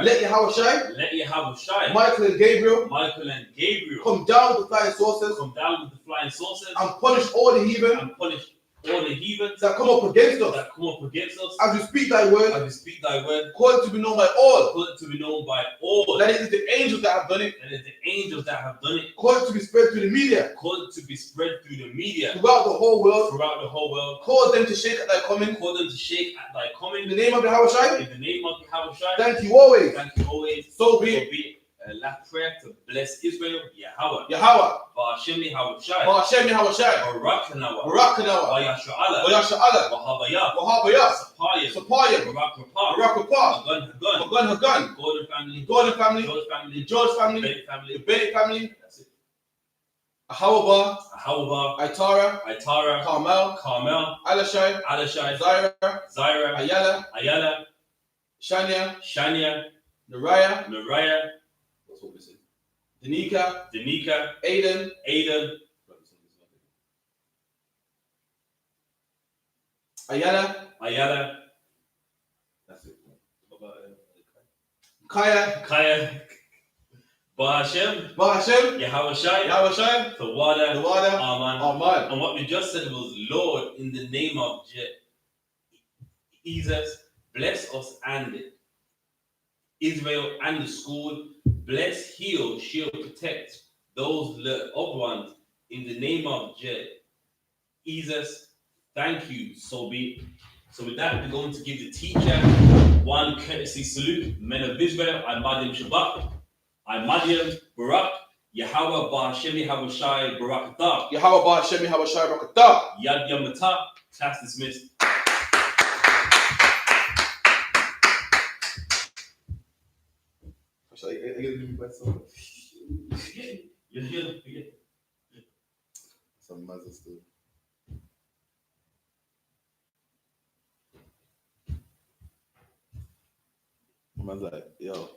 S4: Let Yahawashi, Michael and Gabriel come down with the flying saucers and punish all the heathen that come up against us. As we speak thy word, cause it to be known by all that it is the angels that have done it. Cause it to be spread through the media throughout the whole world. Cause them to shake at thy coming. In the name of the Yahawashi, thank you always. So be it.
S2: Last prayer to bless Israel, Yahweh. Ba'ashem Yahawashi. Barakanawa.
S4: Yasha'Allah.
S2: Wahabaya.
S4: Sapaya.
S2: Barak
S4: Magun Hagun. Gordon family. George family. The Bennett family.
S2: That's it.
S4: Ahawaba.
S2: Itara. Carmel.
S4: Alashai. Zaira. Ayala. Shania. Naraya.
S1: That's what we say.
S4: Danica. Aiden. Ayala.
S1: That's it. What about
S4: Kaya.
S2: Ba'ashem
S4: Yahawashi.
S2: Tawada.
S4: Aman.
S2: And what we just said was, Lord, in the name of Jesus, bless us and Israel and the school. Bless, heal, shield, protect those loved ones in the name of Jesus. Thank you. So be it. So with that, we're going to give the teacher one courtesy salute. Men of Israel, I Madiam Shabbat. I Madiam Barak. Yahweh Ba'ashem Yahawashi Barakatah.
S4: Yahweh Ba'ashem Yahawashi Barakatah.
S2: Yad Yamata. Class dismissed.
S1: Some mazza still. Man's like, yo.